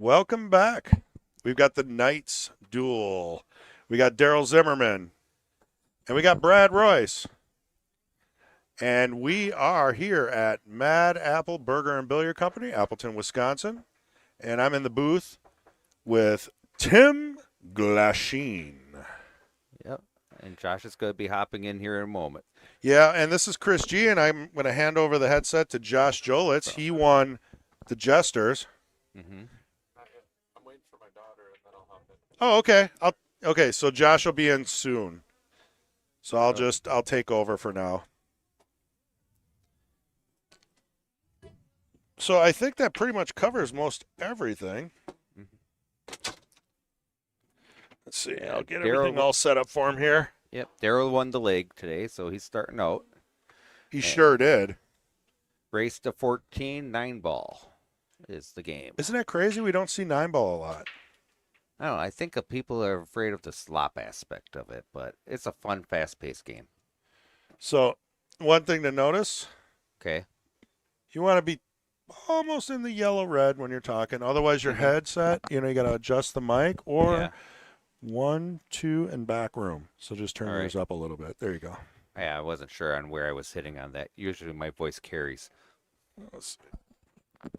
Welcome back. We've got the Knights Duel. We got Daryl Zimmerman, and we got Brad Royce. And we are here at Mad Apple Burger and Billiard Company, Appleton, Wisconsin. And I'm in the booth with Tim Glasheen. Yep. And Josh is going to be hopping in here in a moment. Yeah, and this is Chris G, and I'm going to hand over the headset to Josh Jolitz. He won the Jesters. Mm-hmm. I'm waiting for my daughter, and then I'll hop in. Oh, okay. Okay, so Josh will be in soon. So I'll take over for now. So I think that pretty much covers most everything. Let's see. Yeah, I'll get Daryl- everything all set up for him here. Yep. Daryl won the leg today, so he's starting out. He sure did. Race to 14, 9-ball is the game. Isn't that crazy? We don't see 9-ball a lot. I don't know. I think people are afraid of the slop aspect of it, but it's a fun, fast-paced game. So one thing to notice, Okay. you want to be almost in the yellow-red when you're talking. Otherwise, your headset, you got to adjust the mic or Yeah. 1, 2, and back room. So just turn All right. yours up a little bit. There you go. Yeah, I wasn't sure on where I was hitting on that. Usually my voice carries. Let's see.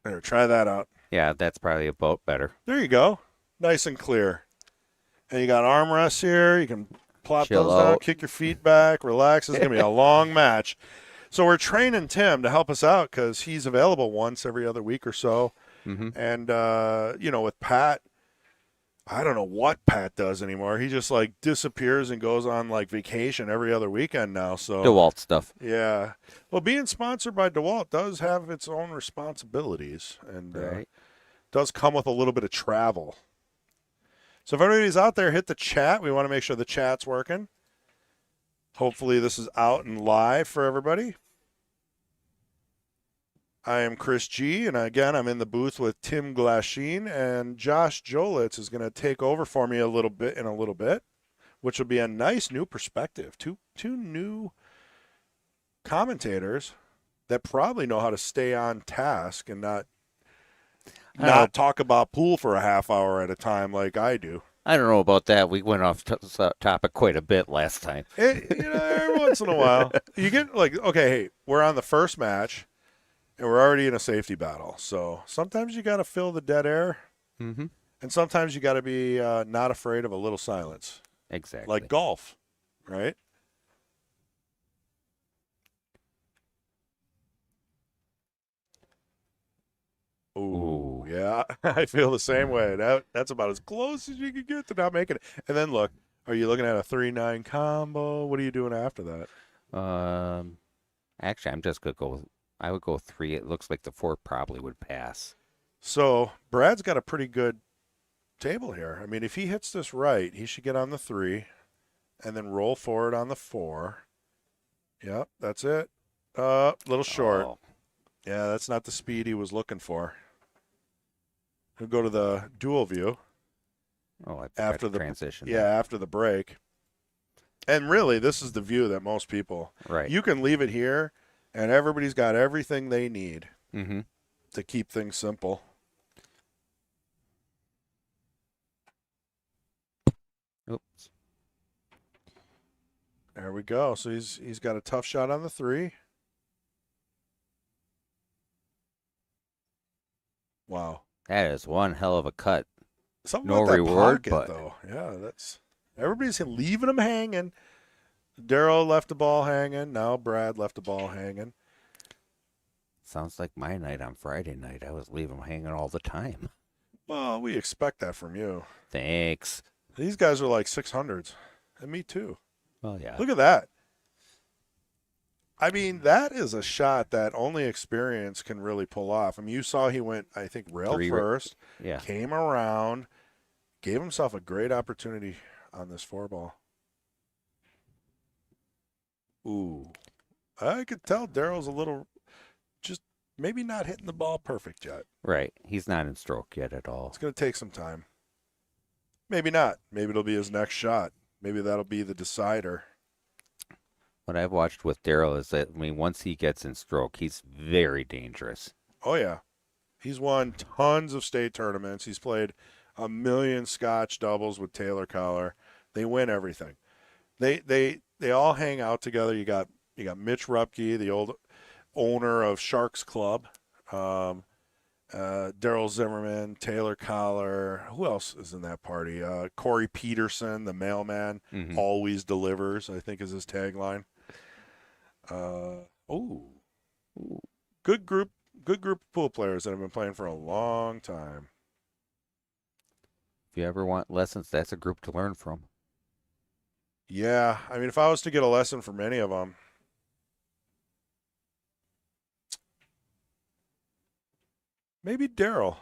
There, try that out. Yeah, that's probably about better. There you go. Nice and clear. And you got armrests here. You can plop Chill those down, out. kick your feet back, relax. It's going to be a long match. So we're training Tim to help us out because he's available once every other week or so. Mm-hmm. And, with Pat, I don't know what Pat does anymore. He just, disappears and goes on, vacation every other weekend now. So DeWalt stuff. yeah. Well, being sponsored by DeWalt does have its own responsibilities and Right. does come with a little bit of travel. So if everybody's out there, hit the chat. We want to make sure the chat's working. Hopefully this is out and live for everybody. I am Chris G, and again, I'm in the booth with Tim Glasheen, and Josh Jolitz is going to take over for me in a little bit, which will be a nice new perspective. Two new commentators that probably know how to stay on task and not talk about pool for a half hour at a time like I do. I don't know about that. We went off topic quite a bit last time. Every once in a while, you get okay, hey, we're on the first match, and we're already in a safety battle. So sometimes you got to fill the dead air, Mm-hmm. and sometimes you got to be not afraid of a little silence, Exactly. like golf, right? Ooh, yeah, I feel the same way. That's about as close as you can get to not making it. And then look, are you looking at a 3-9 combo? What are you doing after that? Actually, I'm just gonna go. I would go 3. It looks like the 4 probably would pass. So Brad's got a pretty good table here. I mean, if he hits this right, he should get on the 3 and then roll forward on the 4. Yep, that's it. Little short. Oh, Yeah, that's not the speed he was looking for. He'll go to the dual view I forgot after to the transition. Yeah, after the break. And really, this is the view that most people. Right. You can leave it here, and everybody's got everything they need Mm-hmm. to keep things simple. Oops. There we go. So he's got a tough shot on the 3. Wow. That is one hell of a cut. Something No about that reward, pocket, but- though. Yeah, that's everybody's leaving them hanging. Daryl left the ball hanging. Now Brad left the ball hanging. Sounds like my night on Friday night. I was leaving them hanging all the time. Well, we expect that from you. Thanks. These guys are like 600s, and me too. Well, yeah. Look at that. I mean, that is a shot that only experience can really pull off. I mean, you saw he went, I think, rail 3 first, Yeah. came around, gave himself a great opportunity on this 4-ball. Ooh. I could tell Daryl's a little, just maybe not hitting the ball perfect yet. Right. He's not in stroke yet at all. It's going to take some time. Maybe not. Maybe it'll be his next shot. Maybe that'll be the decider. What I've watched with Daryl is that, once he gets in stroke, he's very dangerous. Oh, yeah. He's won tons of state tournaments. He's played a million Scotch doubles with Taylor Collar. They win everything. They all hang out together. You got Mitch Rupke, the old owner of Sharks Club. Daryl Zimmerman, Taylor Collar. Who else is in that party? Corey Peterson, the mailman, always delivers, I think is his tagline. Good group of pool players that have been playing for a long time. If you ever want lessons, that's a group to learn from. Yeah, I mean, if I was to get a lesson from any of them, maybe Daryl.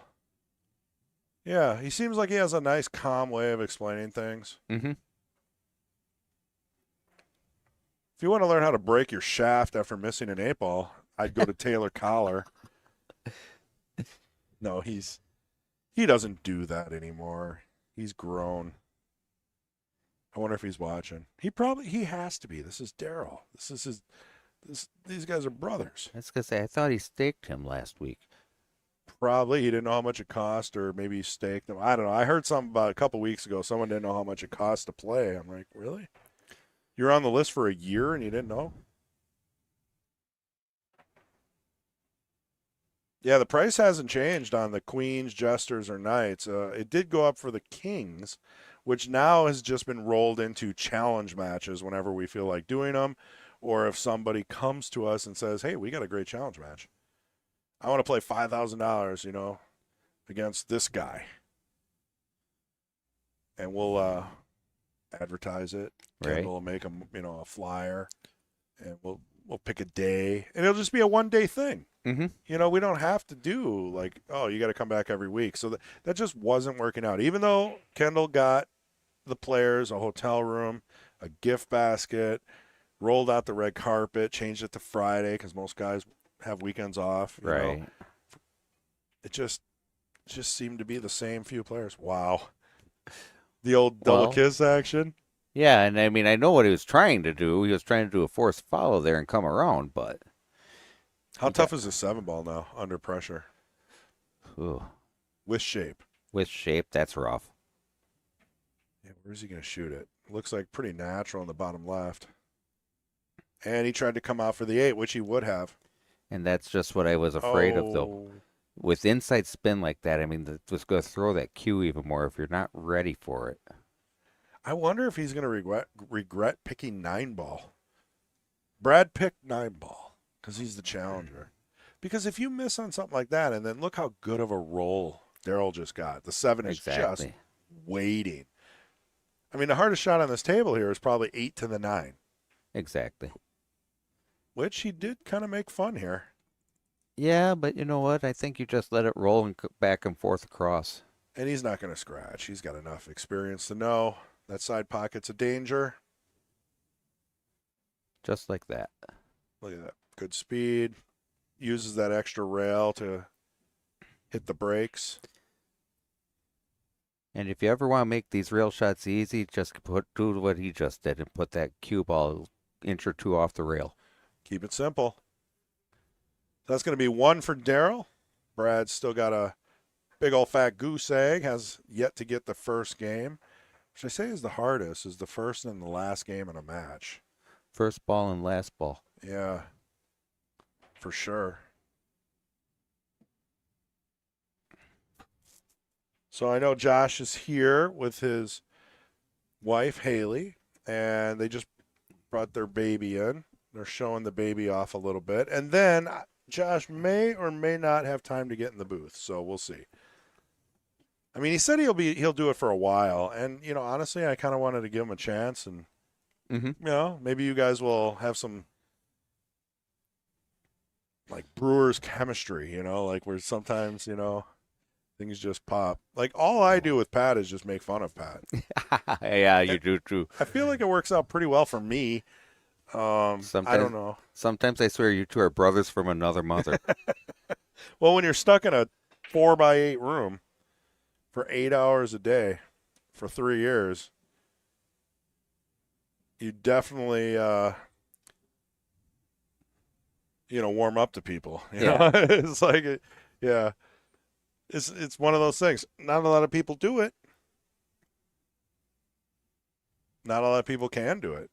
Yeah, he seems like he has a nice, calm way of explaining things. Mm-hmm. If you want to learn how to break your shaft after missing an 8-ball, I'd go to Taylor Collar. No, he doesn't do that anymore. He's grown. I wonder if he's watching. He has to be. This is Daryl. These guys are brothers. I was gonna say, I thought he staked him last week. Probably he didn't know how much it cost, or maybe he staked them. I don't know. I heard something about a couple weeks ago. Someone didn't know how much it cost to play. I'm like, really? You're on the list for a year and you didn't know? Yeah, the price hasn't changed on the queens, jesters, or knights. It did go up for the kings, which now has just been rolled into challenge matches whenever we feel like doing them, or if somebody comes to us and says, hey, we got a great challenge match. I want to play $5,000, against this guy. And we'll advertise it. Right. Kendall will make a flyer, and we'll pick a day, and it'll just be a one-day thing. Mm-hmm. We don't have to do like, oh, you got to come back every week. So that just wasn't working out. Even though Kendall got the players a hotel room, a gift basket, rolled out the red carpet, changed it to Friday because most guys have weekends off. Right. It just seemed to be the same few players. Wow. The old double kiss action. Yeah, and I mean, I know what he was trying to do. He was trying to do a forced follow there and come around, but how tough is a 7-ball now under pressure? Ooh. With shape. With shape, that's rough. Yeah, where's he going to shoot it? Looks like pretty natural in the bottom left. And he tried to come out for the 8, which he would have. And that's just what I was afraid of, though. With inside spin like that, I mean, it's going to throw that cue even more if you're not ready for it. I wonder if he's going to regret picking 9-ball. Brad picked 9-ball because he's the challenger. Because if you miss on something like that, and then look how good of a roll Daryl just got. The 7 is just waiting. I mean, the hardest shot on this table here is probably 8 to the 9. Exactly. Which he did kind of make fun here. Yeah, but you know what? I think you just let it roll and back and forth across. And he's not going to scratch. He's got enough experience to know that side pocket's a danger. Just like that. Look at that. Good speed. Uses that extra rail to hit the brakes. And if you ever want to make these rail shots easy, just do what he just did and put that cue ball inch or two off the rail. Keep it simple. That's going to be 1 for Daryl. Brad's still got a big old fat goose egg. Has yet to get the first game, which I say is the hardest, is the first and the last game in a match. First ball and last ball. Yeah, for sure. So I know Josh is here with his wife, Haley, and they just brought their baby in. They're showing the baby off a little bit. And then Josh may or may not have time to get in the booth, so we'll see. I mean, he said he'll do it for a while, and honestly, I kind of wanted to give him a chance, and maybe you guys will have some like Brewers chemistry, like where sometimes things just pop. Like all I do with Pat is just make fun of Pat. Yeah, you do too. I feel like it works out pretty well for me. I don't know. Sometimes I swear you two are brothers from another mother. Well, when you're stuck in a 4x8 room for 8 hours a day for 3 years, you definitely, warm up to people. You know? It's like, yeah. It's one of those things. Not a lot of people do it. Not a lot of people can do it.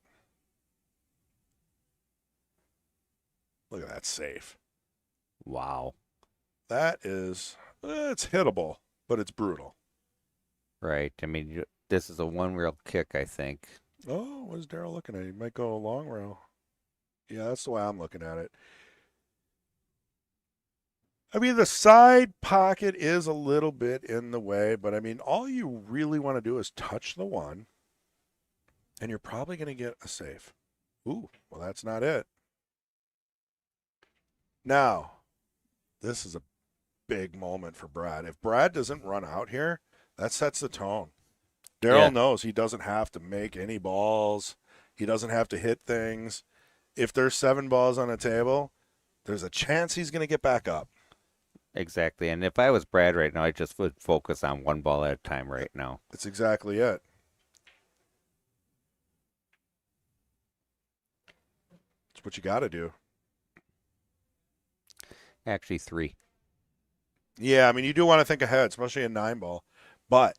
Look at that save. Wow. That is, it's hittable, but it's brutal. Right. I mean, this is a one rail kick, I think. Oh, what is Daryl looking at? He might go a long rail. Yeah, that's the way I'm looking at it. I mean, the side pocket is a little bit in the way, but I mean, all you really want to do is touch the one, and you're probably going to get a save. Ooh, well, that's not it. Now, this is a big moment for Brad. If Brad doesn't run out here, that sets the tone. Daryl knows he doesn't have to make any balls. He doesn't have to hit things. If there's 7 balls on the table, there's a chance he's going to get back up. Exactly. And if I was Brad right now, I just would focus on one ball at a time right now. That's exactly it. It's what you got to do. Actually, 3. Yeah, I mean, you do want to think ahead, especially a 9 ball. But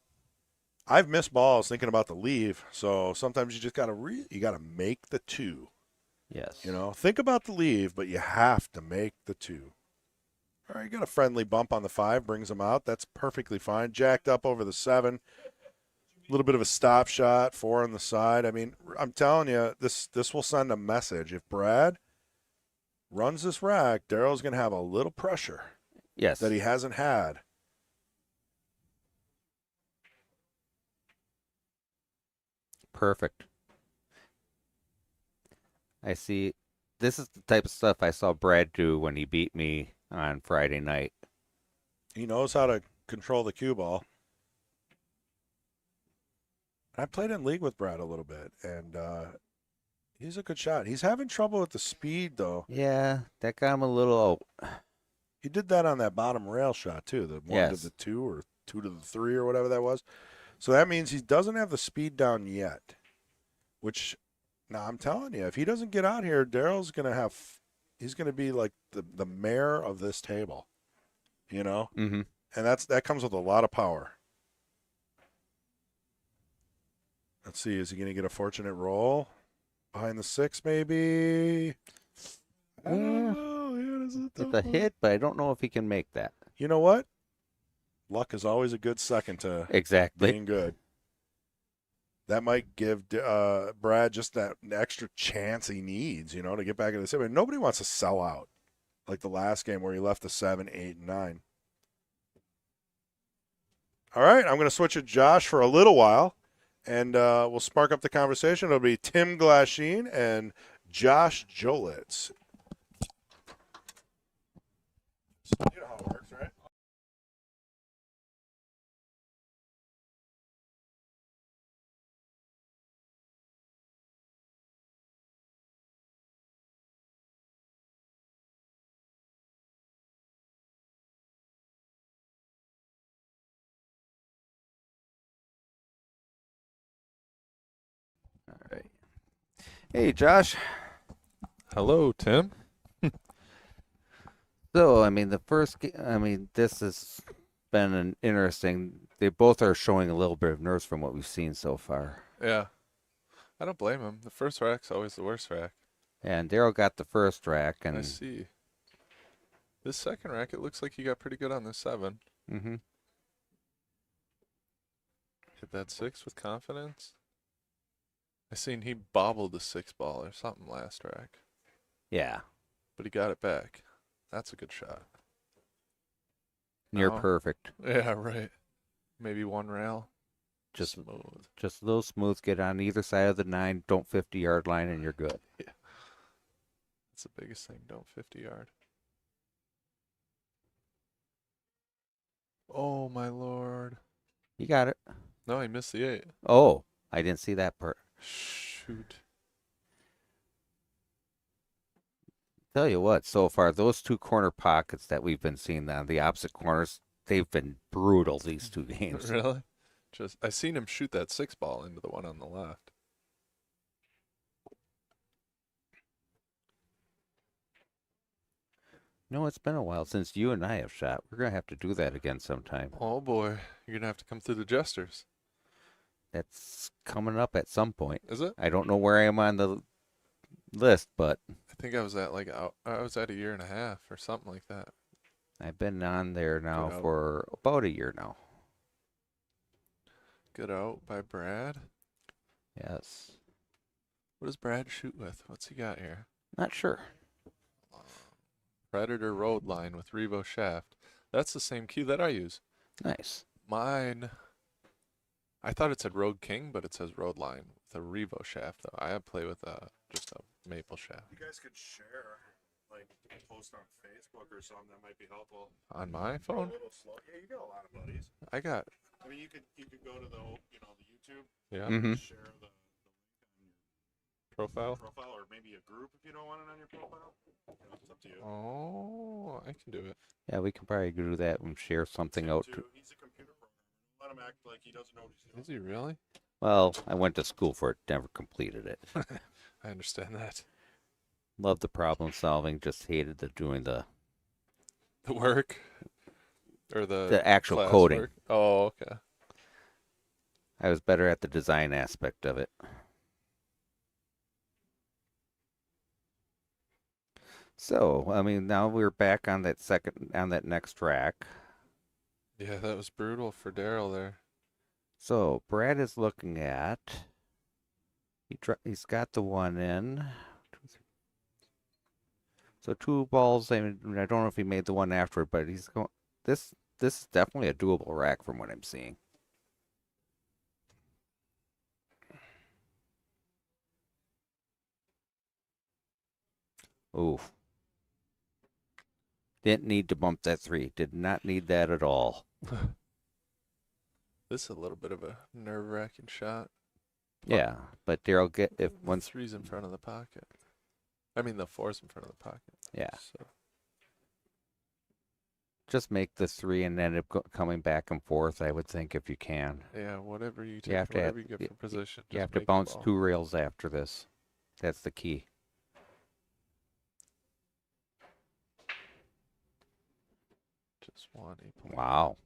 I've missed balls thinking about the leave, so sometimes you just got to you got to make the 2. Yes. You know, think about the leave, but you have to make the 2. All right, you got a friendly bump on the 5, brings him out. That's perfectly fine. Jacked up over the 7. A little bit of a stop shot, 4 on the side. I mean, I'm telling you, this will send a message. If Brad runs this rack, Daryl's going to have a little pressure. Yes. That he hasn't had. Perfect. I see. This is the type of stuff I saw Brad do when he beat me on Friday night. He knows how to control the cue ball. I played in league with Brad a little bit, and he's a good shot. He's having trouble with the speed, though. Yeah, that got him a little. He did that on that bottom rail shot, too. The 1 to the 2 or 2 to the 3 or whatever that was. So that means he doesn't have the speed down yet, which, now I'm telling you, if he doesn't get out here, Daryl's going to have, he's going to be like the mayor of this table, you know? Mm-hmm. And that comes with a lot of power. Let's see, is he going to get a fortunate roll? Behind the 6, maybe? I don't know. Yeah, It's a hit, but I don't know if he can make that. You know what? Luck is always a good second to Exactly. being good. That might give Brad just that extra chance he needs, you know, to get back in the 7. Nobody wants to sell out like the last game where he left the 7, 8, and 9. All right, I'm going to switch with Josh for a little while, and we'll spark up the conversation. It'll be Tim Glasheen and Josh Jolitz. You know how it works, right? All right. Hey, Josh. Hello, Tim. So, I mean, this has been an interesting. They both are showing a little bit of nerves from what we've seen so far. Yeah. I don't blame him. The first rack's always the worst rack. And Daryl got the first rack, I and see. This second rack, it looks like he got pretty good on this 7. mm-hmm. Hit that 6 with confidence. I seen he bobbled the 6 ball or something last rack, Yeah, but he got it back. That's a good shot. near Oh. perfect. Yeah, right. Maybe 1 rail. Just Smooth. Just a little smooth. Get on either side of the 9. Don't 50-yard line, and you're good. Yeah. That's the biggest thing. Don't 50-yard. Oh, my lord. You got it. No, he missed the 8. Oh, I didn't see that part. Shoot. Tell you what, so far, those 2 corner pockets that we've been seeing on the opposite corners, they've been brutal these 2 games. Really? I seen him shoot that 6 ball into the one on the left. No, it's been a while since you and I have shot. We're gonna have to do that again sometime. Oh boy, you're gonna have to come through the Jesters. That's coming up at some point. Is it? I don't know where I am on the list, but I think I was at I was at a year and a half or something like that. I've been on there now out. for about a year now. Good out by Brad. Yes. What does Brad shoot with? What's he got here? Not sure. Predator Road Line with Revo shaft. That's the same cue that I use. Nice. Mine, I thought it said Road King, but it says Road Line with a Revo shaft though. I play with just a maple shaft. You guys could share, like post on Facebook or something. That might be helpful. On my A phone? little slow. Yeah, you got a lot of buddies. I got, I mean, you could go to the the YouTube, yeah, Mm-hmm. share the profile. profile, or maybe a group if you don't want it on your profile. It's up to you. Oh, I can do it. Yeah, we can probably do that and share something out. Too. He's a computer programmer. Let him act like he doesn't know what he's doing. Is he really? Well, I went to school for it, never completed it. I understand that. Loved the problem solving, just hated doing the The work? Or the actual class coding. work? Oh, okay. I was better at the design aspect of it. So, I mean, now we're back on that next rack. Yeah, that was brutal for Daryl there. So, Brad is looking at, he's got the one in. So 2 balls, I mean, I don't know if he made the one afterward, but he's going, this is definitely a doable rack from what I'm seeing. Oof. Didn't need to bump that 3. Did not need that at all. This is a little bit of a nerve-wracking shot. Yeah, but Daryl if The once 3's in front of the pocket. I mean, the 4's in front of the pocket. yeah, So just make the 3 and end up coming back and forth. I would think if you can. yeah, whatever you You take, have to whatever you get for position. You just have to make the bounce ball. 2 rails after this. That's the key. Just one. Wow.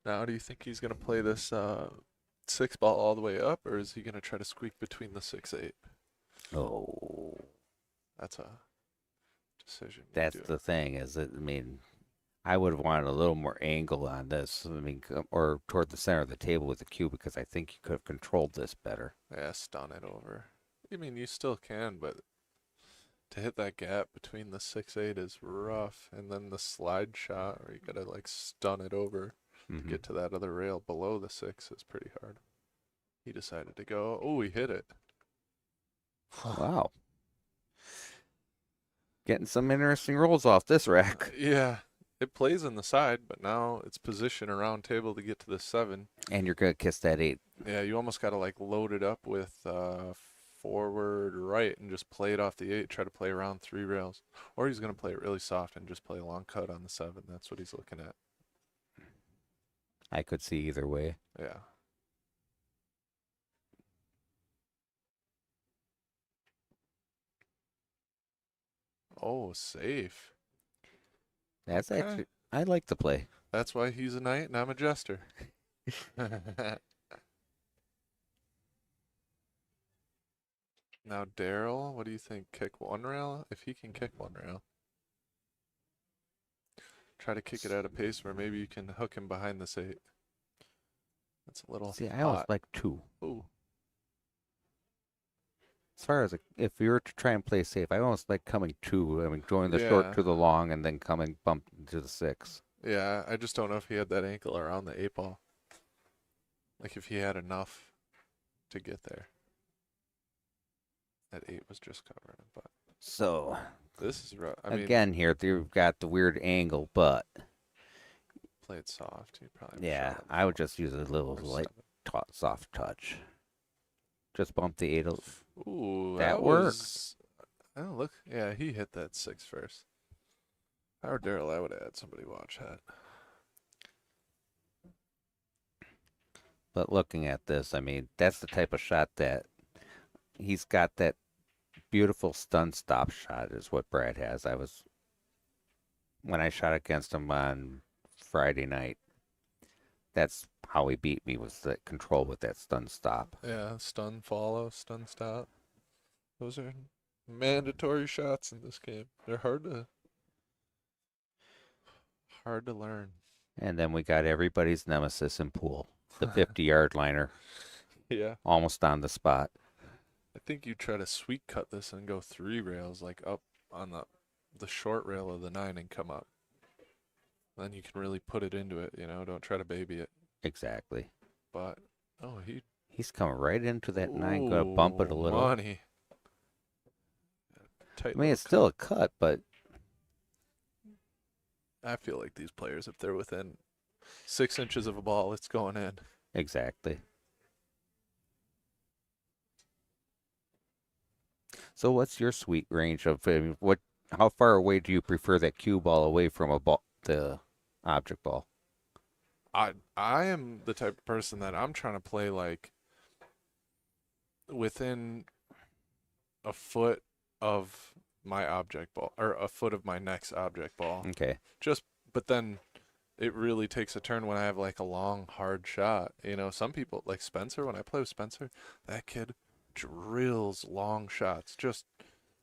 Now, do you think he's gonna play this 6 ball all the way up, or is he gonna try to squeak between the 6-8? Oh, That's a decision. that's the thing. Is it? I mean, I would have wanted a little more angle on this. I mean, or toward the center of the table with the cue because I think you could have controlled this better. Yeah, stun it over. I mean, you still can, but to hit that gap between the 6-8 is rough, and then the slide shot where you gotta like stun it over to get to that other rail below the 6 is pretty hard. He decided to go. Oh, he hit it. Wow. Getting some interesting rolls off this rack. Yeah, it plays in the side, but now it's position around table to get to the 7. And you're gonna kiss that 8. Yeah, you almost gotta like load it up with forward right and just play it off the 8. Try to play around 3 rails, or he's gonna play it really soft and just play a long cut on the 7. That's what he's looking at. I could see either way. Yeah. Oh, safe. That's Okay. actually I like the play. That's why he's a knight and I'm a jester. Now, Daryl, what do you think? Kick 1 rail? If he can kick 1 rail. Try to kick it at a pace where maybe you can hook him behind this 8. That's a little See, I almost hot. like 2. Ooh. As far as if you were to try and play safe, I almost like coming 2. I mean, going the short Yeah. to the long and then coming bump into the 6. Yeah, I just don't know if he had that ankle around the 8 ball. Like if he had enough to get there. That 8 was just covering him, but So this is rough. I mean, again, here you've got the weird angle, but play it soft. You probably yeah, shot I would just use a little or light, 7. soft touch. Just bump the 8. Ooh, That was. Oh, look. Yeah, he hit that 6 first. If I were Daryl, I would have had somebody watch that. But looking at this, I mean, that's the type of shot that he's got. That beautiful stun stop shot is what Brad has. I was when I shot against him on Friday night. That's how he beat me, was the control with that stun stop. Yeah, stun follow, stun stop. Those are mandatory shots in this game. They're hard to learn. And then we got everybody's nemesis in pool, the 50-yard liner, Yeah. almost on the spot. I think you try to sweet cut this and go 3 rails, like up on the short rail of the 9 and come up. Then you can really put it into it, don't try to baby it. Exactly. But He's coming right into that 9, gonna bump it a little. money. I mean, it's still a cut, but I feel like these players, if they're within 6 inches of a ball, it's going in. exactly. So what's your sweet range of how far away do you prefer that cue ball away from the object ball? I am the type of person that I'm trying to play like within a foot of my object ball, or a foot of my next object ball. Okay. But then it really takes a turn when I have like a long, hard shot. Some people like Spencer, when I play with Spencer, that kid drills long shots. Just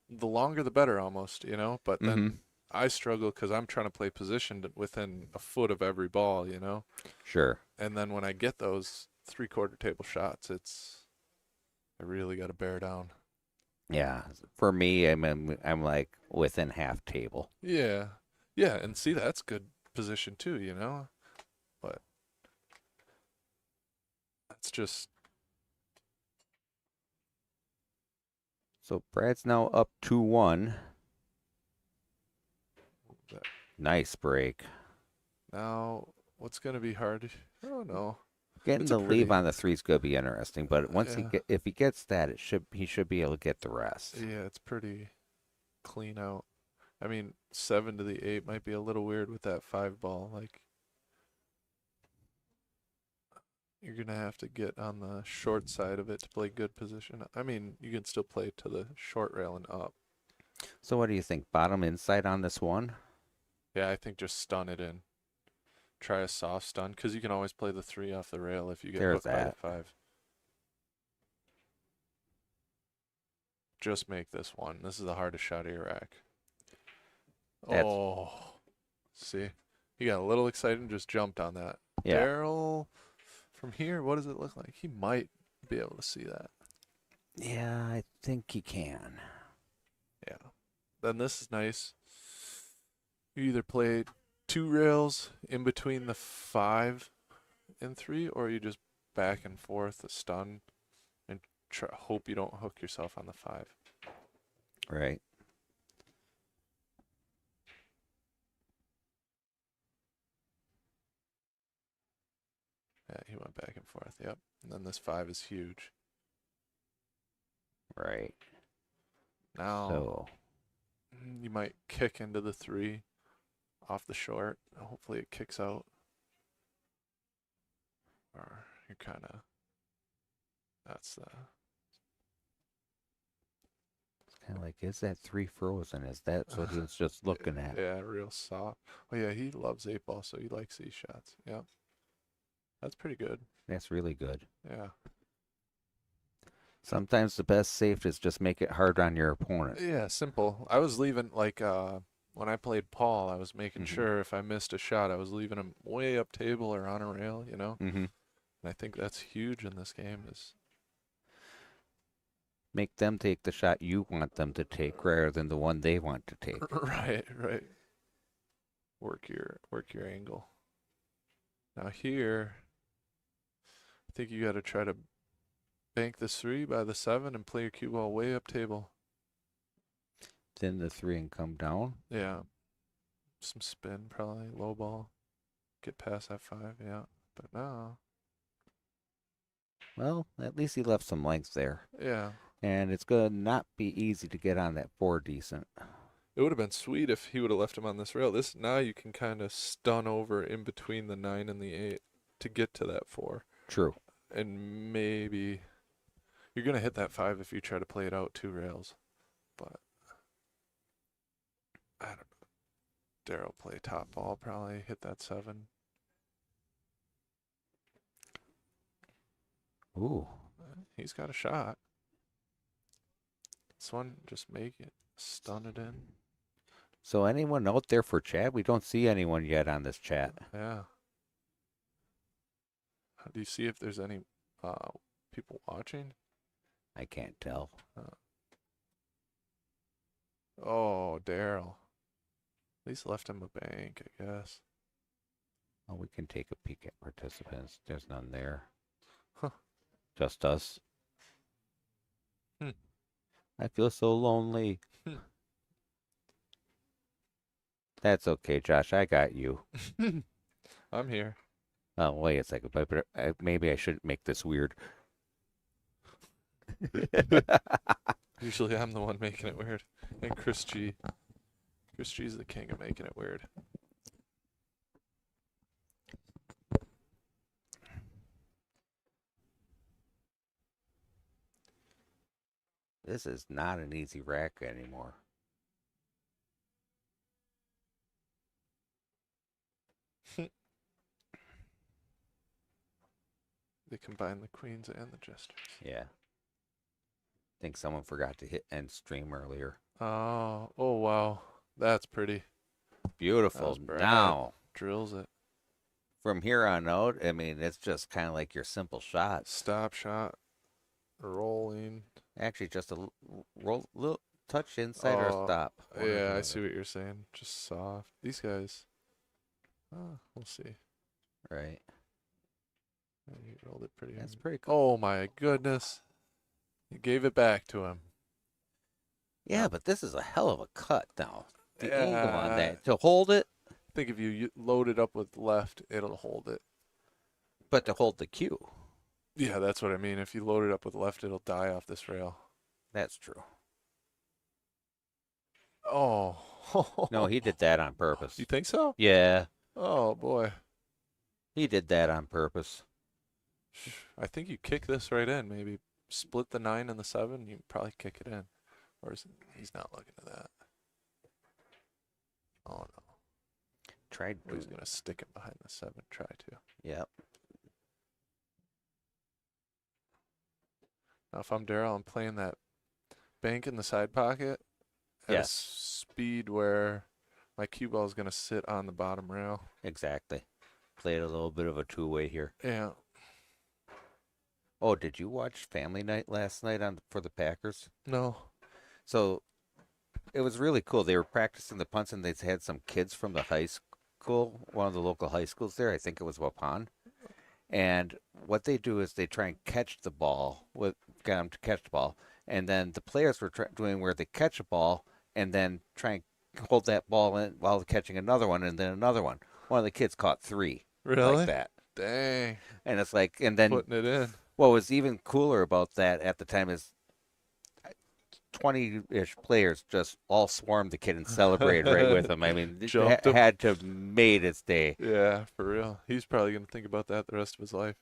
the longer the better almost, but then I struggle because I'm trying to play positioned within a foot of every ball, Sure. and then when I get those 3/4 table shots, I really got to bear down. Yeah. For me, I'm like within half table. Yeah, and see, that's good position too, but that's just So Brad's now up 2-1. that. Nice break. Now what's gonna be hard? I don't know. Getting It's the a leave pretty- on the 3 is gonna be interesting, but once Yeah. if he gets that, he should be able to get the rest. Yeah, it's pretty clean out. I mean, 7 to the 8 might be a little weird with that 5 ball. Like, you're gonna have to get on the short side of it to play good position. I mean, you can still play to the short rail and up. So what do you think? Bottom inside on this one? Yeah, I think just stun it in. Try a soft stun, because you can always play the 3 off the rail if you get There's hooked by the that. 5. Just make this one. This is the hardest shot of your rack. That's- Oh, see? He got a little excited and just jumped on that. Yeah. Daryl, from here, what does it look like? He might be able to see that. Yeah, I think he can. Yeah. Then this is nice. You either play 2 rails in between the 5 and 3, or you just back and forth a stun and hope you don't hook yourself on the 5. Right. Yeah, he went back and forth. Yep. And then this 5 is huge. Right. Now So you might kick into the 3 off the short. Hopefully it kicks out. Or you're kind of. That's the. it's kind of like, is that 3 frozen? Is that what he was just looking at? Yeah, real soft. Oh yeah, he loves 8 ball, so he likes these shots. Yeah. That's pretty good. That's really good. Yeah. Sometimes the best safe is just make it hard on your opponent. Yeah, simple. I was leaving like when I played Paul, I was making sure if I missed a shot, I was leaving him way up table or on a rail, Mm-hmm. And I think that's huge in this game is Make them take the shot you want them to take rather than the one they want to take. right. Work your angle. Now here, I think you got to try to bank this 3 by the 7 and play your cue ball way up table. Then the 3 and come down. Yeah. Some spin probably, low ball. Get past that 5, yeah. But no. Well, at least he left some length there. Yeah. And it's going to not be easy to get on that 4 decent. It would have been sweet if he would have left him on this rail. This now you can kind of stun over in between the 9 and the 8 to get to that 4. True. And maybe you're going to hit that 5 if you try to play it out 2 rails. But I don't know. Daryl play top ball, probably hit that 7. Ooh. He's got a shot. This one, just make it. Stun it in. So anyone out there for chat? We don't see anyone yet on this chat. Yeah. How do you see if there's any people watching? I can't tell. Oh, Daryl. At least left him a bank, I guess. Oh, we can take a peek at participants. There's none there. Huh. Just us. Hmm. I feel so lonely. Hmm. That's okay, Josh. I got you. I'm here. Oh, wait a second. But maybe I shouldn't make this weird. Usually I'm the one making it weird. And Chris G. Chris G's the king of making it weird. This is not an easy rack anymore. They combine the queens and the jesters. Yeah. I think someone forgot to hit end stream earlier. Oh wow. That's pretty. Beautiful. was Brad. Now, Drills it. from here on out, I mean, it's just kind of like your simple shots. Stop shot. Rolling. Actually, just a roll, little touch inside or a stop. One or the Yeah, I other. see what you're saying. Just soft. These guys. We'll see. Right. He rolled it pretty. That's pretty cool. Oh my goodness. He gave it back to him. Yeah, but this is a hell of a cut now. The angle on Yeah. that. To hold it, I think if you load it up with left, it'll hold it. but to hold the cue. Yeah, that's what I mean. If you load it up with left, it'll die off this rail. That's true. Oh. No, he did that on purpose. You think so? Yeah, Oh boy. he did that on purpose. I think you kick this right in. Maybe split the 9 and the 7. You probably kick it in. Or is it, he's not looking at that. Oh no. Tried. Oh, he's gonna stick it behind the 7. Try to. Yep. Now if I'm Daryl, I'm playing that bank in the side pocket at a Yes. speed where my cue ball is gonna sit on the bottom rail. Exactly. Played a little bit of a two-way here. Yeah. Oh, did you watch Family Night last night for the Packers? No. So it was really cool. They were practicing the punts, and they had some kids from the high school, one of the local high schools there. I think it was Waupun. And what they do is they try and catch the ball, get them to catch the ball. And then the players were doing where they catch a ball and then try and hold that ball in while catching another one and then another one. One of the kids caught 3 Really? like that. Dang. And it's like, and then Putting it in. what was even cooler about that at the time is 20-ish players just all swarmed the kid and celebrated right with him. I mean, Jumped it him. had to have made its day. Yeah, for real. He's probably gonna think about that the rest of his life.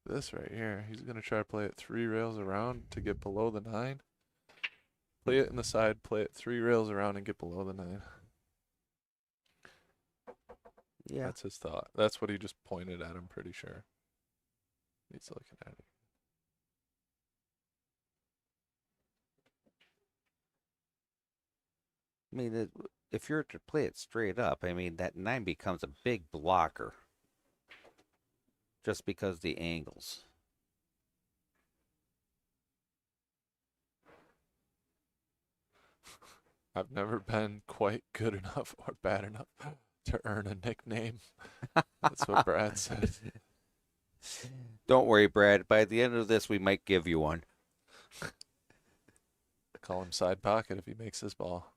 This right here, he's gonna try to play it 3 rails around to get below the 9. Play it in the side, play it 3 rails around and get below the 9. Yeah. That's his thought. That's what he just pointed at, I'm pretty sure. He's looking at it. I mean, if you're to play it straight up, I mean, that 9 becomes a big blocker just because the angles. I've never been quite good enough or bad enough to earn a nickname. That's what Brad said. Don't worry, Brad. By the end of this, we might give you one. Call him side pocket if he makes this ball.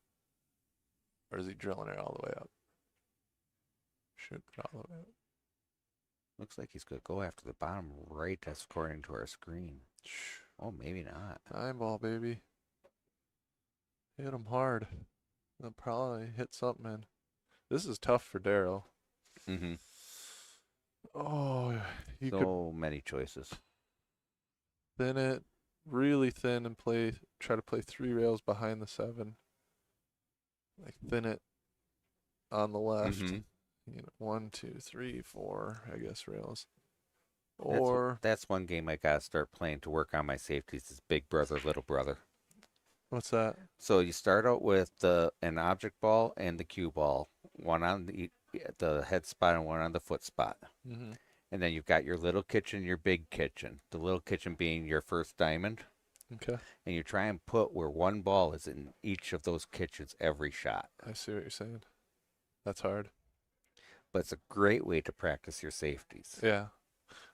Or is he drilling it all the way up? Shoot it all the way up. Looks like he's going to go after the bottom right, that's according to our screen. Oh, maybe not. 9 ball, baby. Hit him hard. They'll probably hit something in. This is tough for Daryl. Mm-hmm. Oh, he could So many choices. thin it really thin and play try to play 3 rails behind the 7. Like thin it on the left. Mm-hmm. 1, 2, 3, 4, I guess, rails. That's Or that's one game I gotta start playing to work on my safeties. Is Big Brother, Little Brother. what's that? So you start out with an object ball and the cue ball, one on the head spot and one on the foot spot. Mm-hmm. And then you've got your little kitchen, your big kitchen. The little kitchen being your first diamond. Okay. And you try and put where one ball is in each of those kitchens every shot. I see what you're saying. That's hard. But it's a great way to practice your safeties. Yeah.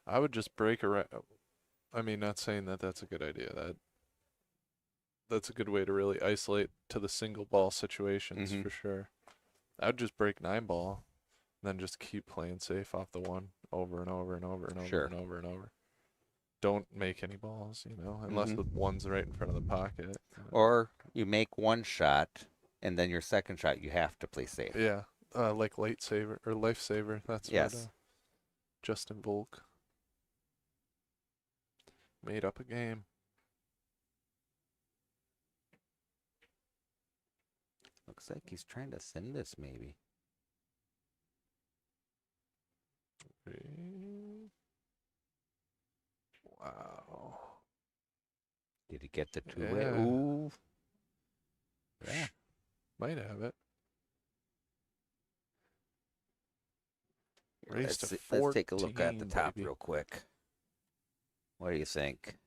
I would just break around. I mean, not saying that that's a good idea. That's a good way to really isolate to the single ball situations Mhm. for sure. I would just break 9 ball, and then just keep playing safe off the 1 over and over and over and over Sure. and over and over. Don't make any balls, unless Mhm. the 1's right in front of the pocket. Or you make one shot, and then your second shot you have to play safe. Yeah, like late saver or lifesaver. That's Yes. what Justin Volk made up a game. Looks like he's trying to send this maybe. Wow. Did he get the two-way? Yeah. Ooh. Yeah. Might have it. Race to 14, let's take a look at the top baby. real quick. What do you think?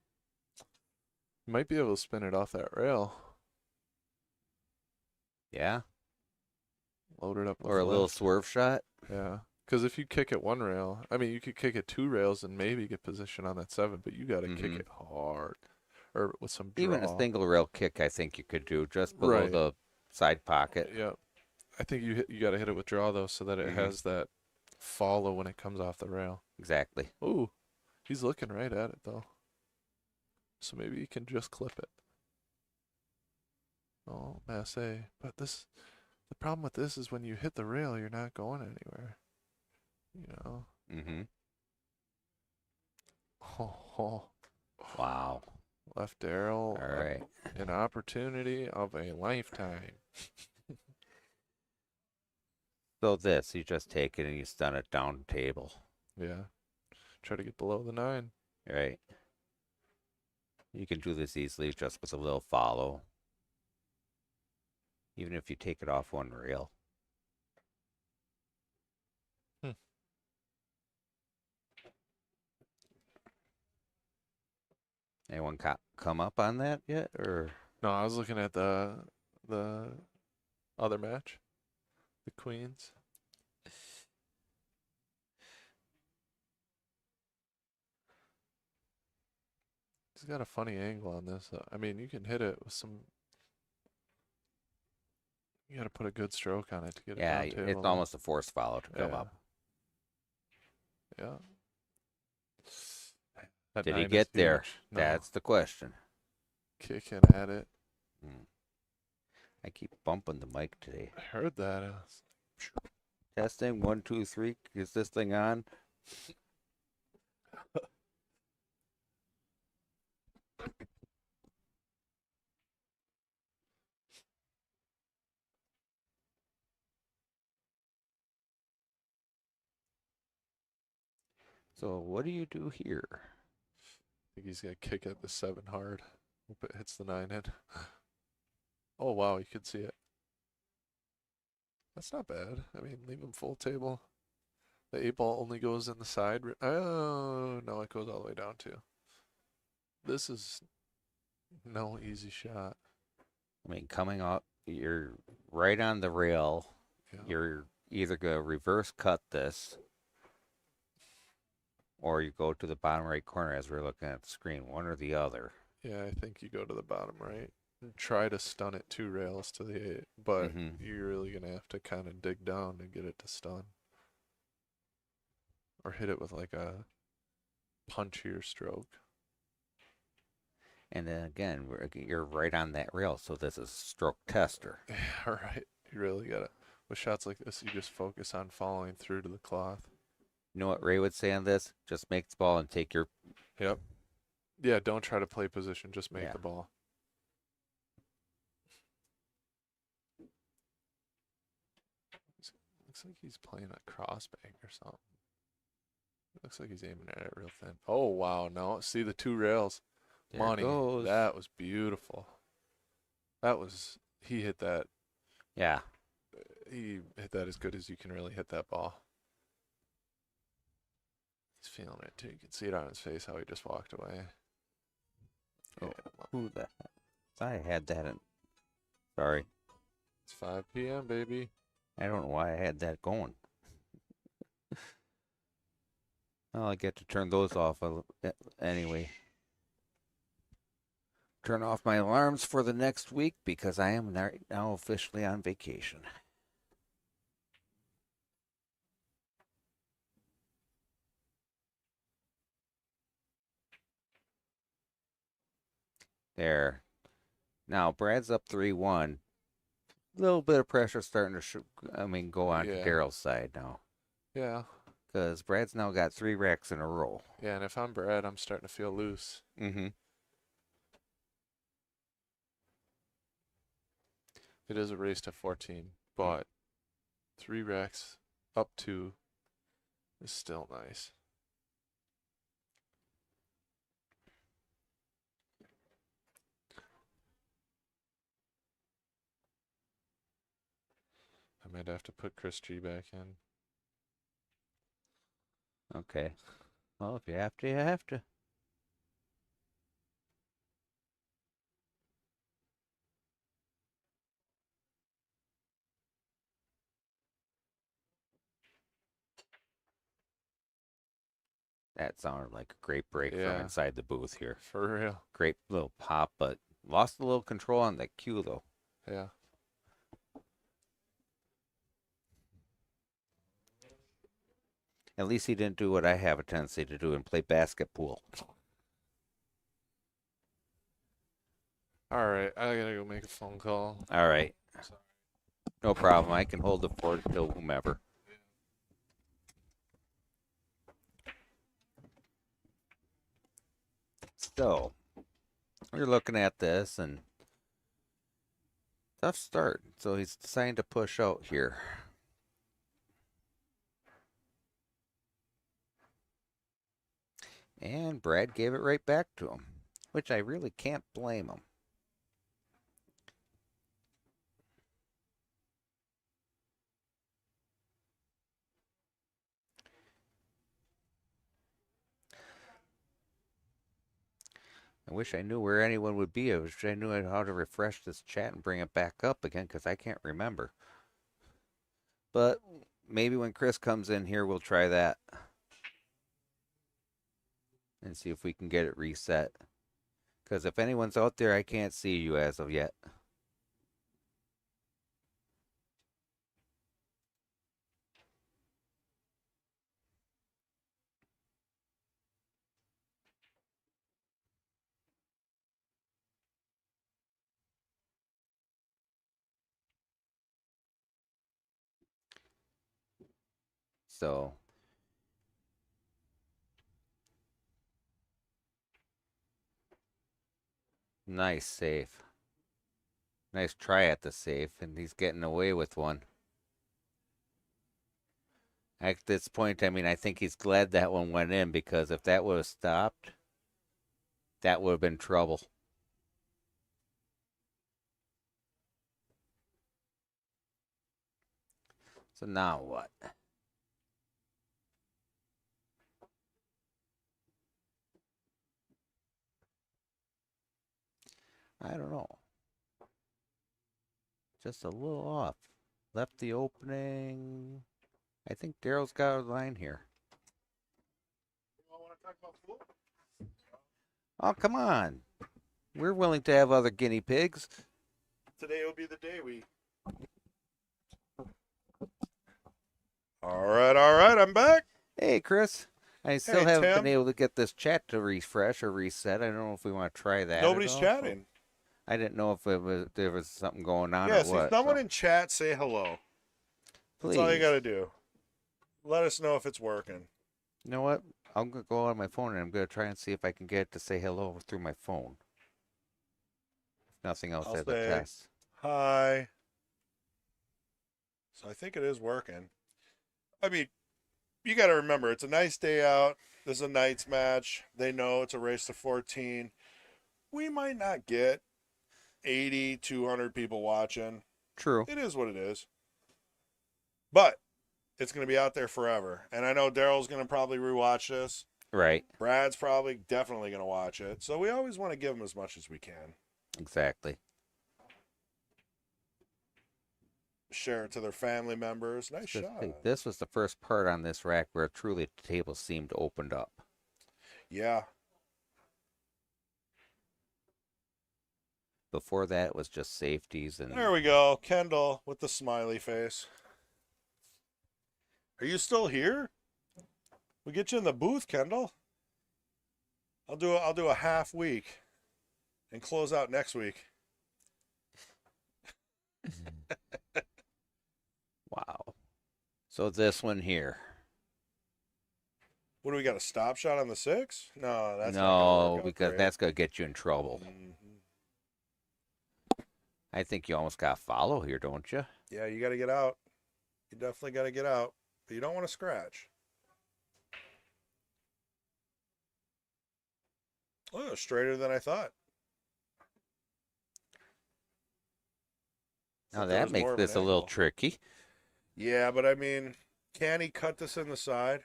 Might be able to spin it off that rail. Yeah? Load it up with Or a little left. swerve shot? Yeah. Because if you kick it 1 rail, I mean, you could kick it 2 rails and maybe get position on that 7, but you got to kick Mhm. it hard or with some draw. Even a single rail kick I think you could do just below Right. the side pocket. Yeah. I think you got to hit it with draw, though, so that it Mhm. has that follow when it comes off the rail. Exactly. Ooh. He's looking right at it, though. So maybe he can just clip it. Oh, Massey. But the problem with this is when you hit the rail, you're not going anywhere. Mm-hmm. Oh, Wow. left Daryl. All right. An opportunity of a lifetime. So this, you just take it and you stun it down the table. Yeah. Try to get below the 9. Right. You can do this easily just with a little follow. Even if you take it off 1 rail. Anyone come up on that yet? Or No, I was looking at the other match. The Queens. He's got a funny angle on this. I mean, you can hit it with some. You got to put a good stroke on it to get it yeah, down table. it's almost a forced follow to come Yeah. up. Yeah. That Did he 9 is get there? huge. No. That's the question. Kicking at it. I keep bumping the mic today. I heard that. Testing 1, 2, 3. Is this thing on? So what do you do here? I think he's going to kick at the 7 hard. Hope it hits the 9 in. Oh, wow. You could see it. That's not bad. I mean, leave him full table. The 8 ball only goes in the side. Oh, no, it goes all the way down too. This is no easy shot. I mean, coming up, you're right on the rail. Yeah. You're either going to reverse cut this or you go to the bottom right corner as we're looking at the screen, one or the other. Yeah, I think you go to the bottom right and try to stun it 2 rails to the 8, but you're really going to have to kind of dig down to get it to stun. Or hit it with like a punchier stroke. And then again, you're right on that rail, so this is stroke tester. Yeah, right. You really got it. With shots like this, you just focus on following through to the cloth. You know what Ray would say on this? Just make the ball and take your... Yep. Yeah, don't try to play position. Just make the ball. Looks like he's playing a crossbank or something. Looks like he's aiming at it real thin. Oh, wow. No, see the two rails. There it Money. goes. That was beautiful. He hit that. Yeah. He hit that as good as you can really hit that ball. He's feeling it too. You can see it on his face how he just walked away. Oh, Yeah. who the heck? I had that in. Sorry. It's 5 p.m., baby. I don't know why I had that going. Well, I get to turn those off anyway. Turn off my alarms for the next week because I am now officially on vacation. There. Now, Brad's up 3-1. A little bit of pressure starting to, go on to Yeah. Daryl's side now. Yeah. Because Brad's now got 3 wrecks in a row. Yeah, and if I'm Brad, I'm starting to feel loose. Mm-hmm. It is a race to 14, but 3 wrecks up 2 is still nice. I might have to put Chris G back in. Okay. Well, if you have to, you have to. That sounded like a great break from Yeah. inside the booth here. For real. Great little pop, but lost a little control on that cue, though. Yeah. At least he didn't do what I have a tendency to do and play basket pool. All right, I gotta go make a phone call. All right. Sorry. No problem. I can hold the fort till whomever. So, we're looking at this and tough start. So he's deciding to push out here. And Brad gave it right back to him, which I really can't blame him. I wish I knew where anyone would be. I wish I knew how to refresh this chat and bring it back up again because I can't remember. But maybe when Chris comes in here, we'll try that. And see if we can get it reset. Because if anyone's out there, I can't see you as of yet. So, nice save. Nice try at the save, and he's getting away with one. At this point, I think he's glad that one went in because if that would have stopped, that would have been trouble. So now what? I don't know. Just a little off. Left the opening. I think Daryl's got a line here. Oh, come on. We're willing to have other guinea pigs. Today will be the day we. All right, I'm back. Hey, Chris. I still Hey, haven't Tim. been able to get this chat to refresh or reset. I don't know if we want to try that. Nobody's at all. chatting. I didn't know if there was something going on Yes, or what. if someone so. in chat, say hello. Please. That's all you got to do. Let us know if it's working. You know what? I'm going to go on my phone and I'm going to try and see if I can get it to say hello through my phone. If nothing else, I'll as a say test. hi. So I think it is working. I mean, you got to remember, it's a nice day out. This is a night's match. They know it's a race to 14. We might not get 80, 200 people watching. True. It is what it is. But it's going to be out there forever. And I know Daryl's going to probably rewatch this. Right. Brad's probably definitely going to watch it. So we always want to give them as much as we can. Exactly. Share it to their family members. Nice shot. This was the first part on this rack where truly the table seemed opened up. Yeah. Before that, it was just safeties and. There we go. Kendall with the smiley face. Are you still here? We'll get you in the booth, Kendall. I'll do a half week and close out next week. Wow. So this one here. What do we got? A stop shot on the 6? No, that's not gonna No, work out because great. that's going to get you in trouble. Mhm. I think you almost got to follow here, don't you? Yeah, you got to get out. You definitely got to get out, but you don't want to scratch. Oh, straighter than I thought. Now Thought there that was more makes of this an a little angle. tricky. Yeah, but I mean, can he cut this in the side?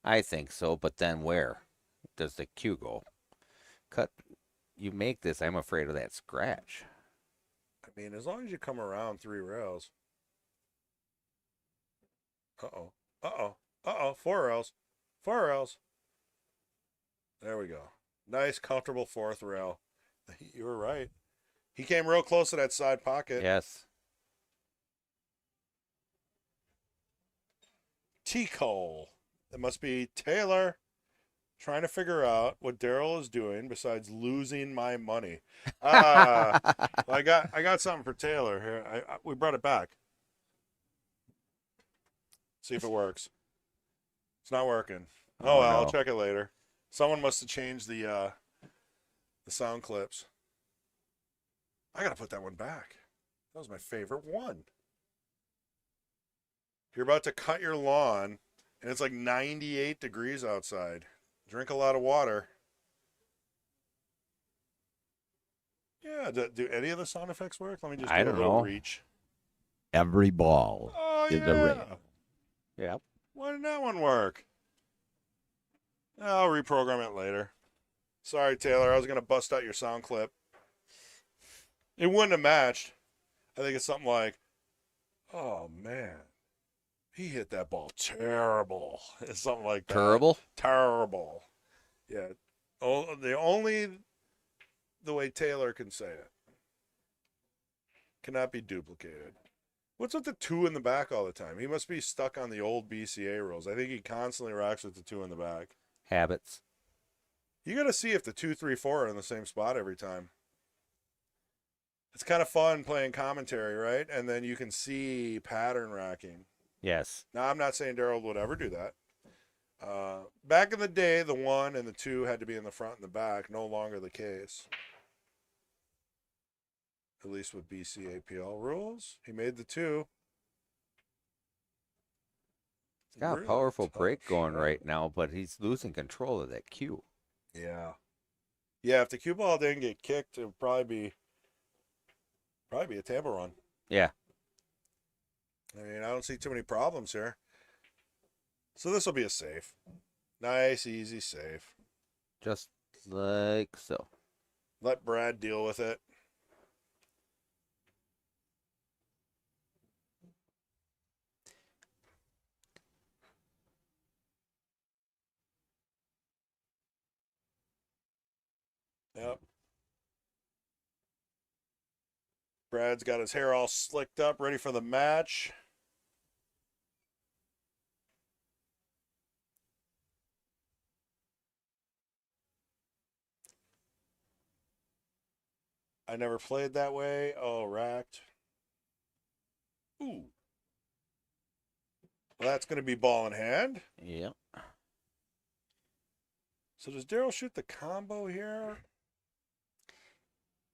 I think so, but then where does the cue go? Cut. You make this, I'm afraid of that scratch. I mean, as long as you come around 3 rails. Uh-oh. Uh-oh. Uh-oh. 4 rails. 4 rails. There we go. Nice, comfortable 4th rail. You were right. He came real close to that side pocket. Yes. T-Cole. It must be Taylor trying to figure out what Daryl is doing besides losing my money. Well, I got something for Taylor here. We brought it back. See if it works. It's not working. Oh, well, I'll no. check it later. Someone must have changed the sound clips. I gotta put that one back. That was my favorite one. You're about to cut your lawn, and it's like 98 degrees outside. Drink a lot of water. Yeah, do any of the sound effects work? Let me just do I a don't little know. reach. Every ball Oh, is a yeah. ring. Yep. Why didn't that one work? I'll reprogram it later. Sorry, Taylor. I was going to bust out your sound clip. It wouldn't have matched. I think it's something like, oh, man. He hit that ball terrible. It's something like that. Terrible? Terrible. Yeah. The way Taylor can say it. Cannot be duplicated. What's with the 2 in the back all the time? He must be stuck on the old BCA rules. I think he constantly rocks with the 2 in the back. Habits. You got to see if the 2, 3, 4 are in the same spot every time. It's kind of fun playing commentary, right? And then you can see pattern racking. Yes. Now, I'm not saying Daryl would ever do that. Back in the day, the 1 and the 2 had to be in the front and the back. No longer the case. At least with BCAPL rules. He made the 2. He's got a Really powerful tough break going shot. right now, but he's losing control of that cue. Yeah. Yeah, if the cue ball didn't get kicked, it would probably be a Tampa run. Yeah. I mean, I don't see too many problems here. So this will be a safe. Nice, easy safe. Just like so. Let Brad deal with it. Yep. Brad's got his hair all slicked up, ready for the match. I never played that way. Oh, racked. Ooh. Well, that's going to be ball in hand. Yep. So does Daryl shoot the combo here?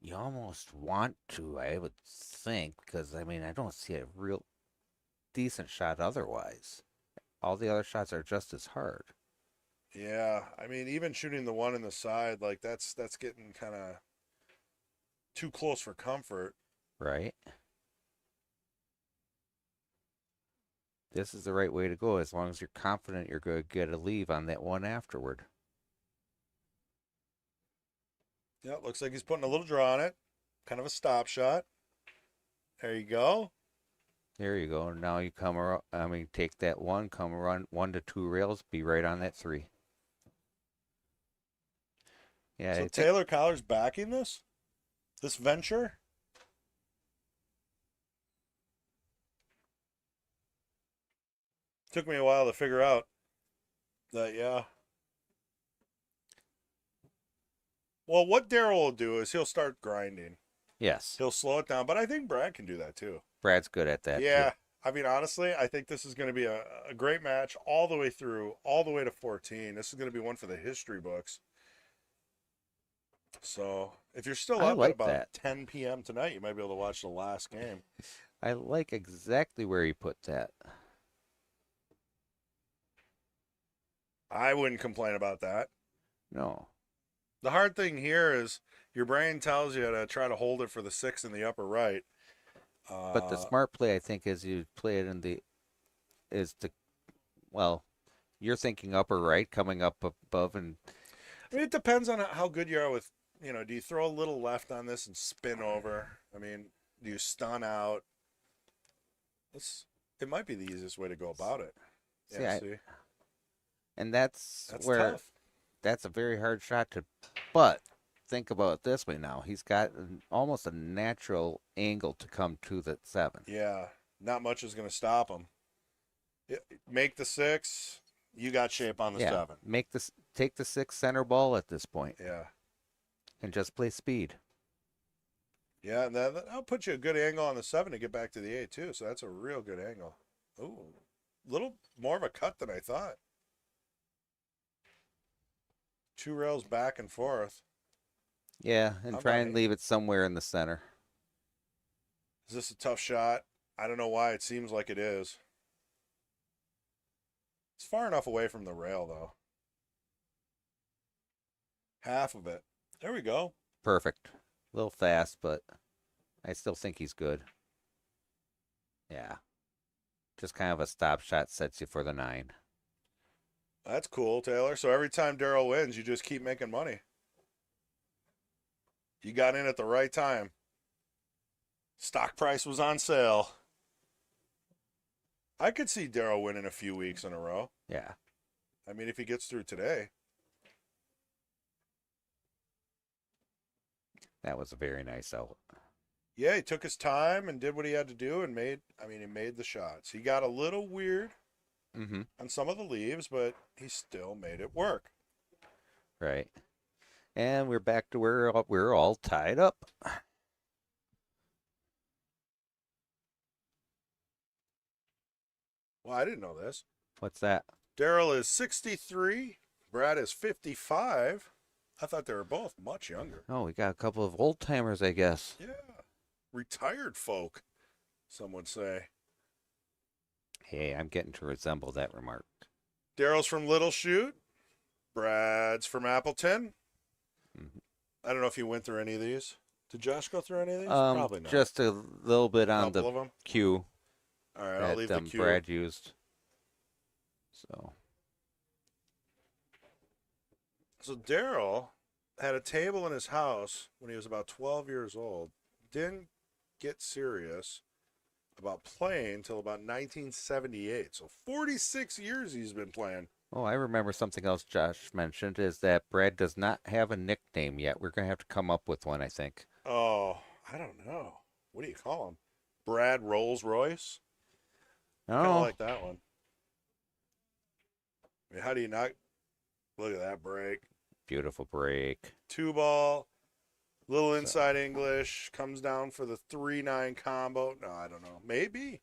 You almost want to, I would think, because, I mean, I don't see a real decent shot otherwise. all the other shots are just as hard. Yeah, I mean, even shooting the one in the side, like that's getting kind of too close for comfort. Right? This is the right way to go as long as you're confident you're going to get a leave on that one afterward. Yeah, it looks like he's putting a little draw on it. Kind of a stop shot. There you go. There you go. Now you come around, take that one, come run 1 to 2 rails, be right on that 3. Yeah, So I think, Taylor Collar's backing this venture. Took me a while to figure out that, yeah. Well, what Daryl will do is he'll start grinding. yes, He'll slow it down, but I think Brad can do that too. Brad's good at that Yeah. too. I mean, honestly, I think this is going to be a great match all the way through, all the way to 14. This is going to be one for the history books. So if you're still I up like at about that. 10 p.m. tonight, you might be able to watch the last game. I like exactly where he put that. I wouldn't complain about that. No. The hard thing here is your brain tells you to try to hold it for the 6 in the upper right. But the smart play, I think, is you play it well, you're thinking upper right, coming up above, and I mean, it depends on how good you are with, do you throw a little left on this and spin over? I mean, do you stun out? It might be the easiest way to go about it. See, Yeah, see? and that's where tough. that's a very hard shot to. But think about it this way now: he's got almost a natural angle to come to the 7. Yeah, not much is going to stop him. Make the 6. You got shape on the 7. Take the 6 center ball at this point, Yeah. and just play speed. Yeah, and that'll put you a good angle on the 7 to get back to the 8 too. So that's a real good angle. Ooh, a little more of a cut than I thought. 2 rails back and forth. Yeah, and I'm try not and leave it somewhere in the center. Is this a tough shot? I don't know why it seems like it is. It's far enough away from the rail, though. Half of it. There we go. Perfect. A little fast, but I still think he's good. Yeah. Just kind of a stop shot sets you for the 9. That's cool, Taylor. So every time Daryl wins, you just keep making money. You got in at the right time. Stock price was on sale. I could see Daryl winning a few weeks in a row. Yeah. I mean, if he gets through today. That was a very nice out. Yeah, he took his time and did what he had to do and he made the shots. He got a little weird on some of the leaves, but he still made it work. Right. And we're back to where we're all tied up. Well, I didn't know this. What's that? Daryl is 63. Brad is 55. I thought they were both much younger. Oh, we got a couple of old timers, I guess. Yeah. Retired folk, some would say. Hey, I'm getting to resemble that remark. Daryl's from Little Chute. Brad's from Appleton. I don't know if you went through any of these. Did Josh go through any of these? Probably not. Just a little bit on Couple of the them? cue All right, I'll leave that the cue. Brad used. So Daryl had a table in his house when he was about 12 years old. Didn't get serious about playing until about 1978. So 46 years he's been playing. Oh, I remember something else Josh mentioned is that Brad does not have a nickname yet. We're going to have to come up with one, I think. Oh, I don't know. What do you call him? Brad Rolls Royce? Kind of Oh, like that one. I mean, how do you not? Look at that break. beautiful break. 2-ball, little inside English, comes down for the 3-9 combo. No, I don't know. Maybe.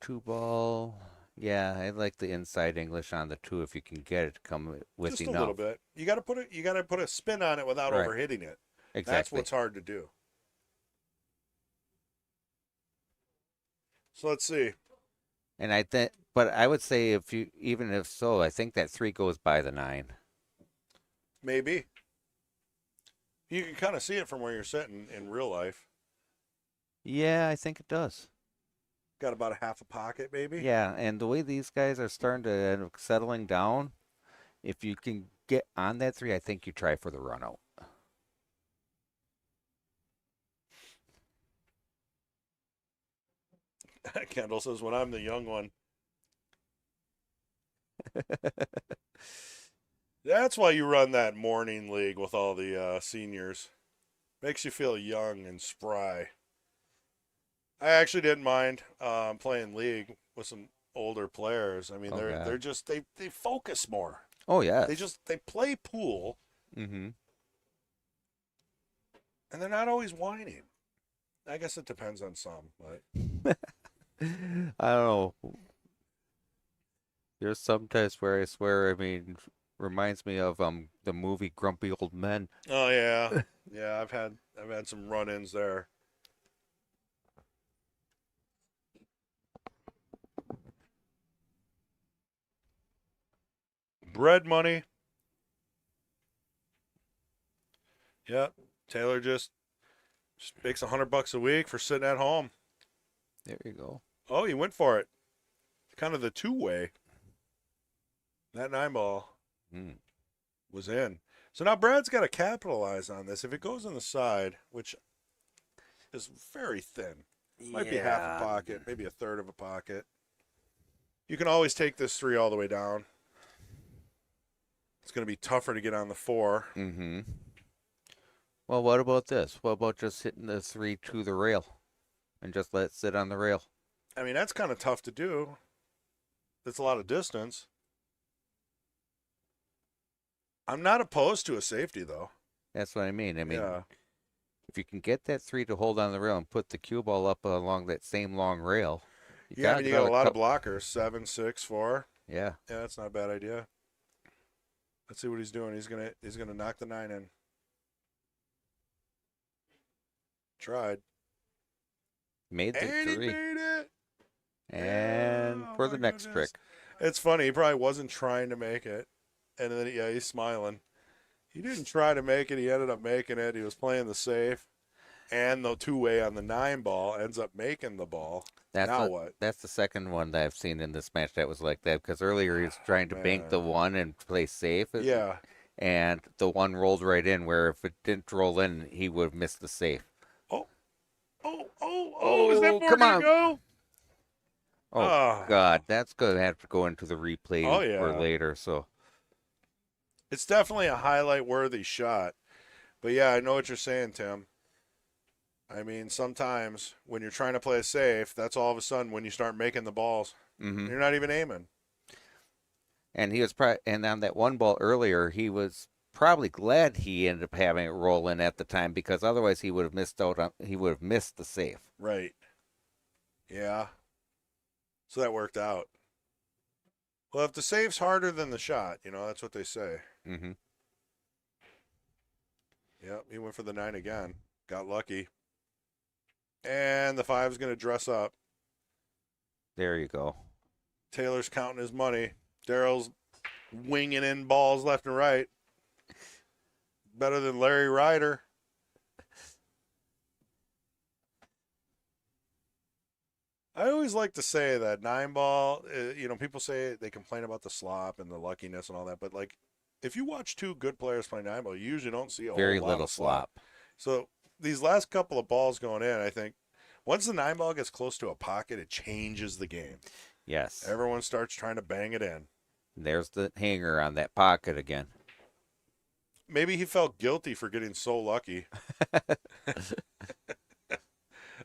2-ball. Yeah, I like the inside English on the 2 if you can get it to come with Just enough. a little bit. You got to put a spin on it without Right. overhitting it. That's Exactly. what's hard to do. So let's see. And But I would say even if so, I think that 3 goes by the 9. Maybe. You can kind of see it from where you're sitting in real life. Yeah, I think it does. Got about a half a pocket, maybe. Yeah, and the way these guys are starting to end up settling down, if you can get on that 3, I think you try for the run out. Kendall says, when I'm the young one. That's why you run that morning league with all the seniors. Makes you feel young and spry. I actually didn't mind playing league with some older players. I mean, they're just they focus more. Oh yeah. They play pool. Mm-hmm. And they're not always whining. I guess it depends on some, but I don't know. There's some times where I swear, I mean, reminds me of the movie Grumpy Old Men. oh yeah. Yeah, I've had some run-ins there. Bread money. Yep. Taylor just makes $100 a week for sitting at home. There you go. Oh, he went for it. Kind of the two-way. That 9-ball was in. So now Brad's got to capitalize on this. If it goes on the side, which is very thin, might be half a pocket, maybe a third of a pocket. You can always take this 3 all the way down. It's going to be tougher to get on the 4. Mm-hmm. Well, what about this? What about just hitting the 3 to the rail and just let it sit on the rail? I mean, that's kind of tough to do. That's a lot of distance. I'm not opposed to a safety, though. That's what I mean. I mean, yeah. if you can get that 3 to hold on the rail and put the cue ball up along that same long rail, You got a lot of blockers, 7, 6, 4. Yeah. Yeah, that's not a bad idea. Let's see what he's doing. He's gonna knock the 9 in. Tried. Made the And 3. he made it. And Yeah, for oh the my next goodness. trick. It's funny. He probably wasn't trying to make it. And then, yeah, he's smiling. He didn't try to make it. He ended up making it. He was playing the safe. And the two-way on the 9-ball ends up making the ball. What? That's the second one that I've seen in this match that was like that. Because earlier he was trying to bank the 1 and play safe. Yeah. And the 1 rolled right in, where if it didn't roll in, he would have missed the safe. Is that 4 gonna go? Oh, God. That's going to have to go into the replay for later. So it's definitely a highlight-worthy shot. But, yeah, I know what you're saying, Tim. I mean, sometimes when you're trying to play a safe, that's all of a sudden when you start making the balls. Mm-hmm. You're not even aiming. And he was and on that 1 ball earlier, he was probably glad he ended up having it roll in at the time, because otherwise he would have missed the safe. Right. Yeah. So that worked out. Well, if the save's harder than the shot, that's what they say. Mm-hmm. Yep, he went for the 9 again. Got lucky. And the 5's going to dress up. There you go. Taylor's counting his money. Daryl's winging in balls left and right. Better than Larry Ryder. I always like to say that 9-ball, people say they complain about the slop and the luckiness and all that, but like, if you watch 2 good players play 9-ball, you usually don't see a very whole lot little of slop. So these last couple of balls going in, I think once the 9-ball gets close to a pocket, it changes the game. Yes. Everyone starts trying to bang it in. There's the hanger on that pocket again. Maybe he felt guilty for getting so lucky.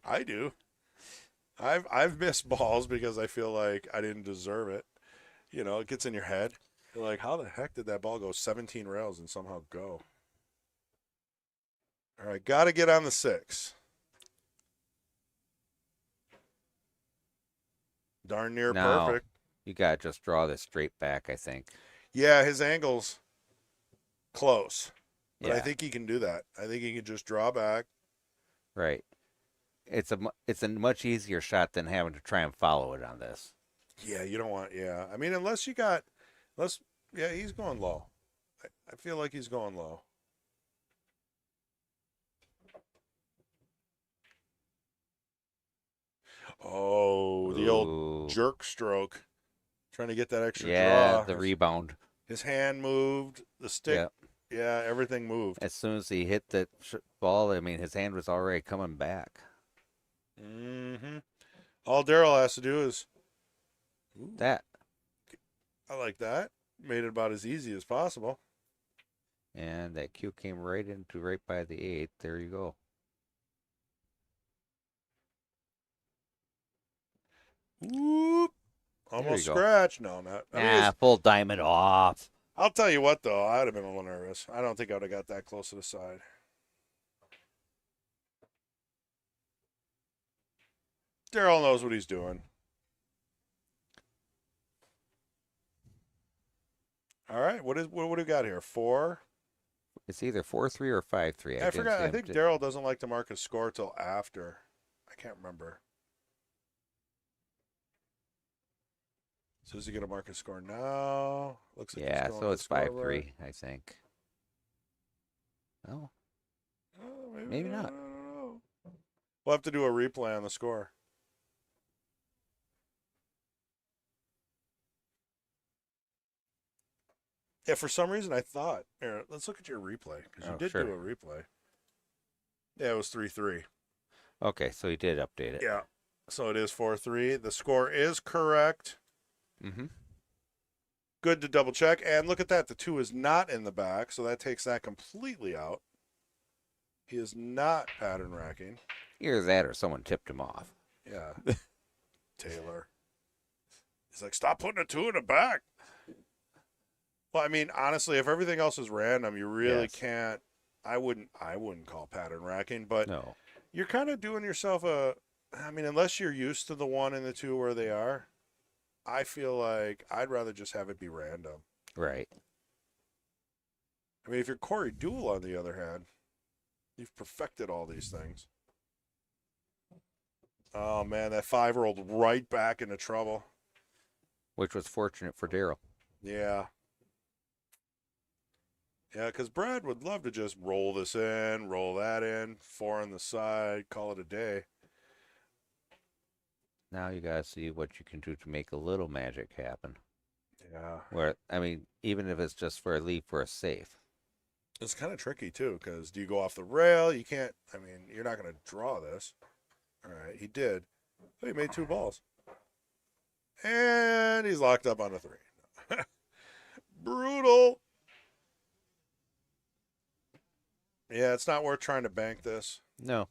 I do. I've missed balls because I feel like I didn't deserve it. It gets in your head. You're like, how the heck did that ball go 17 rails and somehow go? All right, got to get on the 6. Darn near perfect. You got to just draw this straight back, I think. Yeah, his angle's close. But Yeah. I think he can do that. I think he can just draw back. Right. It's a much easier shot than having to try and follow it on this. Yeah, you don't want. Yeah, I mean, unless you got, unless yeah, he's going low. I feel like he's going low. Oh, the old Ooh. jerk stroke, trying to get that extra Yeah, draw. the rebound. His hand moved, the stick. Yeah. Yeah, everything moved. As soon as he hit the ball, I mean, his hand was already coming back. Mm-hmm. All Daryl has to do is, ooh, That. I like that. Made it about as easy as possible. And that cue came right by the 8. There you go. Whoop. There you Almost go. scratch. No, not. I mean, it was, Full diamond off. I'll tell you what, though. I'd have been a little nervous. I don't think I would have got that close to the side. Daryl knows what he's doing. All right, what do we got here? 4. It's either 4-3 or 5-3. I forgot. I think Daryl doesn't like to mark his score till after. I can't remember. So is he going to mark his score now? Looks like Yeah, he's going so to it's the 5-3, scoreboard. I think. Oh, Oh, maybe not. I don't know. We'll have to do a replay on the score. Yeah, for some reason I thought. Here, let's look at your replay because you Oh, did sure. do a replay. Yeah, it was 3-3. Okay, so he did update it. Yeah, so it is 4-3. The score is correct. Mm-hmm. Good to double check. And look at that. The 2 is not in the back, so that takes that completely out. He is not pattern racking. Either that or someone tipped him off. Yeah. Taylor. He's like, stop putting a 2 in the back. Well, I mean, honestly, if everything else is random, you really Yes. can't. I wouldn't call pattern racking, but No. you're kind of doing yourself a. I mean, unless you're used to the 1 and the 2 where they are, I feel like I'd rather just have it be random. Right. I mean, if you're Corey Duel, on the other hand, you've perfected all these things. Oh man, that 5 rolled right back into trouble. Which was fortunate for Daryl. Yeah. Yeah, because Brad would love to just roll this in, roll that in, 4 on the side, call it a day. Now you gotta see what you can do to make a little magic happen. Yeah. Where, I mean, even if it's just for a leave for a safe. It's kind of tricky, too, because do you go off the rail? You can't, I mean, you're not going to draw this. All right, he did. But he made 2 balls. And he's locked up on a 3. Brutal. Yeah, it's not worth trying to bank this. No.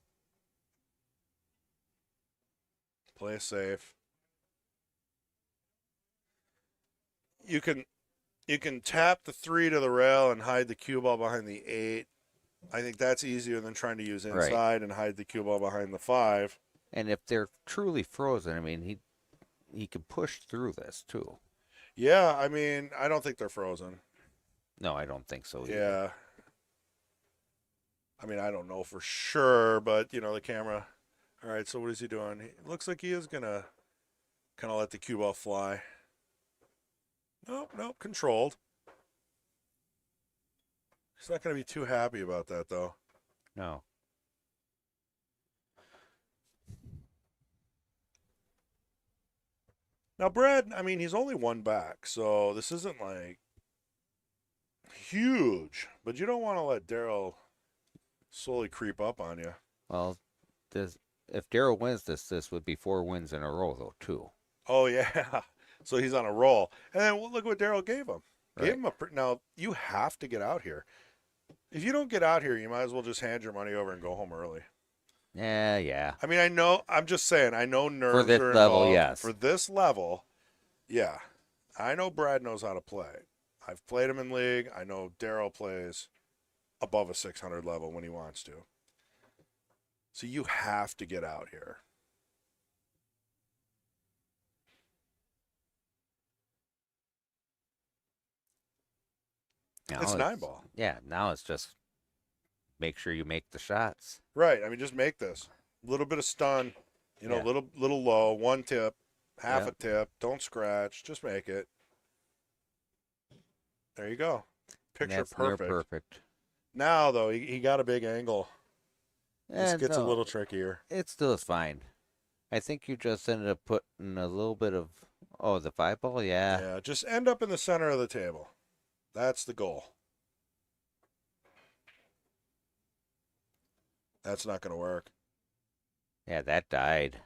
Play safe. You can tap the 3 to the rail and hide the cue ball behind the 8. I think that's easier than trying to use inside Right. and hide the cue ball behind the 5. And if they're truly frozen, I mean, he could push through this too. Yeah, I mean, I don't think they're frozen. No, I don't think so either. Yeah. I mean, I don't know for sure, but, the camera. All right, so what is he doing? It looks like he is going to kind of let the cue ball fly. Nope, controlled. He's not going to be too happy about that, though. No. Now, Brad, I mean, he's only 1 back, so this isn't like huge, but you don't want to let Daryl slowly creep up on you. Well, if Daryl wins this would be 4 wins in a row, though, too. Oh, yeah. So he's on a roll. And then look what Daryl gave him. Right. Gave him now, you have to get out here. If you don't get out here, you might as well just hand your money over and go home early. Yeah. I mean, I'm just saying, I know nerves For this are level, involved. yes. For this level, yeah. I know Brad knows how to play. I've played him in league. I know Daryl plays above a 600 level when he wants to. So you have to get out here. Now It's 9-ball. Yeah, now it's just make sure you make the shots. Right. I mean, just make this. A little bit of stun, Yeah. little low, 1 tip. half Yeah. a tip. Don't scratch. Just make it. There you go. And Picture that's near perfect. perfect. Now, though, he got a big angle. This And gets a no, little trickier. it still is fine. I think you just ended up putting a little bit of, oh, the 5-ball? Yeah. Yeah, just end up in the center of the table. That's the goal. That's not going to work. Yeah, that died.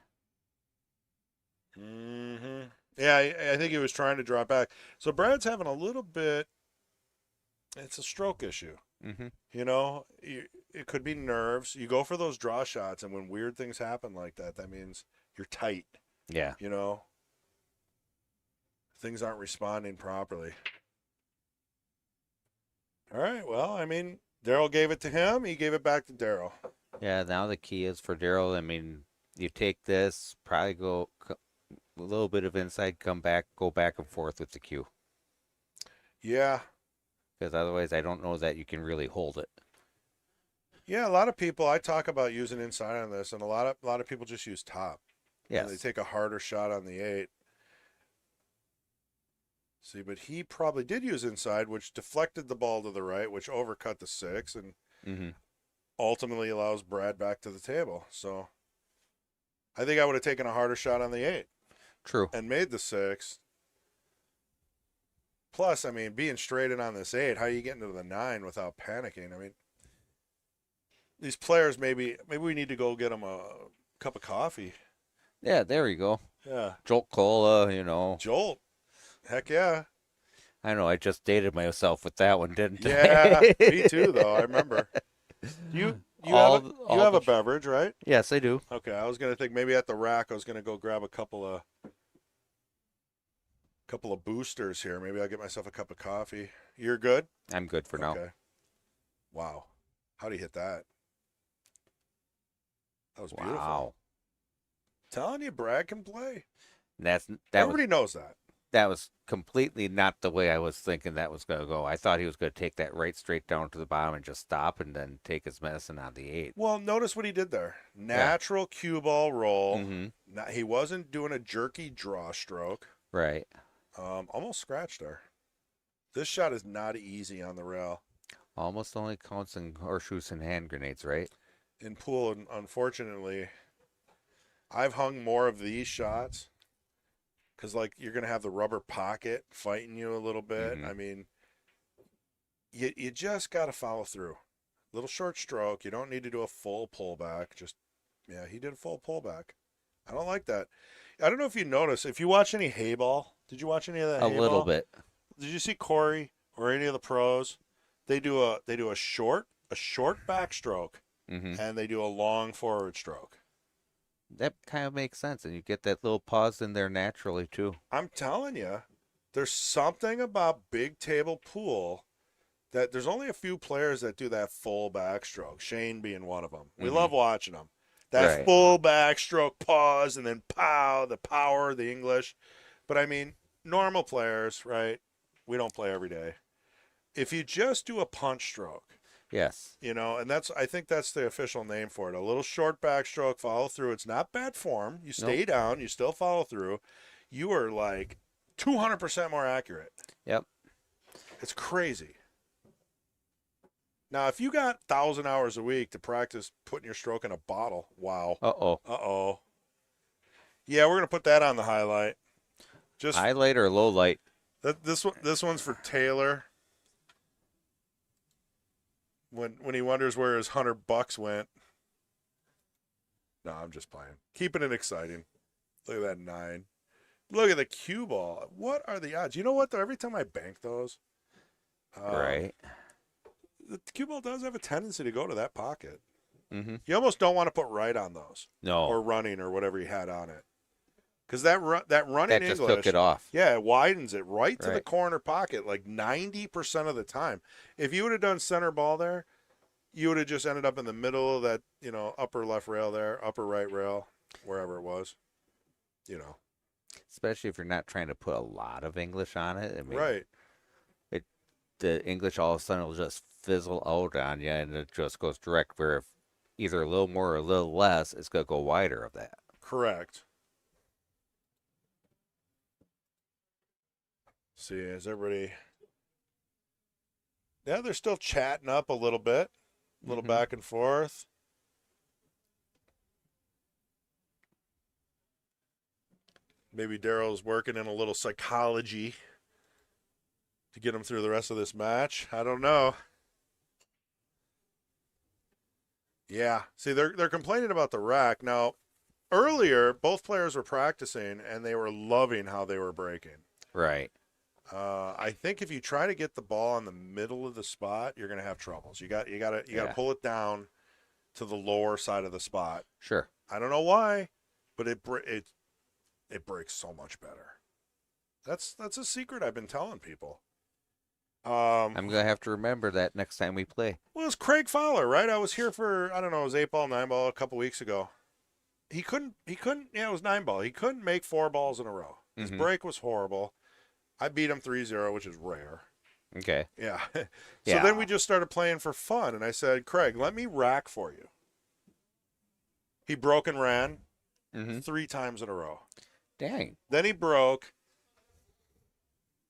Yeah, I think he was trying to drop back. So Brad's having a little bit. It's a stroke issue. Mm-hmm. You know, it could be nerves. You go for those draw shots, and when weird things happen like that, that means you're tight. Yeah. You know, things aren't responding properly. All right. Well, I mean, Daryl gave it to him. He gave it back to Daryl. Yeah, now the key is for Daryl. I mean, you take this, probably go a little bit of inside, come back, go back and forth with the cue. Yeah. Because otherwise, I don't know that you can really hold it. Yeah. A lot of people. I talk about using inside on this, and a lot of people just use top. Yes. And they take a harder shot on the 8. See, but he probably did use inside, which deflected the ball to the right, which overcut the 6, and Mm-hmm. ultimately allows Brad back to the table. So I think I would have taken a harder shot on the 8 True. and made the 6. Plus, I mean, being straight in on this 8, how are you getting to the 9 without panicking? I mean, these players, maybe we need to go get them a cup of coffee. Yeah, there you go. Yeah. Jolt Cola, you know. Jolt. Heck yeah. I know, I just dated myself with that one, didn't I? Yeah, me too, though. I remember. You have a beverage, right? Yes, I do. Okay, I was gonna think maybe at the rack I was gonna go grab a couple of boosters here. Maybe I'll get myself a cup of coffee. You're good? I'm good for now. Okay. Wow. How do you hit that? That was beautiful. Wow. Telling you, Brad can play. Everybody knows that. That was completely not the way I was thinking that was going to go. I thought he was going to take that right straight down to the bottom and just stop and then take his medicine on the 8. Well, notice what he did there. Natural cue ball roll. Mm-hmm. He wasn't doing a jerky draw stroke. Right. Almost scratched there. This shot is not easy on the rail. Almost only counts in horseshoes and hand grenades, right? In pool, unfortunately, I've hung more of these shots because, like, you're going to have the rubber pocket fighting you a little bit. Mhm. I mean, you just got to follow through. Little short stroke. You don't need to do a full pullback. He did a full pullback. I don't like that. I don't know if you notice. If you watch any hay ball, did you watch any of that? A little bit. Did you see Corey or any of the pros? They do a short backstroke, Mm-hmm. and they do a long forward stroke. That kind of makes sense, and you get that little pause in there naturally too. I'm telling you, there's something about big table pool that there's only a few players that do that full backstroke. Shane being one of them. We Mhm. love watching them. That Right. full backstroke pause and then pow, the power, the English. But I mean, normal players, right? We don't play every day. If you just do a punch stroke, Yes. and I think that's the official name for it. A little short backstroke, follow through. It's not bad form. You stay down, you still follow through. You are like 200% more accurate. Yep. It's crazy. Now, if you got 1,000 hours a week to practice putting your stroke in a bottle, wow. Uh-oh. Yeah, we're gonna put that on the highlight. Just Highlight or low light? this one's for Taylor. When he wonders where his $100 went. No, I'm just playing. Keeping it exciting. Look at that 9. Look at the cue ball. What are the odds? You know what, though? Every time I bank those, Right. the cue ball does have a tendency to go to that pocket. Mm-hmm. You almost don't want to put right on those No. or running or whatever you had on it. Because that running That just English, took it off. yeah, it widens it right to the Right. corner pocket like 90% of the time. If you would have done center ball there, you would have just ended up in the middle of that, upper left rail there, upper right rail, wherever it was. Especially if you're not trying to put a lot of English on it. I mean, Right. The English all of a sudden will just fizzle out on you, and it just goes direct. Where if either a little more or a little less, it's going to go wider of that. Correct. See, is everybody? Yeah, they're still chatting up a little bit, a little back and forth. Maybe Daryl's working in a little psychology to get him through the rest of this match. I don't know. Yeah. See, they're complaining about the rack. Now, earlier, both players were practicing, and they were loving how they were breaking. Right. I think if you try to get the ball in the middle of the spot, you're going to have troubles. You got to pull it down to the lower side of the spot. Sure. I don't know why, but it breaks so much better. That's a secret I've been telling people. I'm gonna have to remember that next time we play. Well, it's Craig Fowler, right? I was here for, I don't know, it was 8-ball, 9-ball a couple weeks ago. He couldn't, yeah, it was 9-ball. He couldn't make 4 balls in a row. His break was horrible. I beat him 3-0, which is rare. Okay. Yeah. Yeah. Then we just started playing for fun, and I said, Craig, let me rack for you. He broke and ran 3 times in a row. Dang. Then he broke,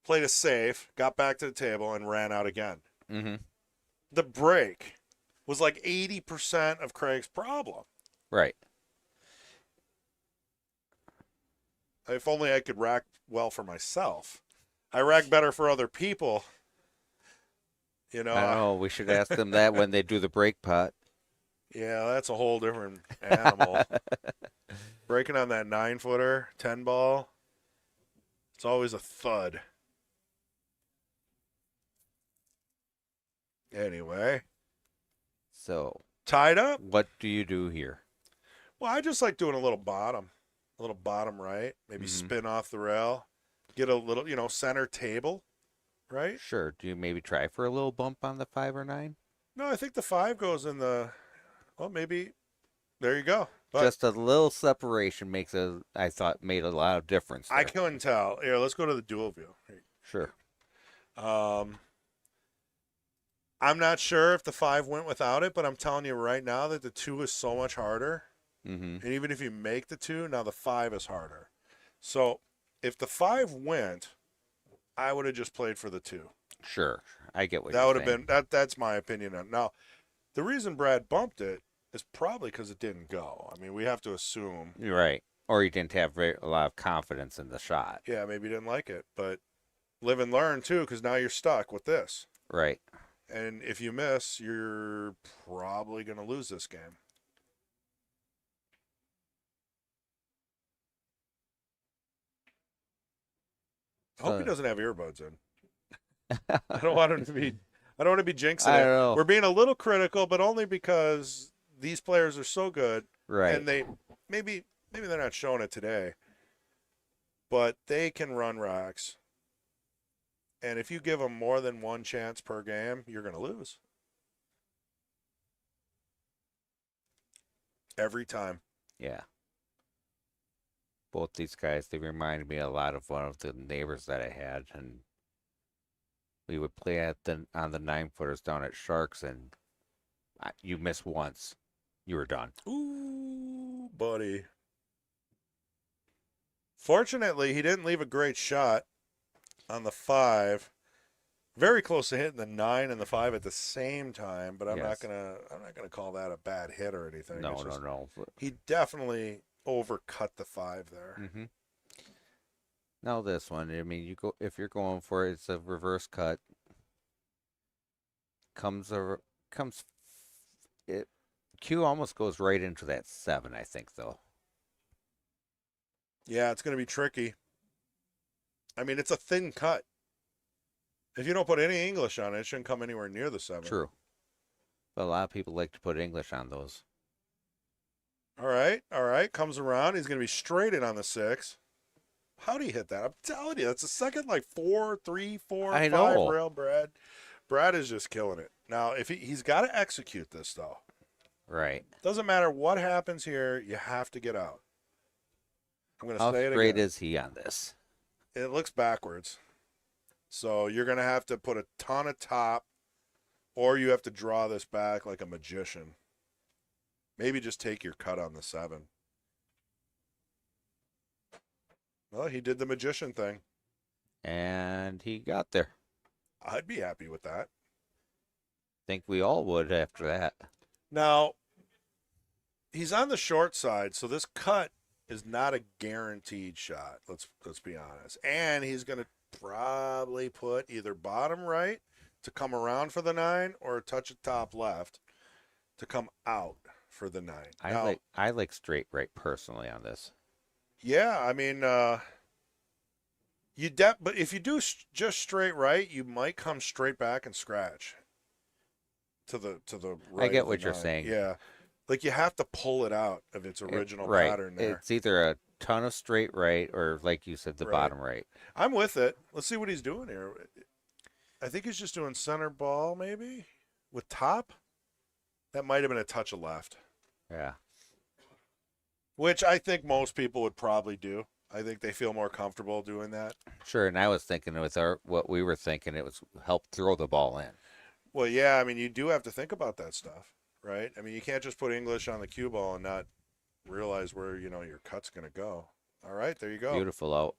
played a safe, got back to the table, and ran out again. The break was like 80% of Craig's problem. Right. If only I could rack well for myself. I rack better for other people. You know. I don't know. We should ask them that when they do the break pot. Yeah, that's a whole different animal. Breaking on that 9-footer, 10-ball, it's always a thud. Anyway. So. Tied up? What do you do here? Well, I just like doing a little bottom right, maybe spin off the rail, get a little, center table, right? Sure. Do you maybe try for a little bump on the 5 or 9? No, I think the 5 goes in the, well, maybe, there you go. But just a little separation made a lot of difference there. I couldn't tell. Here, let's go to the dual view. Sure. I'm not sure if the 5 went without it, but I'm telling you right now that the 2 is so much harder. And even if you make the 2, now the 5 is harder. So if the 5 went, I would have just played for the 2. Sure. I get what that you're would have saying. been that's my opinion on it. Now, the reason Brad bumped it is probably because it didn't go. I mean, we have to assume. You're right. Or he didn't have a lot of confidence in the shot. Yeah, maybe he didn't like it, but live and learn too, because now you're stuck with this. Right. And if you miss, you're probably going to lose this game. I hope he doesn't have earbuds in. I don't want him to be. I don't want to be jinxing I it. don't know. We're being a little critical, but only because these players are so good, Right. and they maybe they're not showing it today, but they can run racks. And if you give them more than one chance per game, you're going to lose. Every time. Yeah. Both these guys, they reminded me a lot of one of the neighbors that I had, and we would play on the 9-footers down at Sharks, and you miss once, you were done. Ooh, buddy. Fortunately, he didn't leave a great shot on the 5. Very close to hitting the 9 and the 5 at the same time, but I'm not gonna call that a bad hit or anything. No. He definitely overcut the 5 there. Now this one, I mean, if you're going for it, it's a reverse cut. Q almost goes right into that 7, I think, though. Yeah, it's gonna be tricky. I mean, it's a thin cut. If you don't put any English on it, it shouldn't come anywhere near the 7. True. But a lot of people like to put English on those. All right. Comes around. He's going to be straight in on the 6. How'd he hit that? I'm telling you, that's the second, 4, 3, 4, I 5 know. rail, Brad. Brad is just killing it. Now, if he's got to execute this, though. Right. Doesn't matter what happens here, you have to get out. I'm going to How say it straight again. is he on this? It looks backwards. So you're going to have to put a ton of top, or you have to draw this back like a magician. Maybe just take your cut on the 7. Well, he did the magician thing. And he got there. I'd be happy with that. Think we all would after that. Now, he's on the short side, so this cut is not a guaranteed shot. Let's be honest. And he's going to probably put either bottom right to come around for the 9 or a touch of top left to come out for the 9. I like straight right personally on this. Yeah, I mean, but if you do just straight right, you might come straight back and scratch to the right. I get of what the you're 9. saying. Yeah, like you have to pull it out of its original Right. pattern there. It's either a ton of straight right or, like you said, the Right. bottom right. I'm with it. Let's see what he's doing here. I think he's just doing center ball maybe with top. That might have been a touch of left, Yeah. which I think most people would probably do. I think they feel more comfortable doing that. Sure, and I was thinking with what we were thinking, it was help throw the ball in. Well, yeah, I mean, you do have to think about that stuff, right? I mean, you can't just put English on the cue ball and not realize where, your cut's going to go. All right, there you go. Beautiful out.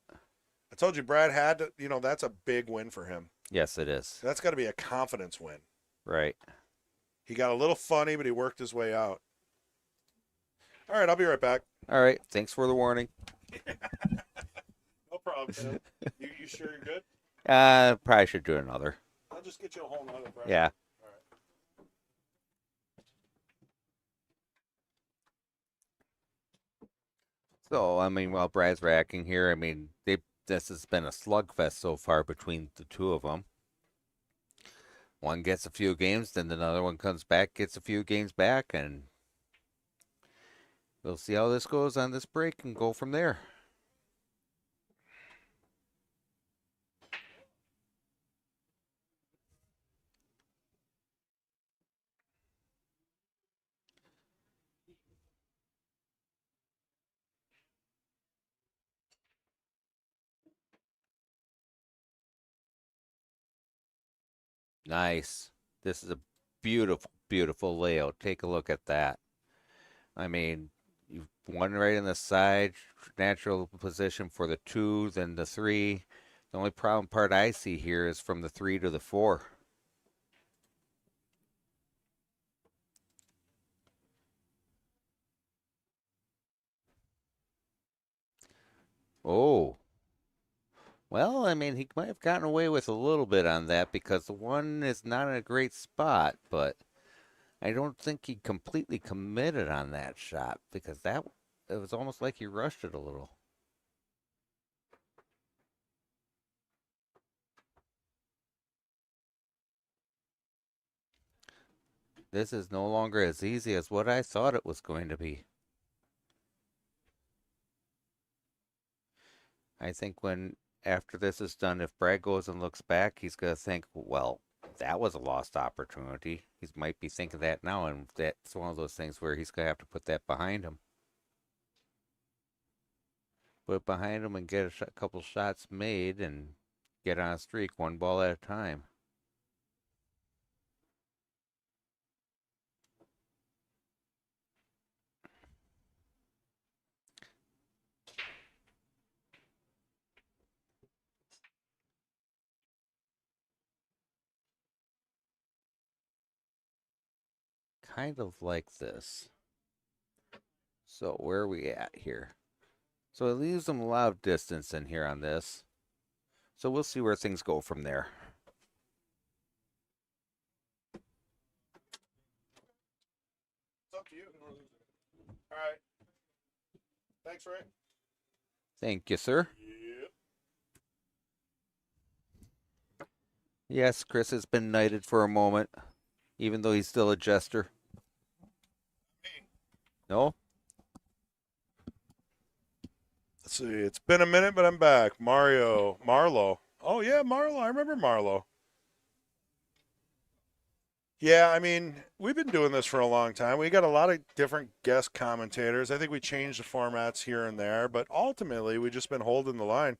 I told you Brad had to, that's a big win for him. Yes, it is. That's got to be a confidence win. Right. He got a little funny, but he worked his way out. All right, I'll be right back. All right. Thanks for the warning. No problem, Tim. You sure you're good? Probably should do another. I'll just get you a whole nother, Brad. Yeah. All right. So, I mean, while Brad's racking here, I mean, this has been a slugfest so far between the two of them. One gets a few games, then another one comes back, gets a few games back, and we'll see how this goes on this break and go from there. Nice. This is a beautiful, beautiful layout. Take a look at that. I mean, you've one right in the side, natural position for the 2, then the 3. The only problem part I see here is from the 3 to the 4. Oh. Well, I mean, he might have gotten away with a little bit on that because the 1 is not in a great spot, but I don't think he completely committed on that shot because it was almost like he rushed it a little. This is no longer as easy as what I thought it was going to be. I think after this is done, if Brad goes and looks back, he's going to think, well, that was a lost opportunity. He might be thinking that now, and that's one of those things where he's going to have to put that behind him. Put it behind him and get a couple shots made and get on a streak, 1 ball at a time. Kind of like this. So where are we at here? So it leaves them a lot of distance in here on this. So we'll see where things go from there. It's up to you. All right. Thanks, Ray. Thank you, sir. Yep. Yes, Chris has been knighted for a moment, even though he's still a jester. No? Let's see. It's been a minute, but I'm back. Marlo. Oh, yeah, Marlo. I remember Marlo. Yeah, I mean, we've been doing this for a long time. We got a lot of different guest commentators. I think we changed the formats here and there, but ultimately, we've just been holding the line.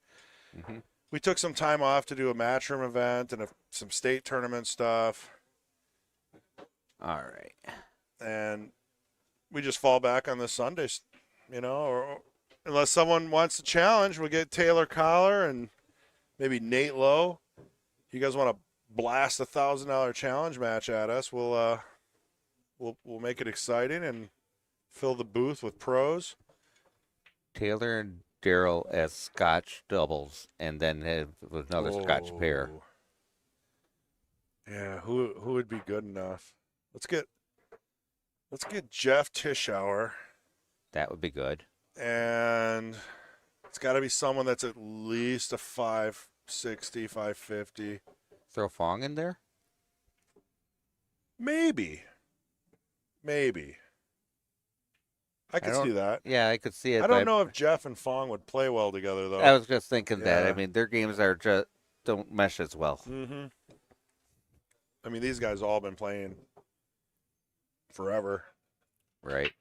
Mm-hmm. We took some time off to do a matchroom event and some state tournament stuff. All right. And we just fall back on the Sundays, or unless someone wants to challenge, we'll get Taylor Collar and maybe Nate Lowe. You guys want to blast $1,000 challenge match at us? We'll make it exciting and fill the booth with pros. Taylor and Daryl as Scotch doubles, and then have another Scotch pair. Oh. Yeah, who would be good enough? Let's get Jeff Tischauer, That would be good. and it's got to be someone that's at least a 560, 550. Throw Fong in there? Maybe. I could see that. Yeah, I could see it. I don't but know if Jeff and Fong would play well together, though. I was just thinking that. Yeah. I mean, their games are just don't mesh as well. Mm-hmm. I mean, these guys all been playing forever. Right.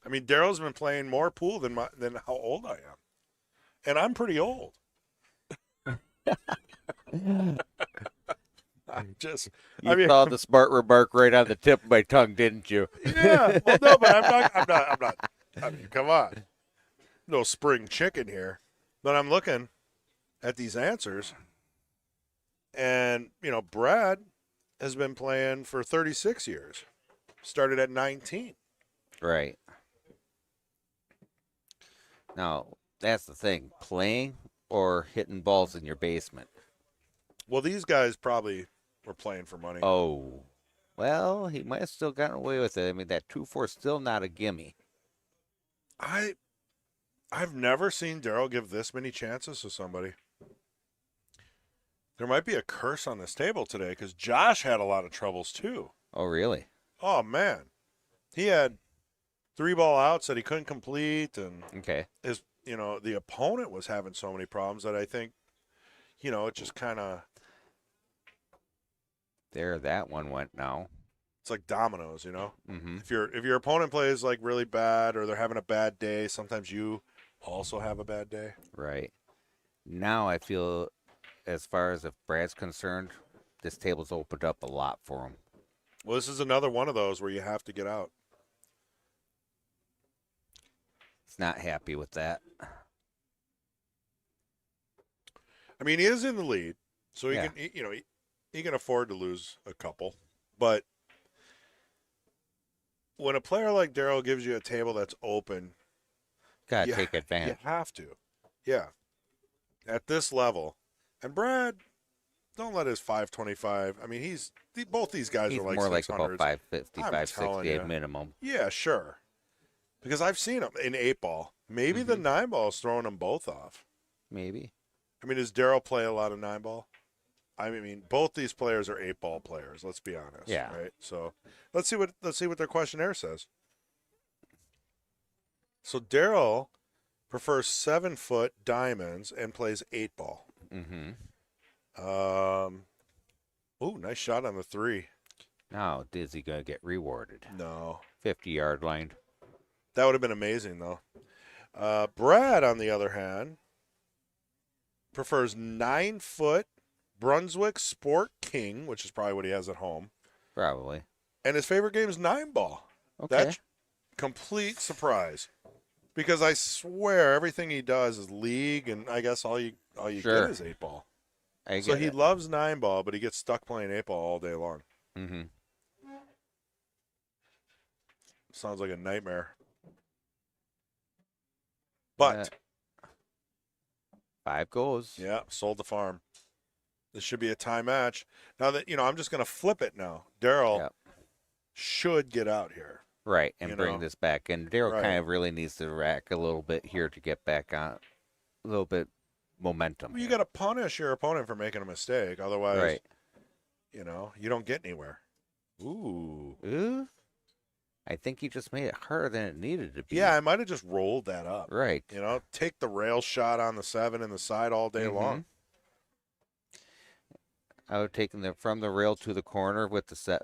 I mean, Daryl's been playing more pool than how old I am, and I'm pretty old. You saw the smart remark right on the tip of my tongue, didn't you? Yeah. Well, no, but I'm not. I mean, come on. No spring chicken here. But I'm looking at these answers, and Brad has been playing for 36 years. Started at 19. Right. Now, that's the thing. Playing or hitting balls in your basement. Well, these guys probably were playing for money. Oh. Well, he might have still gotten away with it. I mean, that 2-4 is still not a gimme. I've never seen Daryl give this many chances to somebody. There might be a curse on this table today because Josh had a lot of troubles too. Oh, really? Oh, man. He had 3-ball outs that he couldn't complete, and Okay. the opponent was having so many problems that I think, it just kind of. There, that one went now. It's like dominoes, Mm-hmm. If your opponent plays like really bad or they're having a bad day, sometimes you also have a bad day. Right. Now I feel, as far as if Brad's concerned, this table's opened up a lot for him. Well, this is another one of those where you have to get out. He's not happy with that. I mean, he is in the lead, so he Yeah. can, he can afford to lose a couple. But when a player like Daryl gives you a table that's open, Gotta you take advantage. You have to. Yeah. At this level. And Brad, don't let his 525. I mean, both these guys He's are like more like 600s. about 550, I'm 560 telling at ya. minimum. Yeah, sure. Because I've seen him in 8-ball. Maybe the 9-ball's throwing them both off. Maybe. I mean, does Daryl play a lot of 9-ball? I mean, both these players are 8-ball players. Let's be honest. Yeah. Right. So let's see what their questionnaire says. So Daryl prefers 7-foot diamonds and plays 8-ball. Mm-hmm. Ooh, nice shot on the 3. Now, is he gonna get rewarded? No, 50-yard line. that would have been amazing though. Brad, on the other hand, prefers 9-foot Brunswick Sport King, which is probably what he has at home, Probably. and his favorite game is 9-ball. Okay. That's complete surprise, because I swear everything he does is league, and I guess all you Sure. get is 8-ball. I So get he it. loves 9-ball, but he gets stuck playing 8-ball all day long. Mm-hmm. Sounds like a nightmare. But 5 goes. yeah, sold the farm. This should be a tie match. Now that I'm just going to flip it now. Daryl Yep. should get out here. Right, and You bring know. this back. And Daryl Right. kind of really needs to rack a little bit here to get back on a little bit momentum. Well, you got to punish your opponent for making a mistake. Otherwise, Right. you don't get anywhere. Ooh. Ooh. I think he just made it harder than it needed to be. Yeah, I might have just rolled that up. Right. Take the rail shot on the 7 and the side all day long. I would have taken them from the rail to the corner with the set.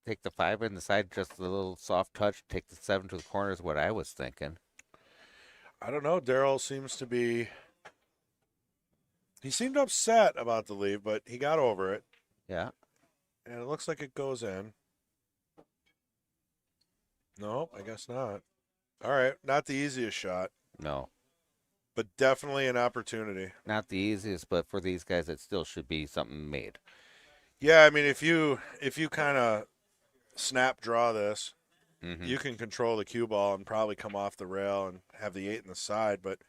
Take the 5 in the side, just a little soft touch. Take the 7 to the corner is what I was thinking. I don't know. Daryl seems to be. He seemed upset about the leave, but he got over it, Yeah. and it looks like it goes in. No, I guess not. All right, not the easiest shot, No. but definitely an opportunity. Not the easiest, but for these guys, it still should be something made. Yeah, I mean, if you kind of snap draw this, Mm-hmm. you can control the cue ball and probably come off the rail and have the 8 in the side, but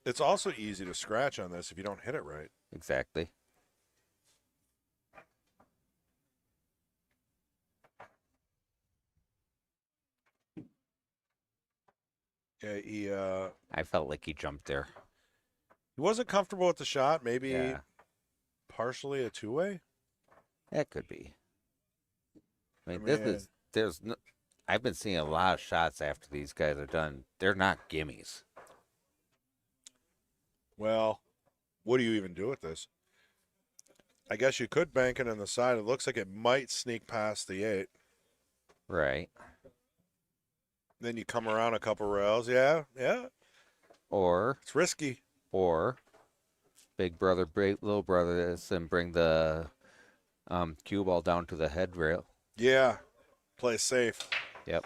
it's also easy to scratch on this if you don't hit it right. Exactly. Yeah, I felt like he jumped there. he wasn't comfortable with the shot. Maybe Yeah, partially a two-way. that could be. I mean, I this mean, is there's no. I've been seeing a lot of shots after these guys are done. They're not gimmies. Well, what do you even do with this? I guess you could bank it on the side. It looks like it might sneak past the 8. Right. Then you come around a couple rails. Yeah. Or It's risky. big brother break little brother this and bring the cue ball down to the head rail. Yeah. Play safe. Yep.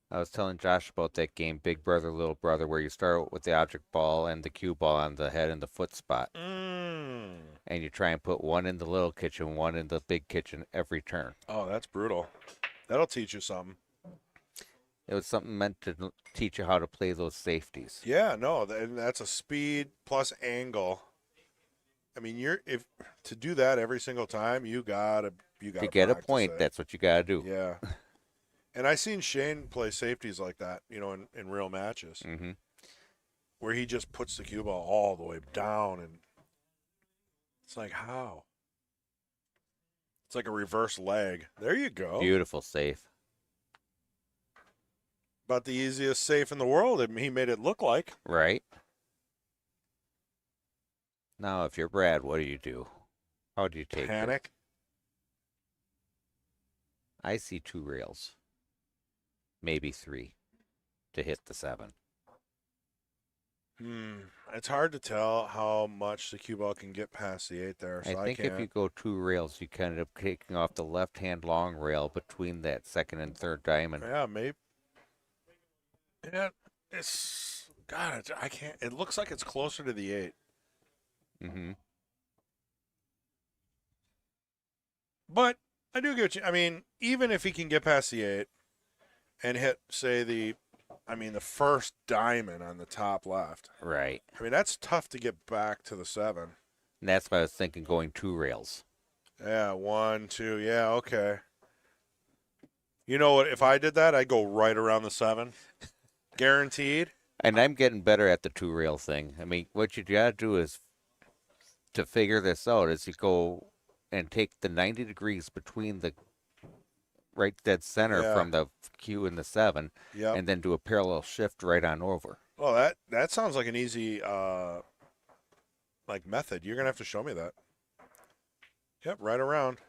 I was telling Josh about that game, Big Brother, Little Brother, where you start with the object ball and the cue ball on the head and the foot spot. And you try and put one in the little kitchen, one in the big kitchen every turn. Oh, that's brutal. That'll teach you something. It was something meant to teach you how to play those safeties. Yeah, no, that's a speed plus angle. I mean, if to do that every single time, you gotta To get a practice point, it. that's what you got to do. Yeah. And I seen Shane play safeties like that, in real matches, Mm-hmm. where he just puts the cue ball all the way down, and it's like, how? It's like a reverse leg. There you go. Beautiful safe. About the easiest safe in the world. He made it look like. Right? Now, if you're Brad, what do? How do you take it? Panic. I see 2 rails. Maybe 3 to hit the 7. It's hard to tell how much the cue ball can get past the 8 there. So I think if you go 2 rails, you kind of taking off the left-hand long rail between that second and third diamond. Yeah, maybe. Yeah, it's God. I can't. It looks like it's closer to the 8. Mm-hmm. But I do get you. I mean, even if he can get past the 8 and hit, say, the first diamond on the top left. Right. I mean, that's tough to get back to the 7. And that's why I was thinking going 2 rails. Yeah, 1, 2. Yeah, okay. You know what? If I did that, I'd go right around the 7. Guaranteed. And I'm getting better at the 2 rail thing. I mean, what you got to do is to figure this out is you go and take the 90 degrees between the right dead center Yeah. from the cue and the 7, Yep. and then do a parallel shift right on over. Well, that sounds like an easy method. You're gonna have to show me that. Yep, right around.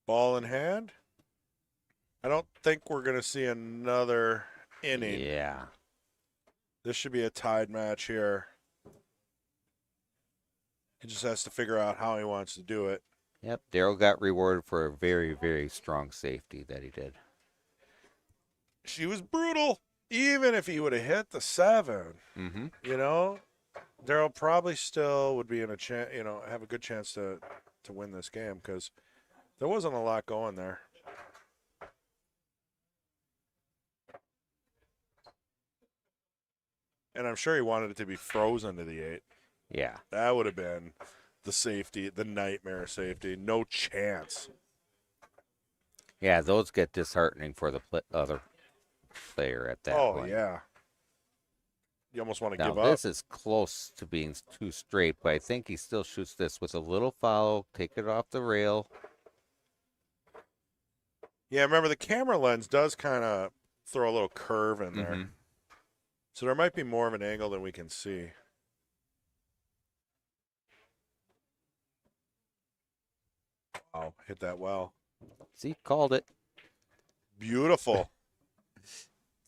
Ball in hand. I don't think we're gonna see another inning. Yeah. This should be a tied match here. He just has to figure out how he wants to do it. Yep. Daryl got rewarded for a very, very strong safety that he did. She was brutal. Even if he would have hit the 7, Mm-hmm. Daryl probably still would be in a chance, have a good chance to win this game because there wasn't a lot going there. And I'm sure he wanted it to be frozen to the 8. Yeah. That would have been the safety, the nightmare safety. No chance. Yeah, those get disheartening for the other player at that Oh, point. yeah. You almost want to Now, give up. this is close to being too straight, but I think he still shoots this with a little follow, take it off the rail. Yeah, remember the camera lens does kind of throw a little curve in there. Mhm. So there might be more of an angle than we can see. Wow, hit that well. See, called it. Beautiful.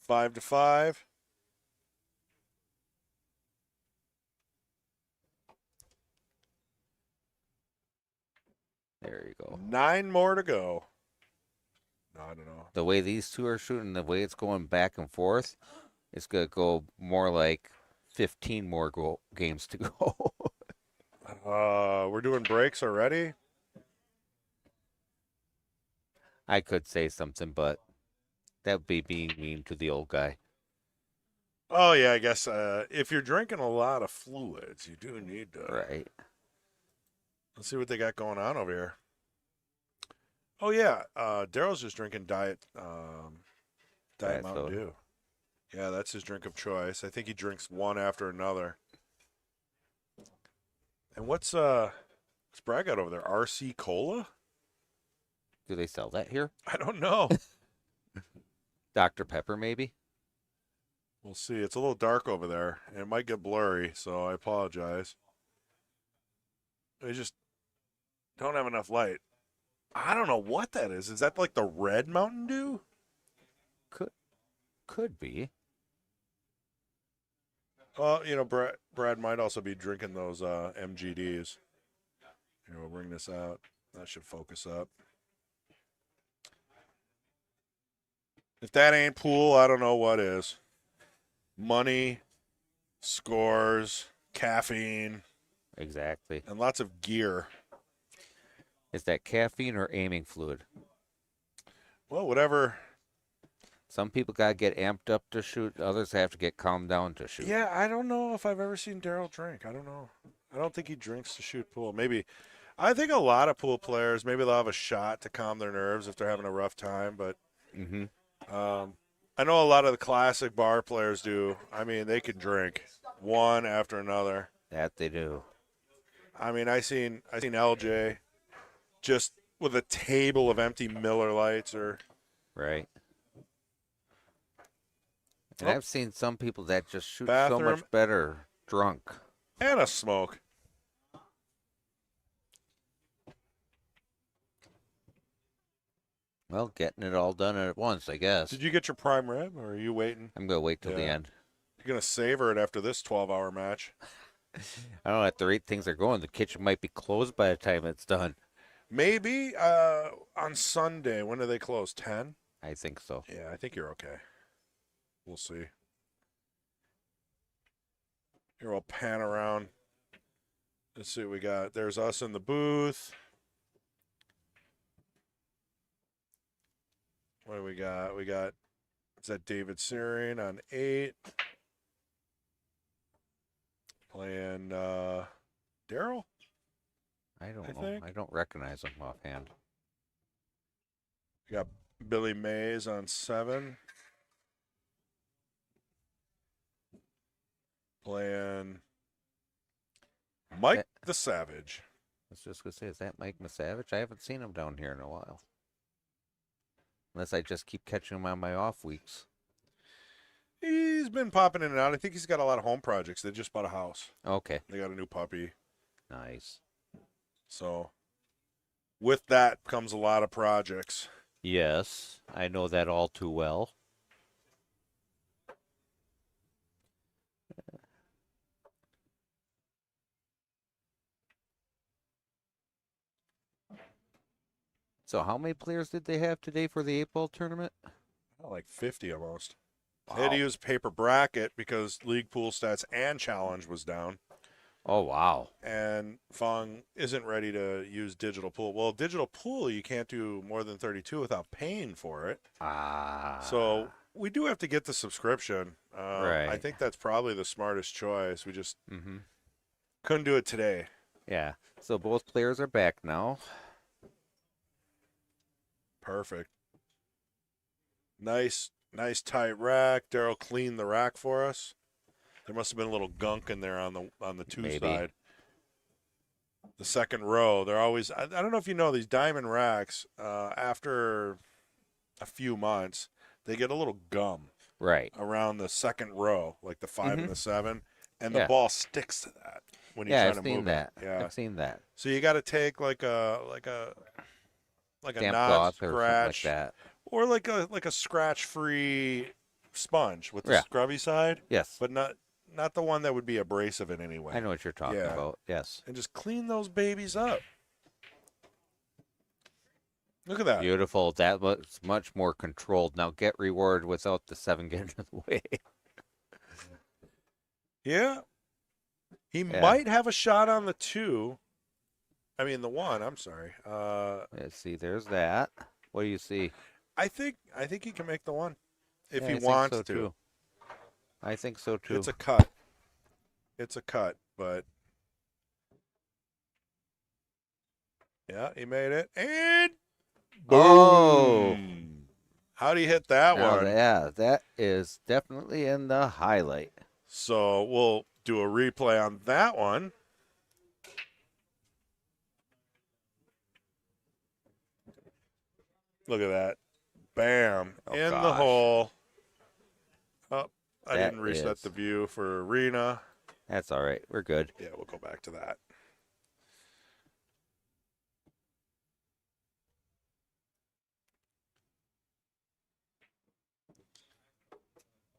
5-5. There you go. 9 more to go. I don't know. The way these two are shooting, the way it's going back and forth, it's going to go more like 15 more games to go. We're doing breaks already. I could say something, but that would be being mean to the old guy. Oh yeah, I guess if you're drinking a lot of fluids, you do need to. Right. Let's see what they got going on over here. Oh yeah, Daryl's just drinking Diet Diet Mountain soda. Dew. Yeah, that's his drink of choice. I think he drinks one after another. And what's Brad got over there? RC Cola? Do they sell that here? I don't know. Dr. Pepper, maybe? We'll see. It's a little dark over there, and it might get blurry, so I apologize. I just don't have enough light. I don't know what that is. Is that like the red Mountain Dew? Could be. Well, Brad might also be drinking those MGDs. Here, we'll bring this out. That should focus up. If that ain't pool, I don't know what is. Money, scores, caffeine, Exactly. and lots of gear. Is that caffeine or aiming fluid? Well, whatever. Some people got to get amped up to shoot. Others have to get calmed down to shoot. Yeah, I don't know if I've ever seen Daryl drink. I don't know. I don't think he drinks to shoot pool. Maybe. I think a lot of pool players, maybe they'll have a shot to calm their nerves if they're having a rough time. But Mm-hmm. I know a lot of the classic bar players do. I mean, they can drink one after another. That they do. I mean, I seen LJ just with a table of empty Miller Lights or Right. And Oh. I've seen some people that just shoot so Bathroom. much better drunk. and a smoke. Well, getting it all done at once, I guess. Did you get your prime rib, or are you waiting? I'm going to wait till the Yeah. end. You're gonna savor it after this 12-hour match. I don't know, at the rate things are going, the kitchen might be closed by the time it's done. Maybe on Sunday. When do they close? 10? I think so. Yeah, I think you're okay. We'll see. Here we'll pan around. Let's see what we got. There's us in the booth. What do we got? Is that David Searing on 8? Playing Daryl? I don't I know. think. I don't recognize them offhand. We got Billy Mays on 7. Playing Mike the Savage. I was just going to say, is that Mike Misavage? I haven't seen him down here in a while. Unless I just keep catching him on my off weeks. He's been popping in and out. I think he's got a lot of home projects. They just bought a house. Okay. They got a new puppy. Nice. So with that comes a lot of projects. Yes, I know that all too well. So how many players did they have today for the 8-ball tournament? Like 50 almost. They had to use paper bracket because League Pool Stats and Challenge was down. Oh, wow. And Fong isn't ready to use digital pool. Well, digital pool, you can't do more than 32 without paying for it. Ah. So we do have to get the subscription. Right. I think that's probably the smartest choice. We just Mm-hmm. couldn't do it today. Yeah. So both players are back now. Perfect. Nice tight rack. Daryl cleaned the rack for us. There must have been a little gunk in there on the 2 Maybe. side. The second row, they're always. I don't know if you know these diamond racks. After a few months, they get a little gum Right. around the second row, like the 5 and the 7, and the Yeah. ball sticks to that when you're Yeah, trying I've to seen move that. it. Yeah. I've seen that. So you got to take like a Damp non cloth or something like scratch that. or like a scratch-free sponge with the Yeah. scrubby side, Yes. but not the one that would be abrasive in any way. I know what you're talking Yeah. about. Yes. And just clean those babies up. Look at that. Beautiful. That was much more controlled. Now get reward without the 7 getting in the way. Yeah. He Yeah. might have a shot on the 2. I mean, the 1. I'm sorry. Let's see. There's that. What do you see? I think he can make the 1 if Yeah, he I think wants so, to. too. I think so too. It's a cut. It's a cut, but yeah, he made it. And boom! Oh! How'd he hit that Now, one? yeah, that is definitely in the highlight. So we'll do a replay on that one. Look at that. Bam. Oh, in the gosh. hole. Oh, I That didn't reset is- the view for arena. That's all right. We're good. Yeah, we'll go back to that.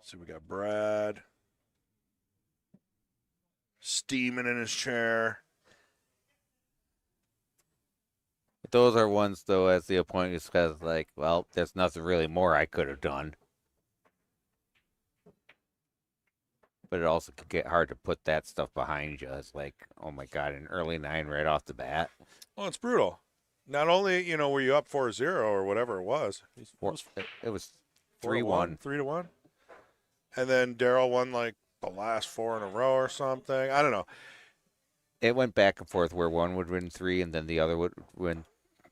So we got Brad steaming in his chair. Those are ones, though, as the opponent is kind of like, well, there's nothing really more I could have done. But it also could get hard to put that stuff behind you. It's like, oh my God, an early 9 right off the bat. Well, it's brutal. Not only, were you up 4-0 or whatever it was. It was 4-1, 3-1. 3-1. And then Daryl won like the last 4 in a row or something. I don't know. It went back and forth where one would win 3 and then the other would win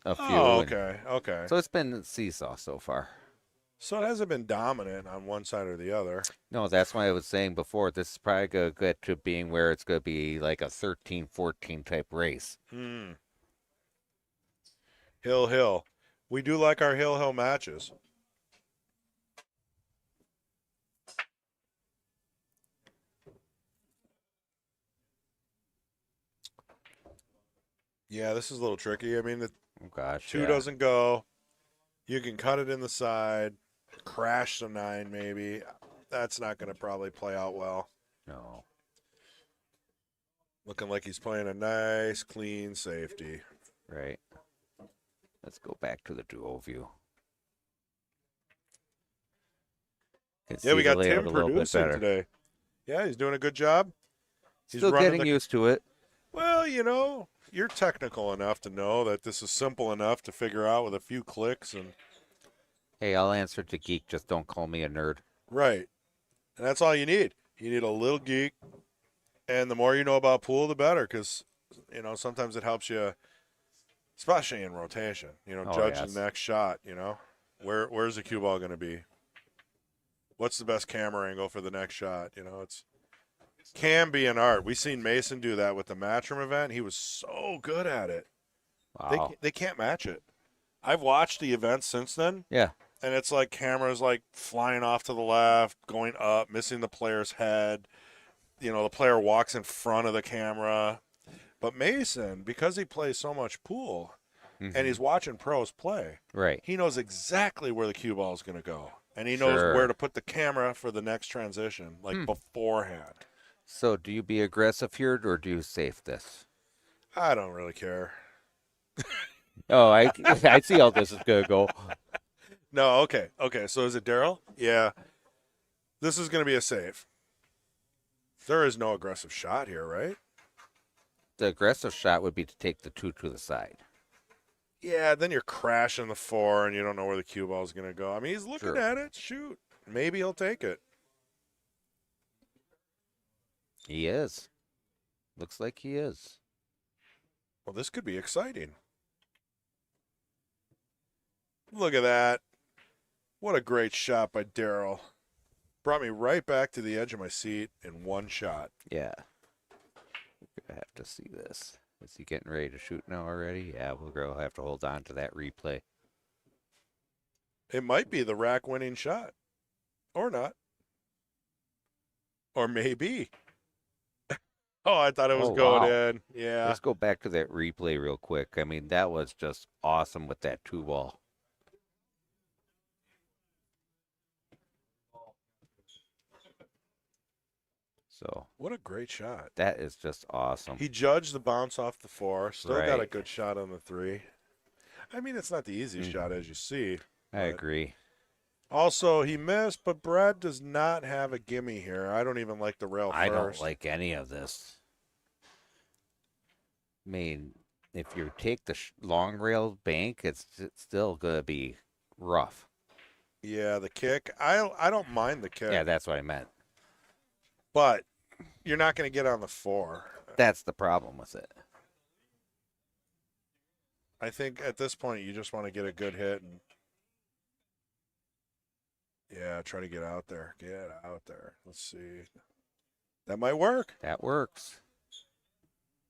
a few. Oh, and- okay. So it's been seesaw so far. So it hasn't been dominant on one side or the other. No, that's why I was saying before, this is probably going to get to being where it's going to be like a 13-14 type race. Hill. We do like our hill matches. Yeah, this is a little tricky. I mean, the Oh, gosh. 2 yeah. doesn't go. You can cut it in the side, crash the 9 maybe. That's not going to probably play out well. No. Looking like he's playing a nice, clean safety. Right. Let's go back to the duo view. Can Yeah, we see the got layout Tim a little bit producing better. today. Yeah, he's doing a good job. He's Still running getting the- used to it. Well, you're technical enough to know that this is simple enough to figure out with a few clicks and Hey, I'll answer to geek. Just don't call me a nerd. right. And that's all you need. You need a little geek, and the more you know about pool, the better, because sometimes it helps you, especially in rotation. Oh, Judge yes. the next shot. Where's the cue ball going to be? What's the best camera angle for the next shot? Can be an art. We seen Mason do that with the Matchroom event. He was so good at it. Wow. They can't match it. I've watched the events since then, Yeah. and it's like cameras like flying off to the left, going up, missing the player's head. The player walks in front of the camera. But Mason, because he plays so much pool and he's watching pros play, Right. he knows exactly where the cue ball is going to go. And he knows Sure. where to put the camera for the next transition, like beforehand. So, do you be aggressive here or do you safe this? I don't really care. Oh, I see how this is gonna go. No, okay. So is it Daryl? Yeah. This is going to be a save. There is no aggressive shot here, right? The aggressive shot would be to take the 2 to the side. Yeah, then you're crashing the 4 and you don't know where the cue ball is going to go. I mean, he's looking Sure. at it. Shoot. Maybe he'll take it. He is. Looks like he is. Well, this could be exciting. Look at that. What a great shot by Daryl. Brought me right back to the edge of my seat in one shot. Yeah. We're gonna have to see this. Is he getting ready to shoot now already? Yeah, we'll have to hold on to that replay. It might be the rack winning shot. Or not. Or maybe. Oh, I thought it was Oh, going wow. in. Yeah. Let's go back to that replay real quick. I mean, that was just awesome with that 2 ball. So What a great shot. that is just awesome. He judged the bounce off the 4. Still got a Right. good shot on the 3. I mean, it's not the easiest shot, as you see. I agree. Also, he missed, but Brad does not have a gimme here. I don't even like the rail I don't first. like any of this. I mean, if you take the long rail bank, it's still going to be rough. Yeah, the kick. I don't mind the kick. Yeah, that's what I meant. But you're not going to get on the 4. That's the problem with it. I think at this point you just want to get a good hit and try to get out there. Get out there. Let's see. That might work. That works.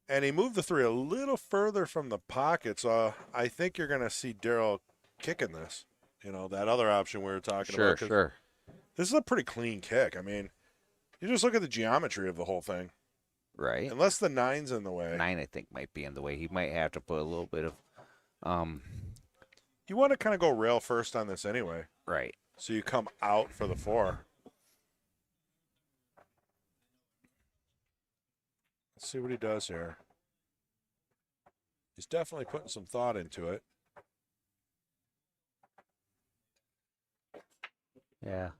And he moved the 3 a little further from the pocket, so I think you're going to see Daryl kicking this. You know, that other option we were talking about. Sure. This is a pretty clean kick. I mean, you just look at the geometry of the whole thing. Right. Unless the 9's in the way. 9, I think, might be in the way. He might have to put a little bit of, You want to kind of go rail first on this anyway. right. So you come out for the 4. Let's see what he does here. He's definitely putting some thought into it. Yeah.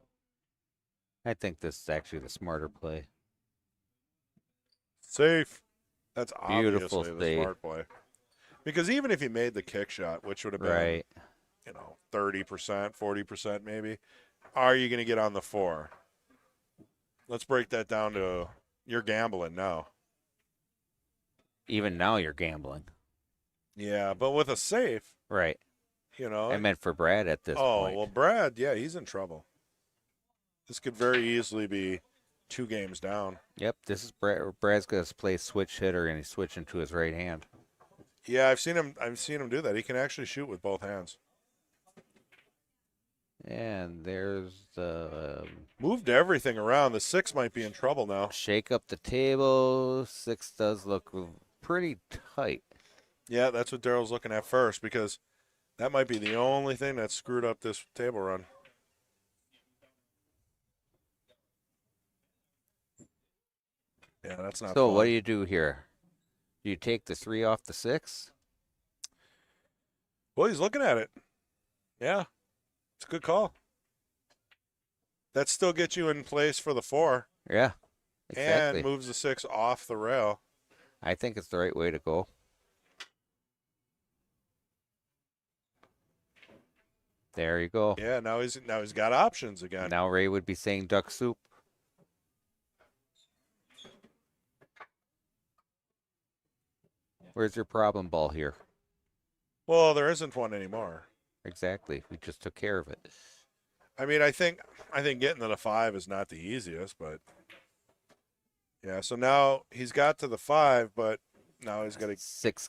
I think this is actually the smarter play. Safe. That's Beautiful obviously the save. smart play. Because even if he made the kick shot, which would have been, Right. 30%, 40% maybe, are you going to get on the 4? Let's break that down to you're gambling now. Even now you're gambling. Yeah, but with a safe, Right. I meant for Brad at this point. well, Brad, he's in trouble. This could very easily be 2 games down. Yep, this is Brad's going to play switch hitter, and he's switching to his right hand. Yeah, I've seen him do that. He can actually shoot with both hands. And there's the Moved everything around. The 6 might be in trouble now. shake up the table. 6 does look pretty tight. Yeah, that's what Daryl's looking at first because that might be the only thing that screwed up this table run. Yeah, that's not So fun. what do you do here? Do you take the 3 off the 6? Well, he's looking at it. Yeah, it's a good call. That still gets you in place for the 4 Yeah, exactly. and moves the 6 off the rail. I think it's the right way to go. There you go. Yeah, now he's got options again. Now Ray would be saying duck soup. Where's your problem ball here? Well, there isn't one anymore. Exactly. We just took care of it. I mean, I think getting to the 5 is not the easiest, but yeah. So now he's got to the 5, but now he's got to. 6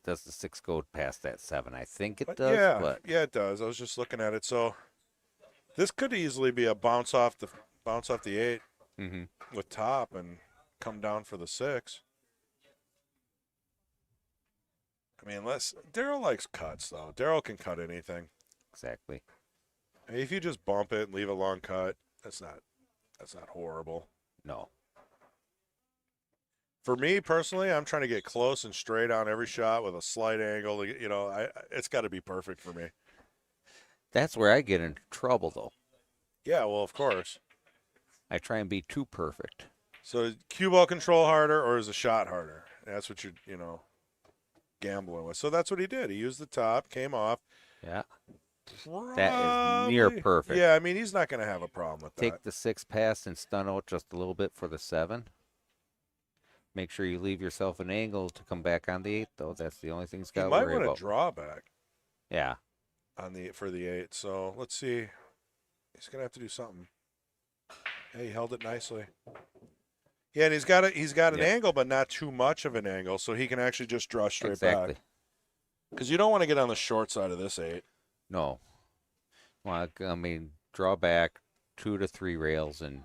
does the 6 go past that 7? I think it But does. yeah, But yeah, it does. I was just looking at it. So this could easily be a bounce off the 8 mhm. with top and come down for the 6. I mean, Daryl likes cuts though. Daryl can cut anything. Exactly. I mean, if you just bump it and leave a long cut, that's not horrible. No. For me personally, I'm trying to get close and straight on every shot with a slight angle. It's got to be perfect for me. That's where I get in trouble, though. Yeah, well, of course. I try and be too perfect. So is cue ball control harder or is the shot harder? That's what you're, gambling with. So that's what he did. He used the top, came off. Yeah. That is near perfect. Yeah, I mean, he's not going to have a problem with that. Take the 6 pass and stun out just a little bit for the 7. Make sure you leave yourself an angle to come back on the 8, though. That's the only thing he's got to He might worry want about. to draw back Yeah. for the 8. So let's see. He's going to have to do something. Yeah, he held it nicely. Yeah, and he's got an angle, but not too much of an angle, so he can actually just draw straight back. Because you don't want to get on the short side of this 8. No. Well, I mean, draw back 2 to 3 rails and.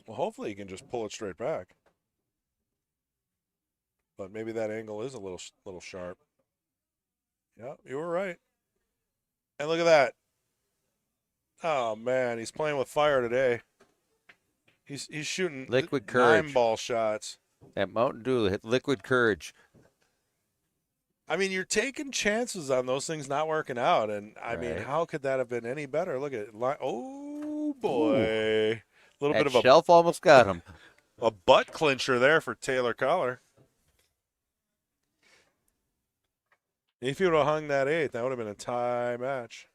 Well, hopefully he can just pull it straight back. But maybe that angle is a little sharp. Yeah, you were right. And look at that. Oh man, he's playing with fire today. He's shooting Liquid courage. 9-ball shots. That Mountain Dew, hit Liquid Courage. I mean, you're taking chances on those things not working out, and I mean, Right. how could that have been any better? Look at it. Oh boy, Ooh, a little bit that of shelf almost got him. a butt clincher there for Taylor Collar. If he would have hung that 8th, that would have been a tie match.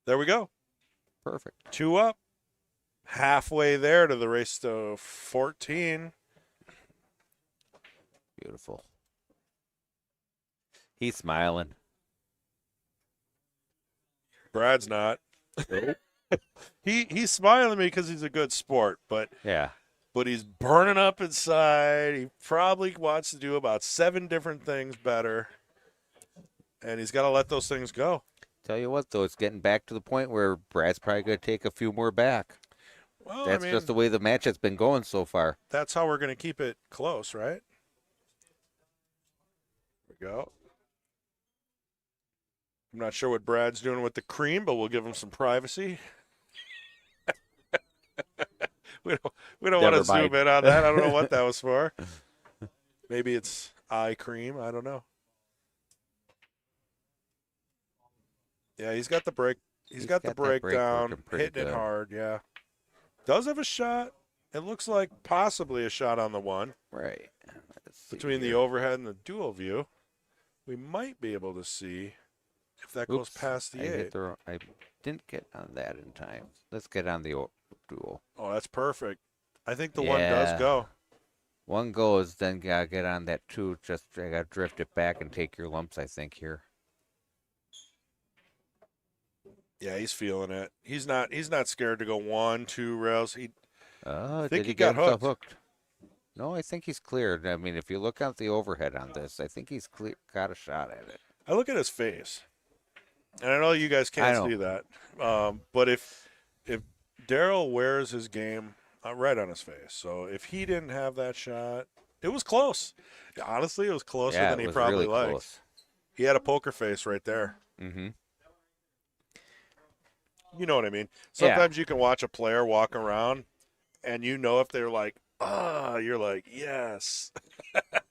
There we go. Perfect. 2 up. Halfway there to the race to 14. Beautiful. He's smiling. Brad's not. He's smiling at me because he's a good sport, but Yeah. he's burning up inside. He probably wants to do about 7 different things better, and he's got to let those things go. Tell you what, though, it's getting back to the point where Brad's probably going to take a few more back. Well, That's I mean, just the way the match has been going so far. that's how we're going to keep it close, right? There we go. I'm not sure what Brad's doing with the cream, but we'll give him some privacy. we don't want Never to zoom mind. in on that. I don't know what that was for. Maybe it's eye cream. I don't know. Yeah, he's got the break. He's got the got that break breakdown, working pretty hitting it good. hard. Yeah, does have a shot. It looks like possibly a shot on the 1 Right. Let's see between the here. overhead and the dual view. We might be able to see if that goes Oops, past the I 8. I didn't get on that in time. Let's get on the Duel. Oh, that's perfect. I think the 1 does Yeah. go. 1 goes, then gotta get on that 2. Just I gotta drift it back and take your lumps, I think, here. Yeah, he's feeling it. He's not scared to go 1, 2 rails. Oh, think did he he get got himself hooked? No, I think he's cleared. I mean, if you look at the overhead on this, I think he's got a shot at it. I look at his face, and I know you guys can't I know. see that. But if Daryl wears his game right on his face, so if he didn't have that shot, it was close. Honestly, it was closer Yeah, than it he was probably really liked. close. He had a poker face right there. Mm-hmm. You know what I mean? Yeah. Sometimes you can watch a player walk around, and you know if they're like, you're like, yes.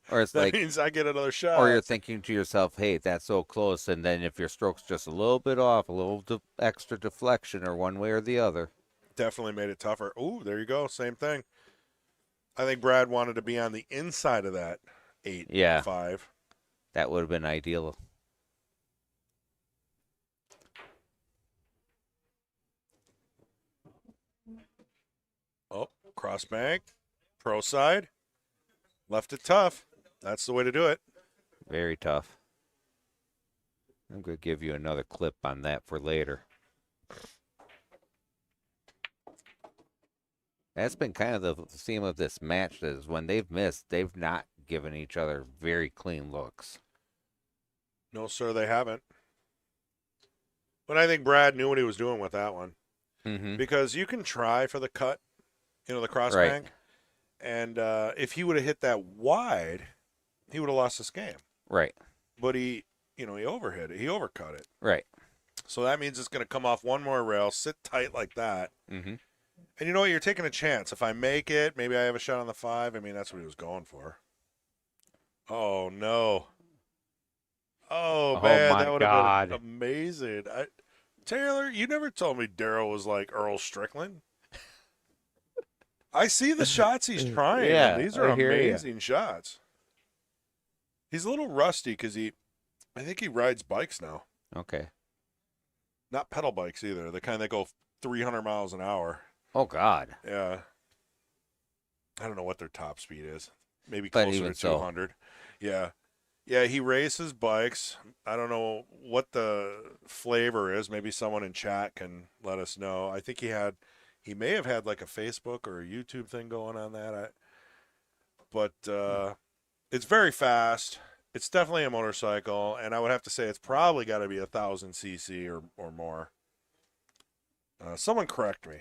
Or it's That like, means I get another shot. or you're thinking to yourself, hey, that's so close. And then if your stroke's just a little bit off, a little extra deflection or one way or the other. Definitely made it tougher. Ooh, there you go. Same thing. I think Brad wanted to be on the inside of that 8, Yeah. 5. That would have been ideal. Oh, cross bank, pro side, left it tough. That's the way to do it. Very tough. I'm going to give you another clip on that for later. That's been kind of the theme of this match, is when they've missed, they've not given each other very clean looks. No, sir, they haven't. But I think Brad knew what he was doing with that one. Mm-hmm. Because you can try for the cut, the cross Right. bank. And if he would have hit that wide, he would have lost this game. Right. But he overhit it. He overcut it. Right. So that means it's going to come off one more rail, sit tight like that. Mm-hmm. And you know what? You're taking a chance. If I make it, maybe I have a shot on the 5. I mean, that's what he was going for. Oh, no. Oh, man, my that would God. have been amazing. Taylor, you never told me Daryl was like Earl Strickland. I see the shots he's trying. Yeah, and these are I hear ya. amazing shots. He's a little rusty because I think he rides bikes now. Okay. Not pedal bikes either. The kind that go 300 miles an hour. Oh, God. Yeah. I don't know what their top speed is. Maybe But closer even to so. 200. Yeah. Yeah, he races bikes. I don't know what the flavor is. Maybe someone in chat can let us know. I think he may have had like a Facebook or a YouTube thing going on that. But it's very fast. It's definitely a motorcycle, and I would have to say it's probably got to be 1,000 cc or more. Someone correct me.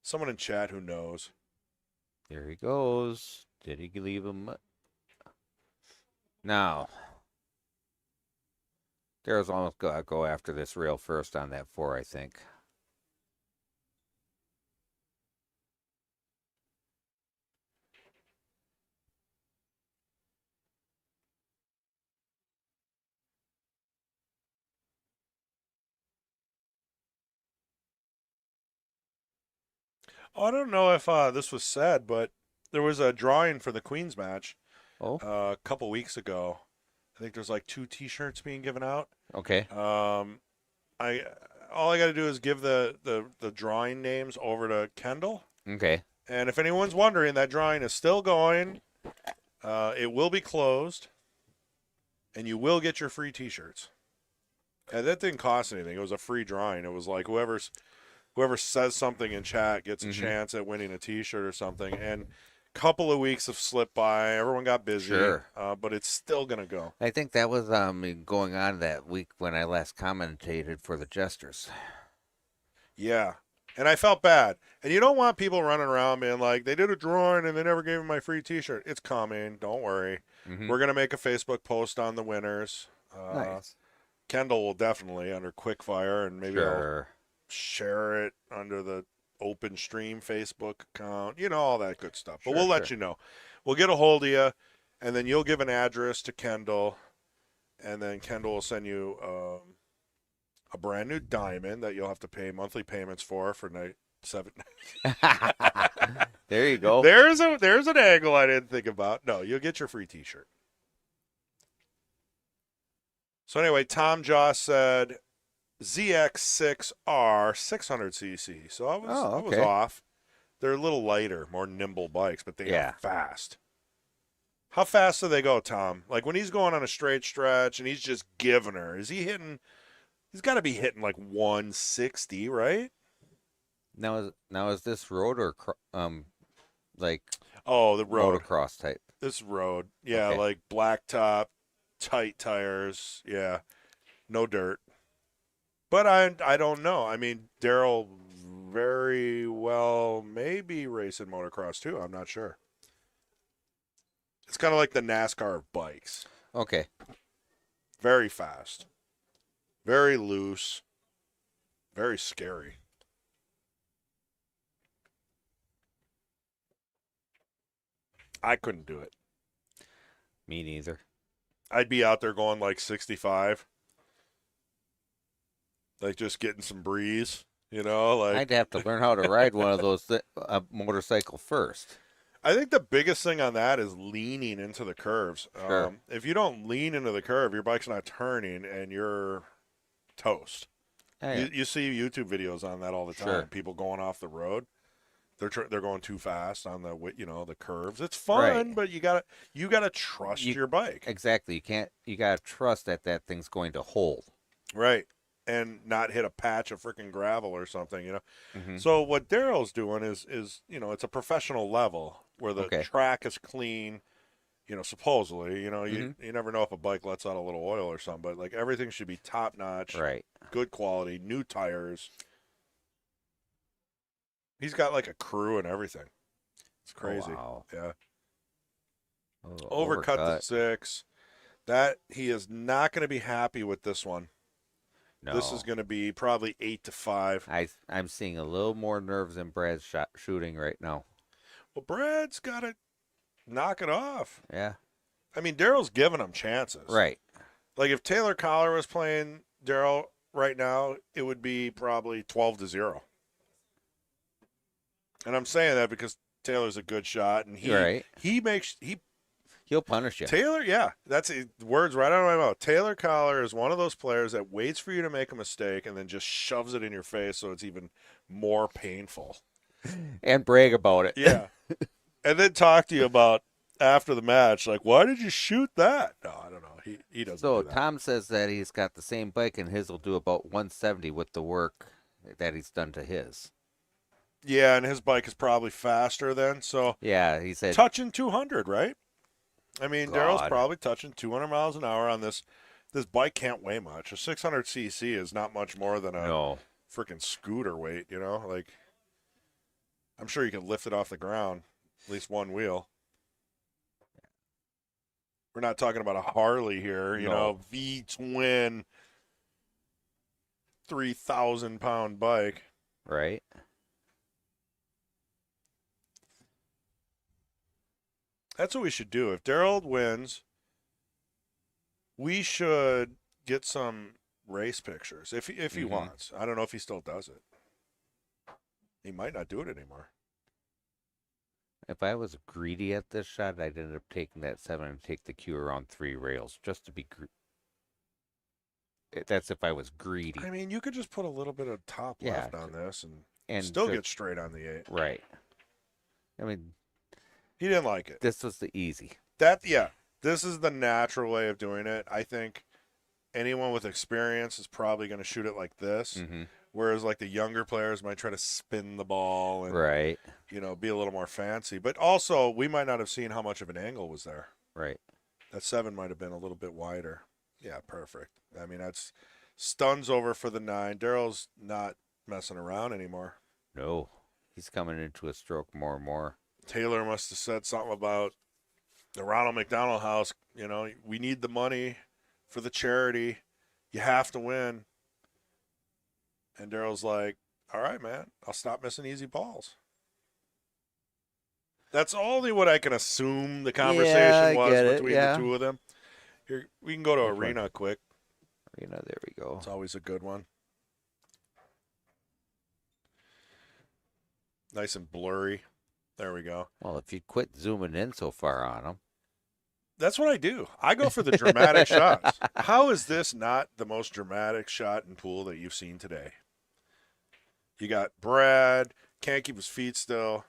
Someone in chat who knows. There he goes. Did he leave him? Now, Daryl's almost got to go after this rail first on that 4, I think. I don't know if this was said, but there was a drawing for the Queens match Oh, a couple weeks ago. I think there's like 2 T-shirts being given out. okay. I all I got to do is give the drawing names over to Kendall, Okay. and if anyone's wondering, that drawing is still going. It will be closed, and you will get your free T-shirts. And that didn't cost anything. It was a free drawing. It was like whoever says something in chat gets a chance at winning a T-shirt or something. And a couple of weeks have slipped by. Everyone got busy. Sure. But it's still gonna go. I think that was going on that week when I last commentated for the Jesters. Yeah. And I felt bad. And you don't want people running around being like, they did a drawing and they never gave me my free T-shirt. It's coming. Don't worry. Mhm. We're gonna make a Facebook post on the winners. Nice. Kendall will definitely under Quickfire, and maybe I'll Sure. share it under the Open Stream Facebook account, all that good stuff. But Sure, we'll let sure. you know. We'll get a hold of you, and then you'll give an address to Kendall, and then Kendall will send you a brand new diamond that you'll have to pay monthly payments for night 7. There you go. There's an angle I didn't think about. No, you'll get your free T-shirt. So anyway, Tom Joss said ZX6R 600cc. So I was okay. off. They're a little lighter, more nimble bikes, but they Yeah. are fast. How fast do they go, Tom? Like when he's going on a straight stretch and he's just giving her, is he hitting? He's got to be hitting like 160, right? Now is this road or like Oh, the road. motocross type? This road. Yeah, Okay. like blacktop, tight tires. Yeah, no dirt. But I don't know. I mean, Daryl very well may be racing motocross too. I'm not sure. It's kind of like the NASCAR of bikes. Okay. Very fast, very loose, very scary. I couldn't do it. Me neither. I'd be out there going like 65, like just getting some breeze, like I'd have to learn how to ride one of those motorcycle first. I think the biggest thing on that is leaning into the curves. Sure. If you don't lean into the curve, your bike's not turning and you're toast. Hey, You see YouTube videos on that all the time. Sure. People going off the road. They're going too fast on the curves. It's fun, Right. but you gotta trust your bike. exactly. You gotta trust that thing's going to hold. Right. And not hit a patch of freaking gravel or something. Mhm. So what Daryl's doing is it's a professional level where the Okay. track is clean, supposedly. Mhm. You never know if a bike lets out a little oil or something, but like everything should be top notch, Right. good quality, new tires. He's got like a crew and everything. It's crazy. Oh, wow. Yeah. Oh, Overcut to 6. That he is not going to be happy with this one. No. This is going to be probably 8 to 5. I'm seeing a little more nerves in Brad's shooting right now. Well, Brad's got to knock it off. Yeah. I mean, Daryl's giving him chances. Right. Like if Taylor Collar was playing Daryl right now, it would be probably 12 to 0. And I'm saying that because Taylor's a good shot, and Right. he'll punish you. Taylor, yeah, that's it. Words right out of my mouth. Taylor Collar is one of those players that waits for you to make a mistake and then just shoves it in your face so it's even more painful. And brag about it. Yeah. And then talk to you about after the match, like, why did you shoot that? No, I don't know. He doesn't So do that. Tom says that he's got the same bike and his will do about 170 with the work that he's done to his. Yeah, and his bike is probably faster then, so Yeah, he said. touching 200, right? I mean, Daryl's God. probably touching 200 miles an hour on this. This bike can't weigh much. A 600cc is not much more than a No. freaking scooter weight, Like, I'm sure you can lift it off the ground, at least one wheel. We're not talking about a Harley here, No. V-twin 3,000-pound bike. Right. That's what we should do. If Daryl wins, we should get some race pictures if he Mhm. wants. I don't know if he still does it. He might not do it anymore. If I was greedy at this shot, I'd end up taking that 7 and take the cue around 3 rails just to be. That's if I was greedy. I mean, you could just put a little bit of top Yeah, left on this and still just- get straight on the 8. Right. I mean, He didn't like it. this was the easy. This is the natural way of doing it. I think anyone with experience is probably going to shoot it like this, Mm-hmm. whereas like the younger players might try to spin the ball and Right. be a little more fancy. But also, we might not have seen how much of an angle was there. Right. That 7 might have been a little bit wider. Yeah, perfect. I mean, that's stuns over for the 9. Daryl's not messing around anymore. No. He's coming into a stroke more and more. Taylor must have said something about the Ronald McDonald House. We need the money for the charity. You have to win. And Daryl's like, all right, man, I'll stop missing easy balls. That's only what I can assume the conversation I was get it, between yeah. the two of them. Here, we can go to Which one? Arena quick. There we go. It's always a good one. Nice and blurry. There we go. Well, if you quit zooming in so far on him. That's what I do. I go for the dramatic shots. How is this not the most dramatic shot in pool that you've seen today? You got Brad, can't keep his feet still.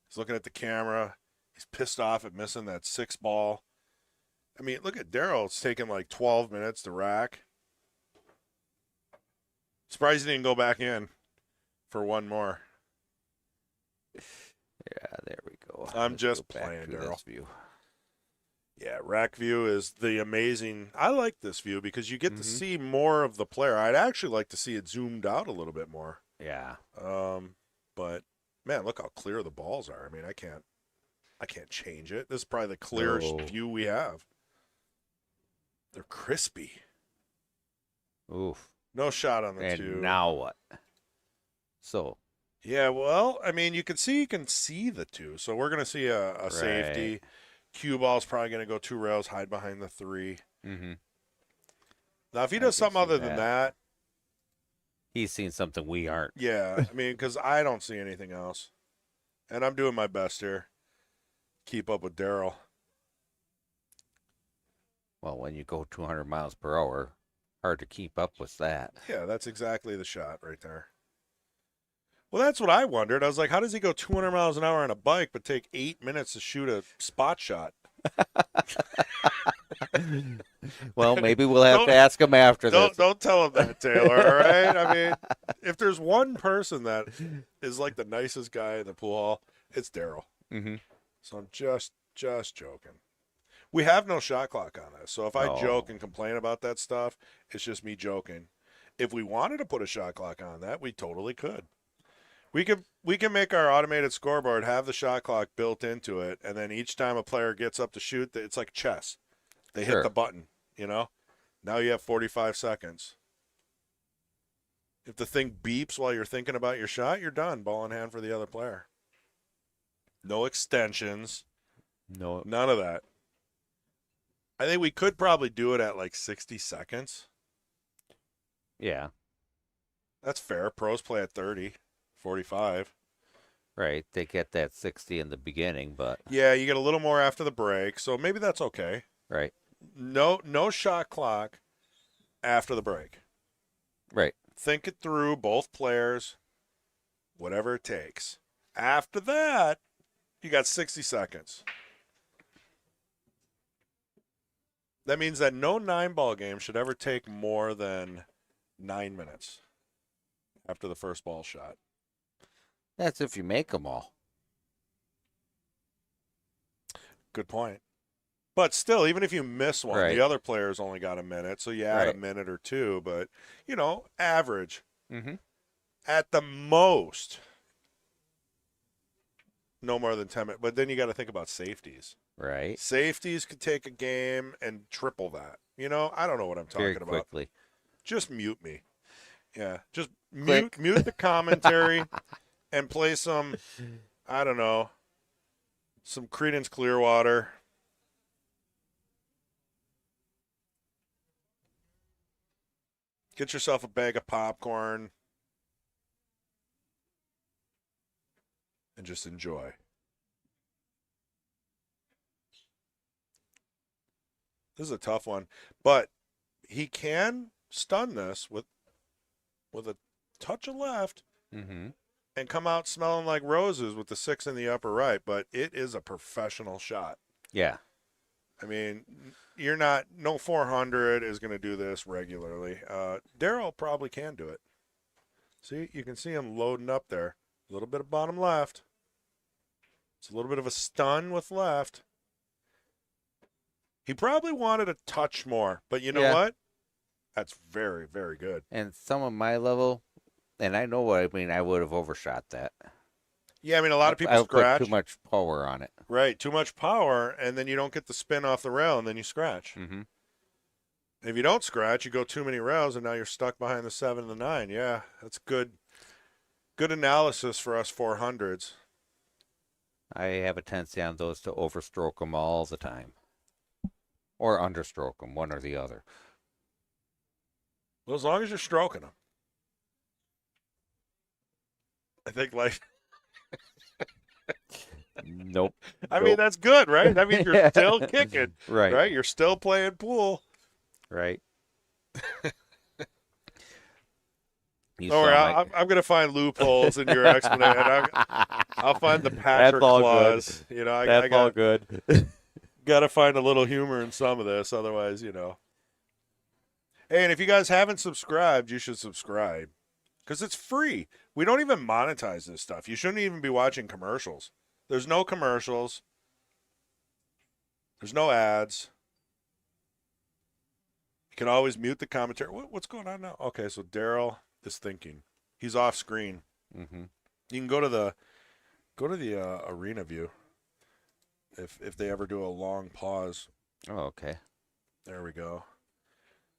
He's looking at the camera. He's pissed off at missing that 6 ball. I mean, look at Daryl. It's taken like 12 minutes to rack. Surprised he didn't go back in for one more. Yeah, there we go. I'm Let's just go back playing, to Daryl. this view. Yeah, rack view is the amazing. I like this view because you get to Mhm. see more of the player. I'd actually like to see it zoomed out a little bit more. Yeah. But man, look how clear the balls are. I mean, I can't change it. This is probably the clearest No. view we have. They're crispy. Oof. No shot on the And 2. now what? So, Yeah, well, I mean, you can see the 2. So we're gonna see a Right. safety. Cue ball's probably gonna go 2 rails, hide behind the 3. mm-hmm. Now, if he I does can something see other than that, he's seen something we aren't. yeah, I mean, because I don't see anything else, and I'm doing my best here. Keep up with Daryl. Well, when you go 200 miles per hour, hard to keep up with that. Yeah, that's exactly the shot right there. Well, that's what I wondered. I was like, how does he go 200 miles an hour on a bike but take 8 minutes to shoot a spot shot? Well, maybe we'll have to ask him after this. Don't tell him that, Taylor, all right? I mean, if there's one person that is like the nicest guy in the pool hall, it's Daryl. Mm-hmm. So I'm just joking. We have no shot clock on this. So if I No. joke and complain about that stuff, it's just me joking. If we wanted to put a shot clock on that, we totally could. We can make our automated scoreboard have the shot clock built into it, and then each time a player gets up to shoot, it's like chess. They hit Sure. the button, Now you have 45 seconds. If the thing beeps while you're thinking about your shot, you're done. Ball in hand for the other player. No extensions. No. None of that. I think we could probably do it at like 60 seconds. Yeah. That's fair. Pros play at 30, 45. Right. They get that 60 in the beginning, but Yeah, you get a little more after the break, so maybe that's okay. right. No shot clock after the break. Right. Think it through, both players, whatever it takes. After that, you got 60 seconds. That means that no 9-ball game should ever take more than 9 minutes after the first ball shot. That's if you make them all. Good point. But still, even if you miss one, Right. the other player's only got a minute, so you add Right. a minute or two. But, average. Mm-hmm. At the most, no more than 10 minutes. But then you got to think about safeties. Right. Safeties could take a game and triple that. I don't know what I'm talking Very about. quickly. Just mute me. Yeah, just Click. mute the commentary and play some, I don't know, some Creedence Clearwater. Get yourself a bag of popcorn and just enjoy. This is a tough one, but he can stun this with a touch of left Mm-hmm. and come out smelling like roses with the 6 in the upper right. But it is a professional shot. Yeah. I mean, you're not, no 400 is going to do this regularly. Daryl probably can do it. See, you can see him loading up there. A little bit of bottom left. It's a little bit of a stun with left. He probably wanted a touch more, but you know Yeah. what? That's very, very good. And some of my level, and I know what I mean, I would have overshot that. Yeah, I mean, a lot of people I put scratch. too much power on it. Right, too much power, and then you don't get the spin off the rail, and then you scratch. Mm-hmm. If you don't scratch, you go too many rails, and now you're stuck behind the 7 and the 9. Yeah, that's good. Good analysis for us 400s. I have a tendency on those to overstroke them all the time. Or understroke them, one or the other. Well, as long as you're stroking them. I think, like, Nope. I mean, that's good, right? That means you're still kicking, Right. right? You're still playing pool. Right. You Don't worry, saw my- I'm going to find loopholes in your explanation. I'll find the Patrick all clause. You know, I That's all got good. to find a little humor in some of this, otherwise, you know. Hey, and if you guys haven't subscribed, you should subscribe because it's free. We don't even monetize this stuff. You shouldn't even be watching commercials. There's no commercials. There's no ads. You can always mute the commentary. What's going on now? Okay, so Daryl is thinking. He's off screen. Mm-hmm. You can go to the arena view if they ever do a long pause. Oh, okay. There we go.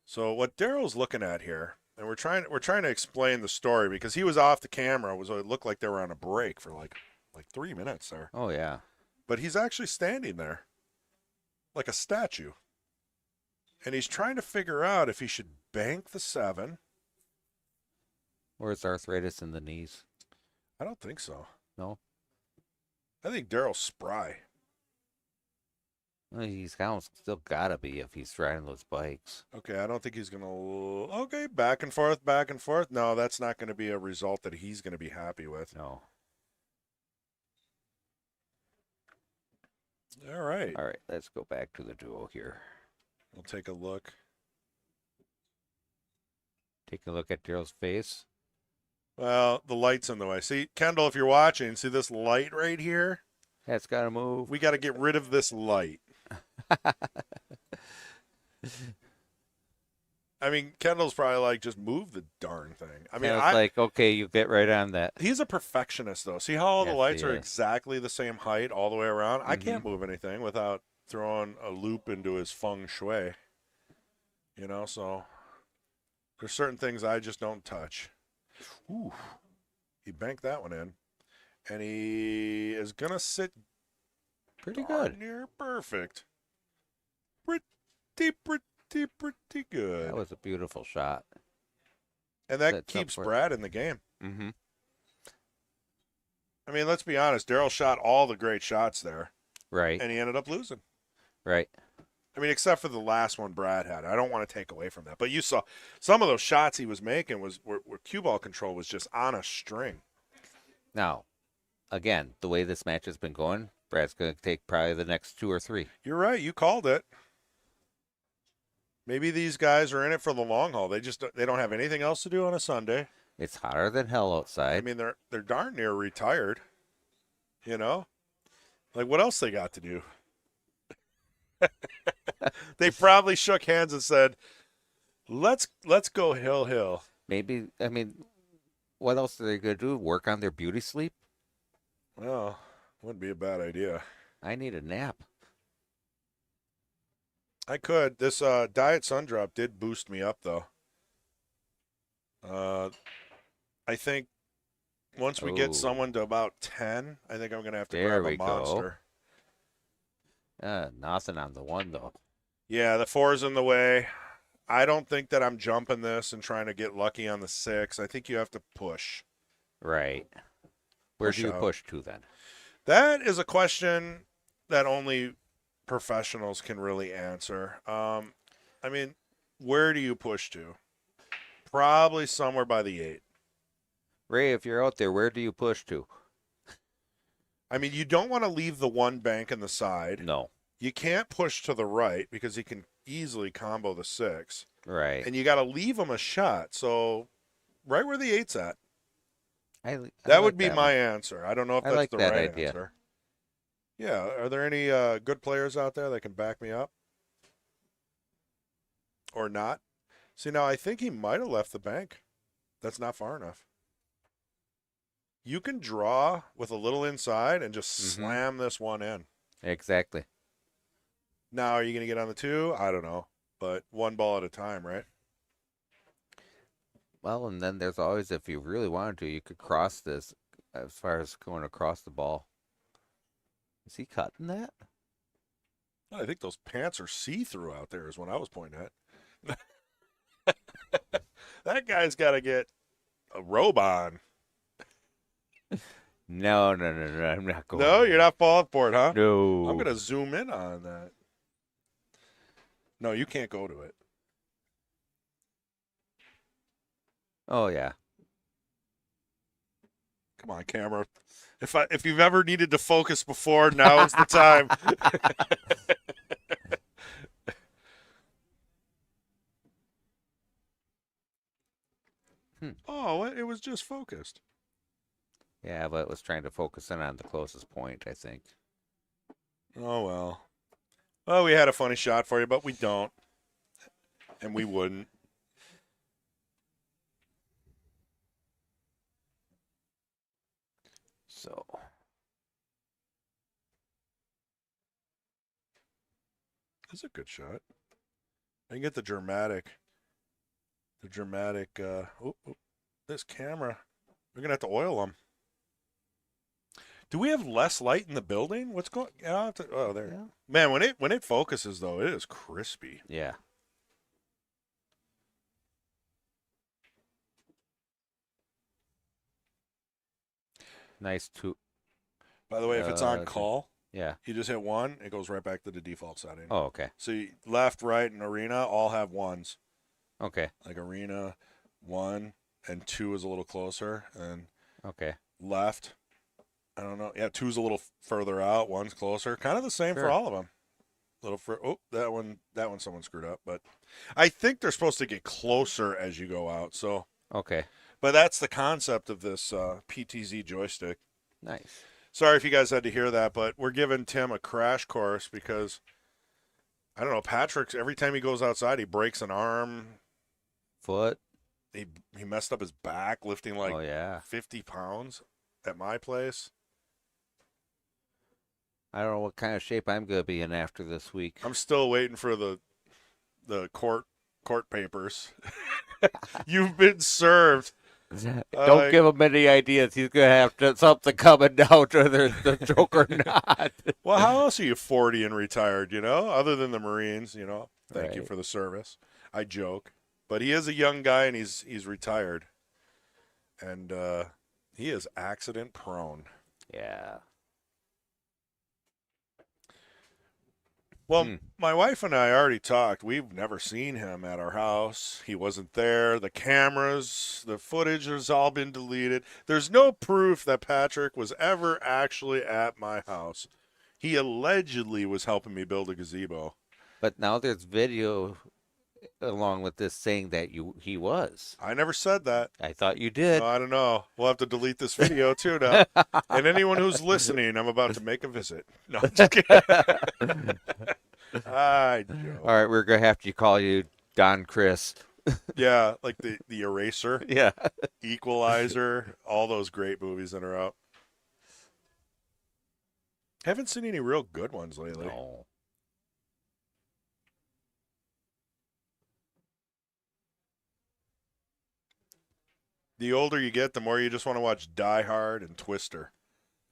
So what Daryl's looking at here, and we're trying to explain the story because he was off the camera. It looked like they were on a break for like 3 minutes there. Oh, yeah. But he's actually standing there like a statue. And he's trying to figure out if he should bank the 7. Or it's arthritis in the knees. I don't think so. No. I think Daryl's spry. Well, he's still gotta be if he's riding those bikes. Okay, I don't think he's going to... Okay, back and forth, back and forth. No, that's not going to be a result that he's going to be happy with. No. All right. All right, let's go back to the duo here. We'll take a look. Take a look at Daryl's face. Well, the light's in the way. See, Kendall, if you're watching, see this light right here? That's gotta move. We got to get rid of this light. I mean, Kendall's probably like, just move the darn thing. I mean, It's like, okay, you get right on that. he's a perfectionist, though. See how all the Yes, lights he are is. exactly the same height all the way around? I can't Mhm. move anything without throwing a loop into his feng shui. You know, so there's certain things I just don't touch. Ooh, he banked that one in. And he is going to sit Pretty darn good. near perfect. Pretty good. That was a beautiful shot. And that Sets up keeps for- Brad in the game. Mm-hmm. I mean, let's be honest. Daryl shot all the great shots there, Right. and he ended up losing. Right. I mean, except for the last one Brad had. I don't want to take away from that. But you saw some of those shots he was making where cue ball control was just on a string. Now, again, the way this match has been going, Brad's going to take probably the next 2 or 3. You're right. You called it. Maybe these guys are in it for the long haul. They don't have anything else to do on a Sunday. It's hotter than hell outside. I mean, they're darn near retired. You know, like what else they got to do? They probably shook hands and said, "Let's go hill." Maybe, I mean, what else are they going to do? Work on their beauty sleep? Well, wouldn't be a bad idea. I need a nap. I could. This diet sun drop did boost me up though. I think once we get Oh. someone to about 10, I think I'm gonna have to There grab we a go. monster. Nothing on the 1, though. Yeah, the 4's in the way. I don't think that I'm jumping this and trying to get lucky on the 6. I think you have to push. Right. Where Push do you out. push to then? That is a question that only professionals can really answer. I mean, where do you push to? Probably somewhere by the 8. Ray, if you're out there, where do you push to? I mean, you don't want to leave the one bank in the side. No. You can't push to the right because he can easily combo the 6. Right. And you got to leave him a shot. So right where the 8's at. I That like would be that my one. answer. I don't know if I that's like the that right idea. answer. Yeah. Are there any good players out there that can back me up? Or not? See, now I think he might have left the bank. That's not far enough. You can draw with a little inside and just slam this one in. Exactly. Now, are you going to get on the 2? I don't know. But one ball at a time, right? Well, and then there's always, if you really wanted to, you could cross this as far as going across the ball. Is he cutting that? I think those pants are see-through out there is what I was pointing at. That guy's got to get a robe on. No, I'm not going. No, you're not falling for it, huh? No. I'm going to zoom in on that. No, you can't go to it. Oh, yeah. Come on, camera. If you've ever needed to focus before, now is the time. Oh, it was just focused. Yeah, but it was trying to focus in on the closest point, I think. Oh, well. Well, we had a funny shot for you, but we don't. And we wouldn't. So, That's a good shot. I can get the dramatic. This camera. We're going to have to oil them. Do we have less light in the building? What's going on? Oh, there. Yeah. Man, when it focuses, though, it is crispy. yeah. Nice two. By the way, if it's on okay. call, Yeah. you just hit 1, it goes right back to the default setting. Oh, okay. So left, right, and arena all have 1s. Okay. Like arena, 1, and 2 is a little closer. And Okay. left, I don't know. Yeah, 2's a little further out, 1's closer. Kind of the same for Sure. all of them. That one someone screwed up. But I think they're supposed to get closer as you go out. So, Okay. but that's the concept of this PTZ joystick. Nice. Sorry if you guys had to hear that, but we're giving Tim a crash course because, I don't know, Patrick's, every time he goes outside, he breaks an arm. Foot. He messed up his back lifting like Oh, yeah. 50 pounds at my place. I don't know what kind of shape I'm going to be in after this week. I'm still waiting for the court papers. You've been served. Don't give him any ideas. He's going to have something coming out, whether it's the joke or not. Well, how else are you 40 and retired, other than the Marines, Thank you Right. for the service. I joke. But he is a young guy, and he's retired. And he is accident prone. Yeah. Well, my wife and I already talked. We've never seen him at our house. He wasn't there. The cameras, the footage has all been deleted. There's no proof that Patrick was ever actually at my house. He allegedly was helping me build a gazebo. But now there's video along with this saying that he was. I never said that. I thought you did. I don't know. We'll have to delete this video too now. And anyone who's listening, I'm about to make a visit. No, I'm just kidding. I joke. All right, we're going to have to call you Don Chris. Yeah, like the Eraser, Yeah. Equalizer, all those great movies that are out. Haven't seen any real good ones lately. No. The older you get, the more you just want to watch Die Hard and Twister.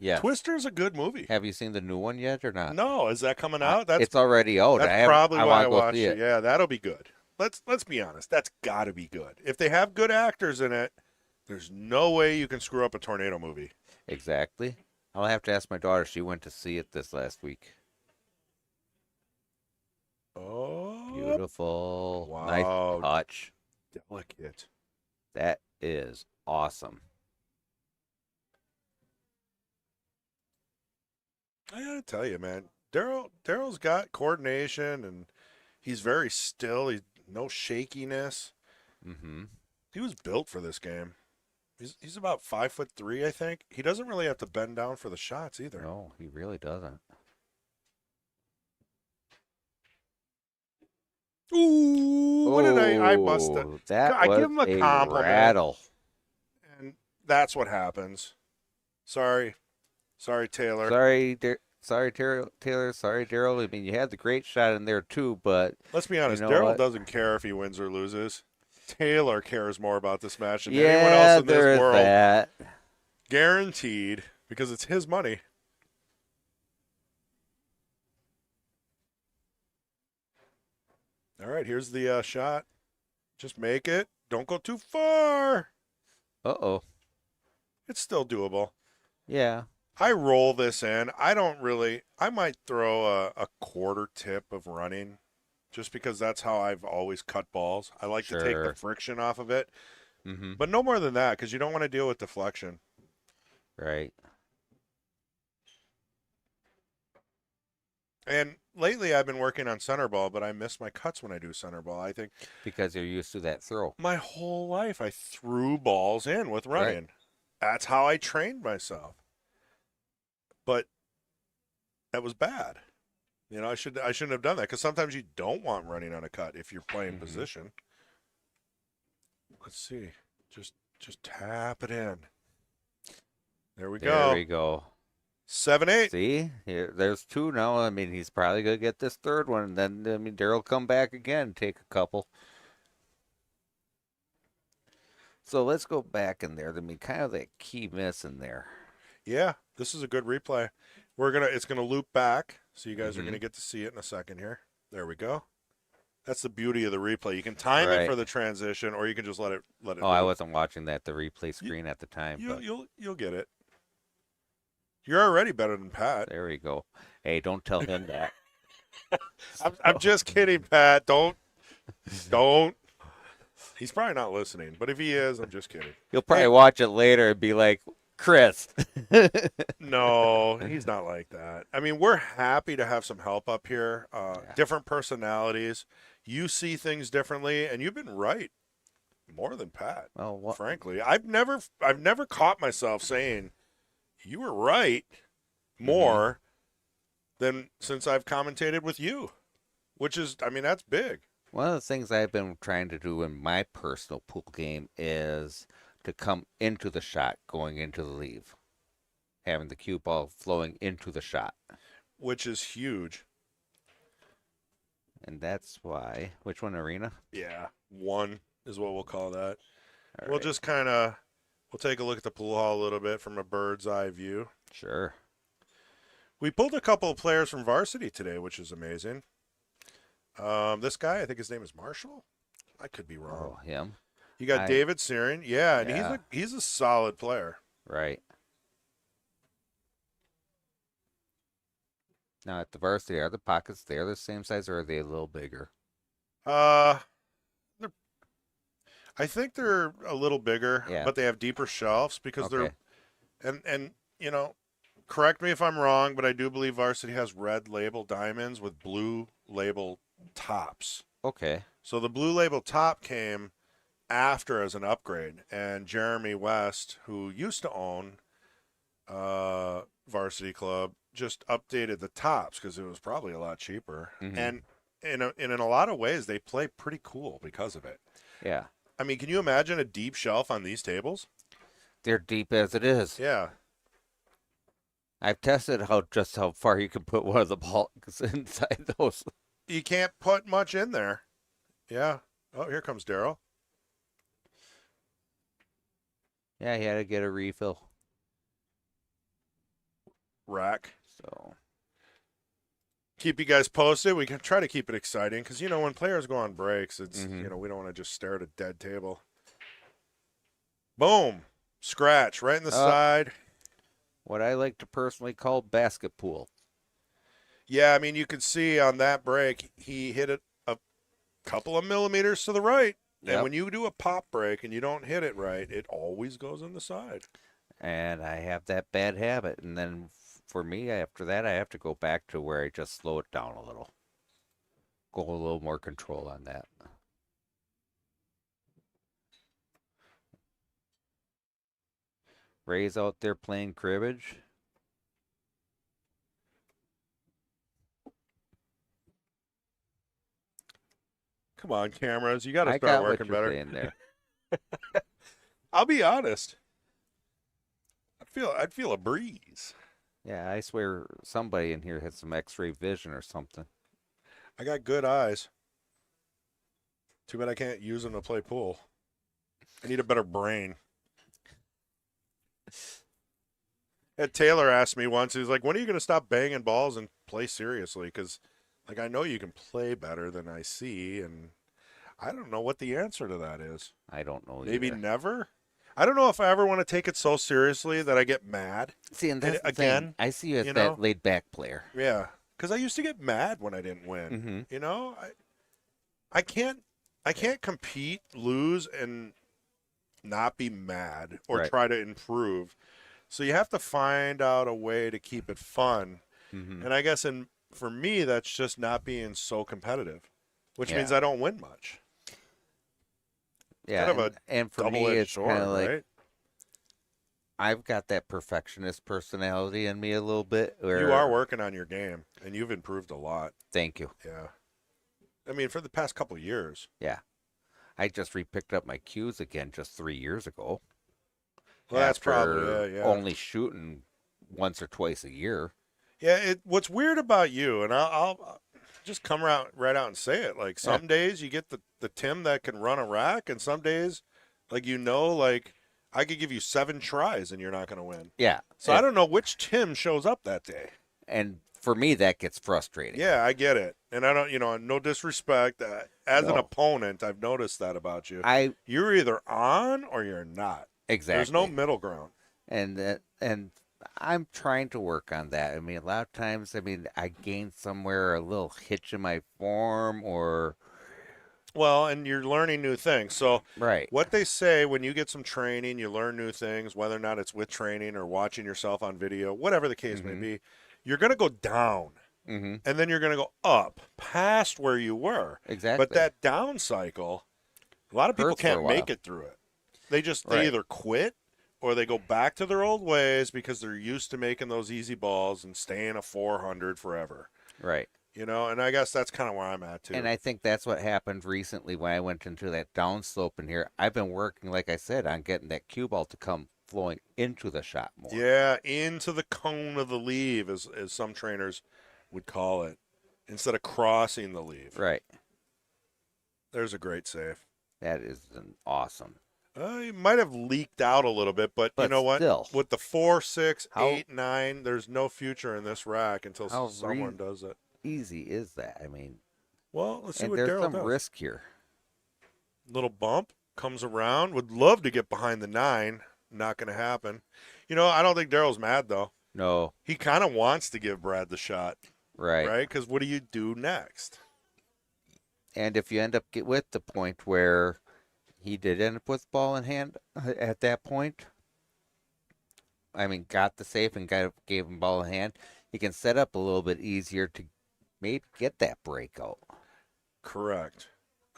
Yeah. Twister's a good movie. Have you seen the new one yet or not? No, is that coming out? It's already out. That's probably why I wanna go watched see it. Yeah, that'll be good. Let's be honest. That's got to be good. If they have good actors in it, there's no way you can screw up a tornado movie. Exactly. I'll have to ask my daughter. She went to see it this last week. Oh, Beautiful. Wow. Nice touch. delicate. That is awesome. I gotta tell you, man, Daryl's got coordination and he's very still. He's no shakiness. Mm-hmm. He was built for this game. He's about 5'3", I think. He doesn't really have to bend down for the shots either. No, he really doesn't. Ooh, what did I must have. That I was give him a compliment. rattle. And that's what happens. Sorry, Taylor. Sorry, Taylor. Sorry, Daryl. I mean, you had the great shot in there too, but Let's be honest. know Daryl what? doesn't care if he wins or loses. Taylor cares more about this match than anyone else yeah, in there this is world. that. Guaranteed, because it's his money. All right, here's the shot. Just make it. Don't go too far. Uh-oh. It's still doable. Yeah. I roll this in. I might throw a quarter tip of running just because that's how I've always cut balls. I like to take the Sure. friction off of it, Mm-hmm. but no more than that because you don't want to deal with deflection. Right. And lately I've been working on center ball, but I miss my cuts when I do center ball. I think Because you're used to that throw. my whole life I threw balls in with running. Right. That's how I trained myself. But that was bad. You know, I shouldn't have done that because sometimes you don't want running on a cut if you're playing position. Let's see. Just tap it in. There we go. There we go. 7-8. See? There's two now. I mean, he's probably going to get this third one. And then, I mean, Daryl will come back again, take a couple. So let's go back in there. I mean, kind of that key miss in there. Yeah, this is a good replay. It's gonna loop back, so you guys are gonna get to see it in a second here. There we go. That's the beauty of the replay. You can time it Right. for the transition, or you can just let it. Oh, I loop. wasn't watching the replay screen at the time. But You'll get it. You're already better than Pat. there we go. Hey, don't tell him that. I'm just kidding, Pat. Don't. He's probably not listening, but if he is, I'm just kidding. He'll probably watch it later and be like, Chris. No, he's not like that. I mean, we're happy to have some help up here. Different personalities. You see things differently, and you've been right more than Pat. Well, Frankly, I've never caught myself saying you were right more than since I've commentated with you, which is, I mean, that's big. one of the things I've been trying to do in my personal pool game is to come into the shot, going into the leave, having the cue ball flowing into the shot. Which is huge. And that's why, which one, Arena? Yeah, one is what we'll call that. All We'll right. just we'll take a look at the pool hall a little bit from a bird's eye view. Sure. We pulled a couple of players from varsity today, which is amazing. This guy, I think his name is Marshall. I could be wrong. Oh, him. You got David Searing. Yeah, and Yeah. he's a solid player. Right. Now at the varsity, are the pockets there the same size or are they a little bigger? I think they're a little bigger, Yeah. but they have deeper shelves because Okay. and you know, correct me if I'm wrong, but I do believe varsity has red label diamonds with blue label tops. Okay. So the blue label top came after as an upgrade, and Jeremy West, who used to own Varsity Club, just updated the tops because it was probably a lot cheaper. Mhm. And in a lot of ways, they play pretty cool because of it. Yeah. I mean, can you imagine a deep shelf on these tables? They're deep as it is. Yeah. I've tested how far you can put one of the balls inside those. You can't put much in there. Yeah. Oh, here comes Daryl. Yeah, he had to get a refill. Rack. So Keep you guys posted. We can try to keep it exciting because, you know, when players go on breaks, it's, Mhm. you know, we don't want to just stare at a dead table. Boom. Scratch right in the side. what I like to personally call basket pool. Yeah, I mean, you could see on that break, he hit it a couple of millimeters to the right. And Yep. when you do a pop break and you don't hit it right, it always goes on the side. And I have that bad habit. And then for me, after that, I have to go back to where I just slow it down a little. Go a little more control on that. Ray's out there playing cribbage. Come on, cameras. You got to I start got what working you're better. saying there. I'll be honest. I'd feel a breeze. Yeah, I swear somebody in here has some X-ray vision or something. I got good eyes. Too bad I can't use them to play pool. I need a better brain. Ed Taylor asked me once, he was like, when are you going to stop banging balls and play seriously? Because, like, I know you can play better than I see, and I don't know what the answer to that is. I don't know Maybe either. never? I don't know if I ever want to take it so seriously that I get mad. See, and that's the again, thing. I see you as you that know? laid-back player. Yeah, because I used to get mad when I didn't win. Mm-hmm. You know, I can't compete, lose, and not be mad or Right. try to improve. So you have to find out a way to keep it fun. Mm-hmm. And I guess for me, that's just not being so competitive, which Yeah. means I don't win much. Yeah, kind of and for me, Double-edged it's sword, kind of like right? I've got that perfectionist personality in me a little bit. Where, You are working on your game, and you've improved a lot. Thank you. Yeah. I mean, for the past couple of years. Yeah. I just repicked up my cues again just 3 years ago. Well, that's probably, after yeah. only shooting once or twice a year. Yeah, what's weird about you, and I'll just come right out and say it. Like, some days you get the Tim that can run a rack, and some days, like, like, I could give you 7 tries and you're not going to win. Yeah. So I don't know which Tim shows up that day. And for me, that gets frustrating. Yeah, I get it. And I don't, no disrespect. As an No. opponent, I've noticed that about you. You're either on or you're not. Exactly. There's no middle ground. And I'm trying to work on that. I mean, a lot of times, I gain somewhere a little hitch in my form or. Well, and you're learning new things. So Right. what they say when you get some training, you learn new things, whether or not it's with training or watching yourself on video, whatever the case may be, you're going to go down. Mm-hmm. And then you're going to go up past where you were. Exactly. But that down cycle, a lot of people Hurts for a can't while. make it through it. They Right. either quit or they go back to their old ways because they're used to making those easy balls and staying a 400 forever. Right. You know, and I guess that's kind of where I'm at, too. And I think that's what happened recently when I went into that downslope in here. I've been working, like I said, on getting that cue ball to come flowing into the shot more. Yeah, into the cone of the leave, as some trainers would call it, instead of crossing the leave. Right. There's a great save. That is an awesome. He might have leaked out a little bit, but you But know what? still. With the 4, 6, How- 8, 9, there's no future in this rack until How someone does it. Easy is that? Well, let's see and what there's Daryl some does. risk here. Little bump comes around. Would love to get behind the 9. Not going to happen. You know, I don't think Daryl's mad though. No. He kind of wants to give Brad the shot, Right. right? Because what do you do next? And if you end up with the point where he did end up with ball in hand at that point, got the safe and gave him ball in hand, he can set up a little bit easier to maybe get that breakout. Correct.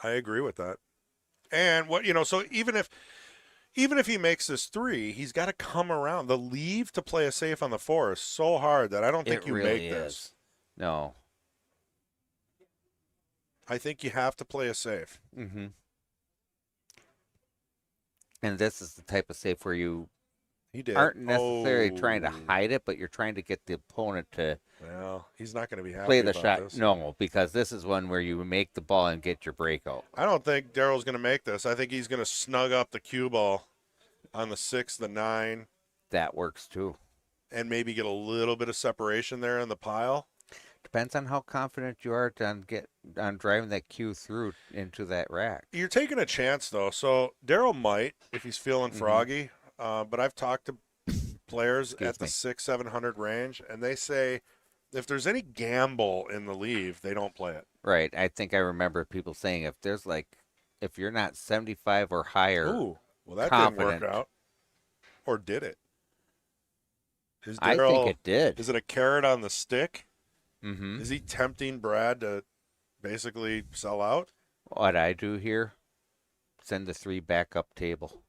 I agree with that. And so even if he makes this 3, he's got to come around. The leave to play a safe on the 4 is so hard that I don't think It you really make this. is. No. I think you have to play a safe. Mm-hmm. And this is the type of safe where you He did. aren't necessarily trying to Oh. hide it, but you're trying to get the opponent to Well, he's not going to be happy play the about shot. this. No, because this is one where you make the ball and get your breakout. I don't think Daryl's going to make this. I think he's going to snug up the cue ball on the 6, the 9, That works too. and maybe get a little bit of separation there in the pile. Depends on how confident you are on driving that cue through into that rack. You're taking a chance, though. So Daryl might, if he's feeling Mm-hmm. froggy. But I've talked to players Excuse at the me. 600-700 range, and they say if there's any gamble in the leave, they don't play it. Right. I think I remember people saying if you're not 75 or higher, Ooh, well, that confident. didn't work out. Or did it? Is I think Daryl? it did. Is it a carrot on the stick? Mm-hmm. Is he tempting Brad to basically sell out? What I do here, send the 3 back up table.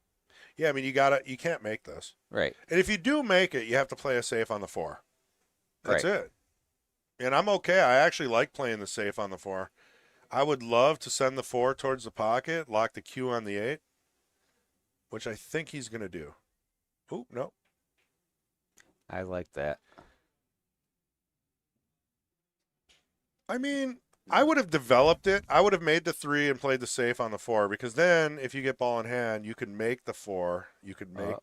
Yeah, I mean, you can't make this. Right. And if you do make it, you have to play a safe on the 4. That's Right. it. And I'm okay. I actually like playing the safe on the 4. I would love to send the 4 towards the pocket, lock the Q on the 8, which I think he's going to do. Oh, no. I like that. I mean, I would have developed it. I would have made the 3 and played the safe on the 4 because then if you get ball in hand, you can make the 4. You could make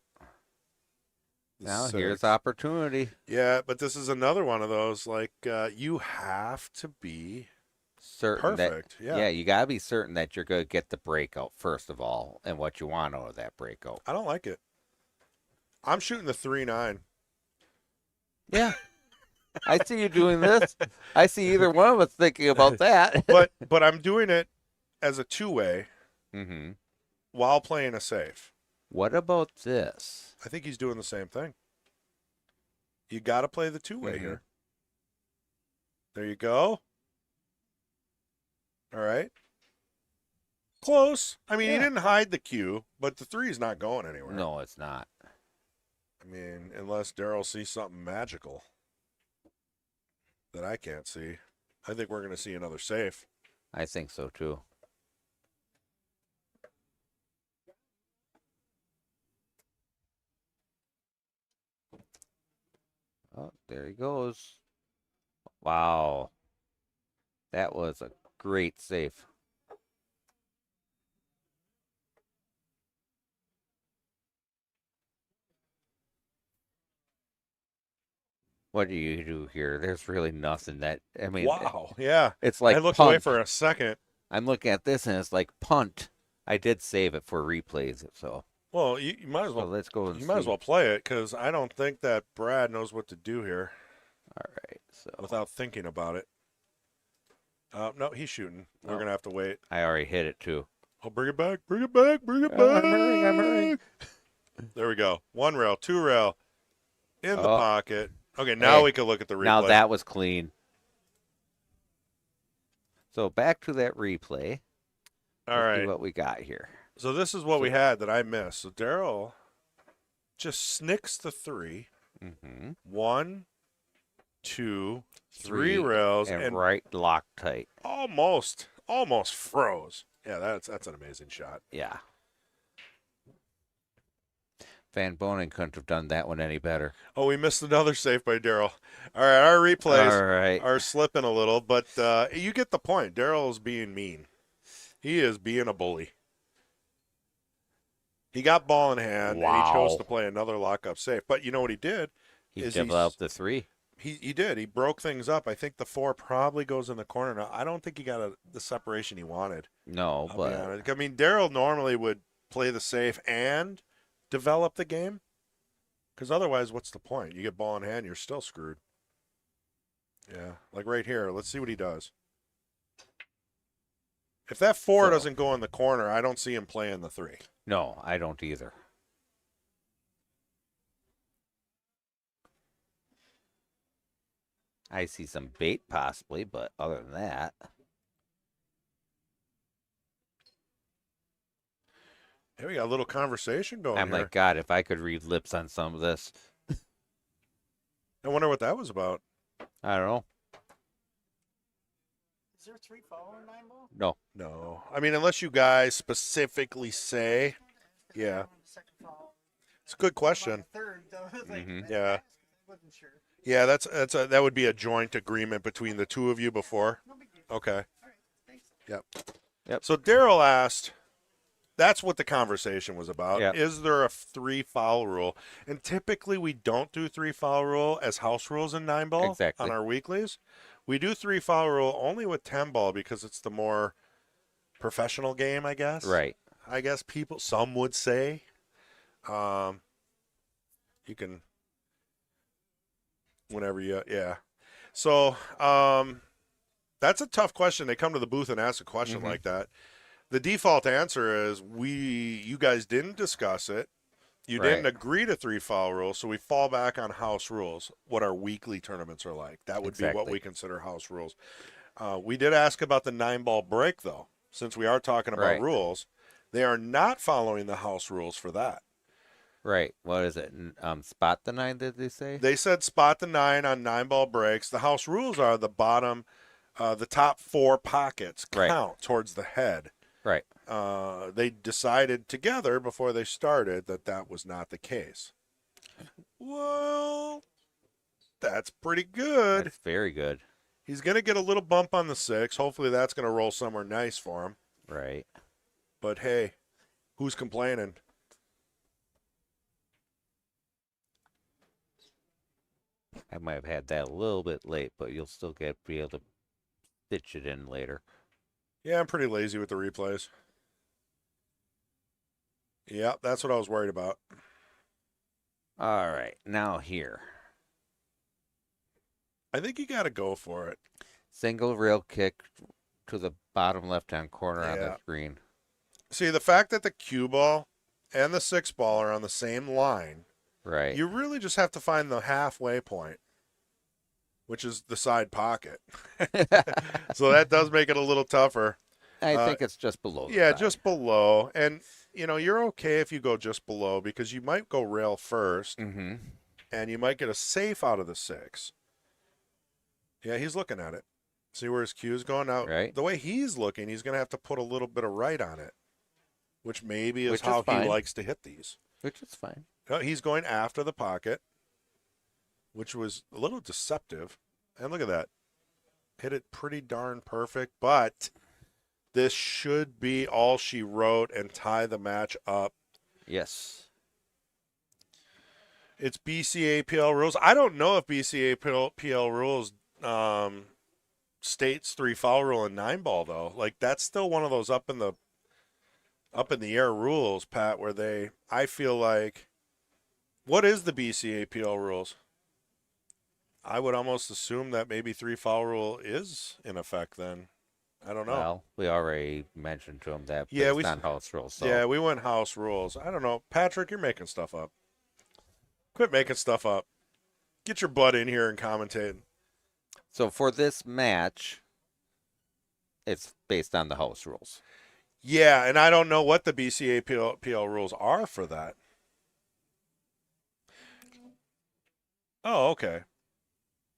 the Now 6. here's opportunity. Yeah, but this is another one of those, like, you have to be Certain perfect. that, Yeah. you got to be certain that you're going to get the breakout first of all and what you want out of that breakout. I don't like it. I'm shooting the 3-9. Yeah. I see you doing this. I see either one of us thinking about that. but I'm doing it as a 2-way Mm-hmm. while playing a safe. What about this? I think he's doing the same thing. You got to play the 2-way Mhm. here. There you go. All right. Close. I mean, he Yeah. didn't hide the Q, but the 3 is not going anywhere. No, it's not. I mean, unless Daryl sees something magical that I can't see. I think we're going to see another safe. I think so too. Oh, there he goes. Wow. That was a great save. What do you do here? There's really nothing that, I mean, Wow. Yeah. it's like I looked away punt. for a second. I'm looking at this and it's like punt. I did save it for replays, so Well, you might as well. let's go and You might as see. well play it because I don't think that Brad knows what to do here All right, so without thinking about it. No, he's shooting. We're No. going to have to wait. I already hit it too. Oh, bring it back. Bring it back. Bring it back. Oh, I'm hurrying. There we go. 1 rail, 2 rail in the Oh. pocket. Okay, now Hey, we can look at the replay. Now that was clean. So back to that replay. All Let's see right. what we got here. So this is what we had that I missed. So Daryl just snicks the 3. Mm-hmm. 1, 2, 3 Three, rails, and and right lock tight. almost froze. Yeah, that's an amazing shot. Yeah. Van Bonen couldn't have done that one any better. Oh, we missed another save by Daryl. All right, our replays All right. are slipping a little, but you get the point. Daryl is being mean. He is being a bully. He got ball in hand, and he chose Wow. to play another lockup safe. But you know what he did? He is developed the 3. He did. He broke things up. I think the 4 probably goes in the corner. Now, I don't think he got the separation he wanted. No, I'll be but honest. I mean, Daryl normally would play the safe and develop the game. Because otherwise, what's the point? You get ball in hand, you're still screwed. Yeah, like right here. Let's see what he does. If that 4 So- doesn't go in the corner, I don't see him playing the 3. no, I don't either. I see some bait possibly, but other than that, Hey, we got a little conversation going I'm here. like, God, if I could read lips on some of this, I wonder what that was about. I don't know. Is there 3 foul or 9 ball? No, No. I mean, unless you guys specifically say. Yeah. Second foul. It's a good question. Third, though. I was like, Mhm. Yeah. I wasn't sure. Yeah, that would be a joint agreement between the 2 of you before. No big deal. Okay. All right, thanks. Yep. So Daryl asked, that's what the conversation was about. Yep. Is there a 3 foul rule? And typically we don't do 3 foul rule as house rules in 9 ball Exactly. on our weeklies. We do 3 foul rule only with 10 ball because it's the more professional game, I guess. right. I guess some would say. You can, whenever yeah. So that's a tough question. They come to the booth and ask a question like that. The default answer is you guys didn't discuss it. You didn't Right. agree to 3 foul rules, so we fall back on house rules, what our weekly tournaments are like. That would be what Exactly. we consider house rules. We did ask about the 9-ball break, though. Since we are talking about Right. rules, they are not following the house rules for that. Right. What is it? Spot the 9, did they say? They said spot the 9 on 9-ball breaks. The house rules are the bottom, the top 4 pockets Right. count towards the head. Right. They decided together before they started that that was not the case. Well, that's pretty good. That's very good. He's going to get a little bump on the 6. Hopefully that's going to roll somewhere nice for him. Right. But hey, who's complaining? I might have had that a little bit late, but you'll still be able to stitch it in later. Yeah, I'm pretty lazy with the replays. Yeah, that's what I was worried about. All right. Now here. I think you got to go for it. Single rail kick to the bottom left-hand corner on the Yeah. screen. See, the fact that the cue ball and the 6 ball are on the same line, Right. you really just have to find the halfway point, which is the side pocket. So that does make it a little tougher. I think it's just below. Yeah, the side. just below. And, you're okay if you go just below because you might go rail first Mm-hmm. and you might get a safe out of the 6. Yeah, he's looking at it. See where his cue is going out? Right. The way he's looking, he's going to have to put a little bit of right on it, which maybe is Which is how he fine. likes to hit these. Which is fine. No, he's going after the pocket, which was a little deceptive. And look at that. Hit it pretty darn perfect, but this should be all she wrote and tie the match up. Yes. It's BCAPL rules. I don't know if BCAPL rules states 3 foul rule and 9-ball though. Like that's still one of those up in the air rules, Pat, where I feel like, what is the BCAPL rules? I would almost assume that maybe 3 foul rule is in effect then. I don't know. Well, we already mentioned to him that Yeah, based on house rules. So. Yeah, we went house rules. I don't know. Patrick, you're making stuff up. Quit making stuff up. Get your butt in here and commentate. So for this match, it's based on the house rules. Yeah, and I don't know what the BCAPL rules are for that. Oh, okay.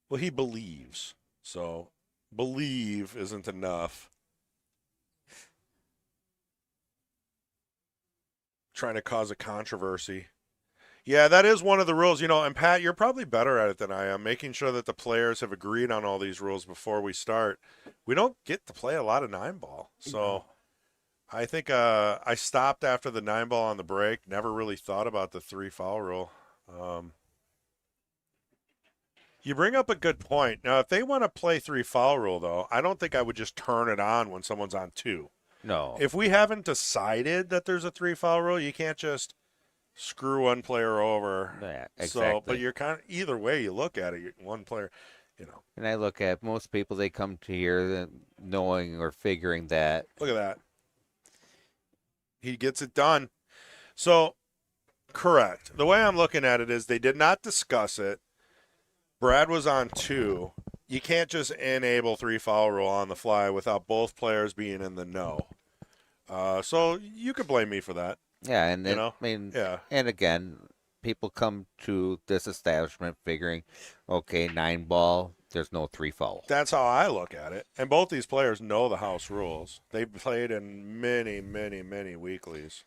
Well, he believes. So, believe isn't enough. Trying to cause a controversy. Yeah, that is one of the rules, and Pat, you're probably better at it than I am, making sure that the players have agreed on all these rules before we start. We don't get to play a lot of 9-ball. So I think I stopped after the 9-ball on the break, never really thought about the 3 foul rule. You bring up a good point. Now, if they want to play 3 foul rule, though, I don't think I would just turn it on when someone's on 2. No. If we haven't decided that there's a 3 foul rule, you can't just screw one player over. Yeah, exactly. So, but you're kind of, either way you look at it, one player, And I look at most people, they come to here knowing or figuring that. Look at that. He gets it done. So, correct. The way I'm looking at it is they did not discuss it. Brad was on 2. You can't just enable 3 foul rule on the fly without both players being in the know. So you could blame me for that. Yeah, and You know? I mean, Yeah. and again, people come to this establishment figuring, okay, 9-ball, there's no 3 foul. That's how I look at it. And both these players know the house rules. They've played in many, many, many weeklies.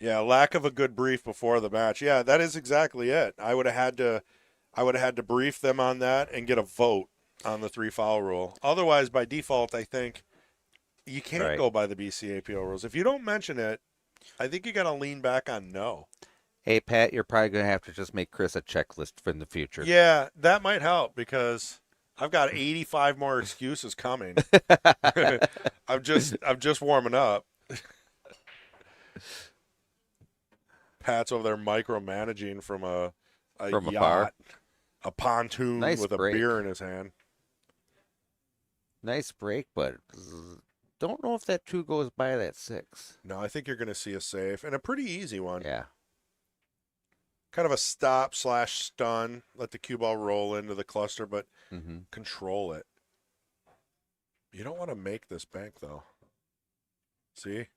Yeah, lack of a good brief before the match. Yeah, that is exactly it. I would have had to brief them on that and get a vote on the 3 foul rule. Otherwise, by default, I think you can't Right. go by the BCAPL rules. If you don't mention it, I think you got to lean back on no. Hey, Pat, you're probably going to have to just make Chris a checklist for in the future. Yeah, that might help because I've got 85 more excuses coming. I'm just warming up. Pat's over there micromanaging from a From yacht. afar. a pontoon Nice with a break. beer in his hand. Nice break, but don't know if that 2 goes by that 6. No, I think you're going to see a safe and a pretty easy one. Yeah. Kind of a stop / stun. Let the cue ball roll into the cluster, but Mm-hmm. control it. You don't want to make this bank, though. See?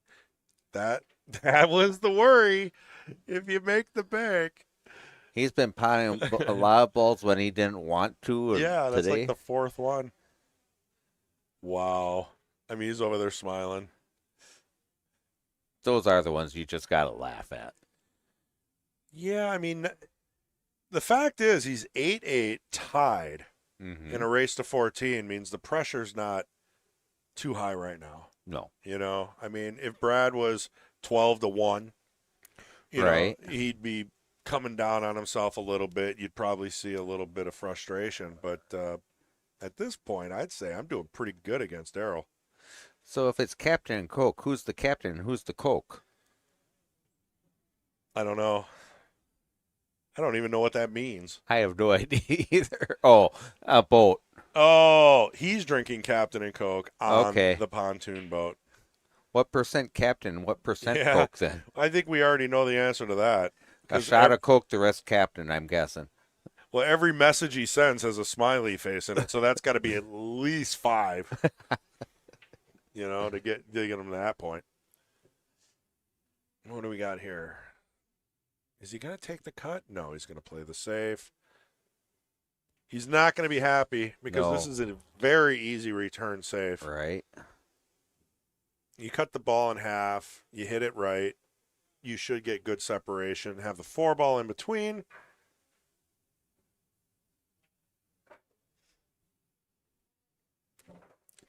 That was the worry. If you make the bank. He's been potting a lot of balls when he didn't want to. Yeah, that's today. like the 4th one. Wow. I mean, he's over there smiling. Those are the ones you just got to laugh at. Yeah, I mean, the fact is he's 8-8 tied Mm-hmm. in a race to 14 means the pressure's not too high right now. No. You know, I mean, if Brad was 12-1, Right. he'd be coming down on himself a little bit. You'd probably see a little bit of frustration. But at this point, I'd say I'm doing pretty good against Daryl. So if it's Captain and Coke, who's the captain and who's the Coke? I don't know. I don't even know what that means. I have no idea either. Oh, a boat. Oh, he's drinking Captain and Coke on Okay. the pontoon boat. What percent captain? What percent Yeah. Coke then? I think we already know the answer to that. A shot of Coke, the rest captain, I'm guessing. Well, every message he sends has a smiley face in it, so that's got to be at least 5. To get him to that point. What do we got here? Is he going to take the cut? No, he's going to play the safe. He's not going to be happy because this No. is a very easy return safe. Right. You cut the ball in half, you hit it right, you should get good separation. Have the 4 ball in between.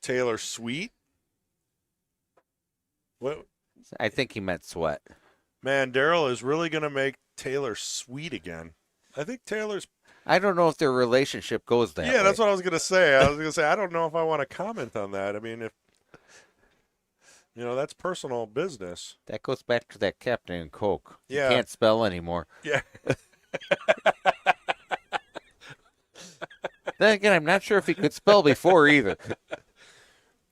Taylor Sweet. What? I think he meant sweat. Man, Daryl is really going to make Taylor sweet again. I think Taylor's. I don't know if their relationship goes that way. Yeah, that's what I was going to say. I was going to say, I don't know if I want to comment on that. I mean, if. That's personal business. That goes back to that Captain and Coke. Yeah. You can't spell anymore. Yeah. Then again, I'm not sure if he could spell before either.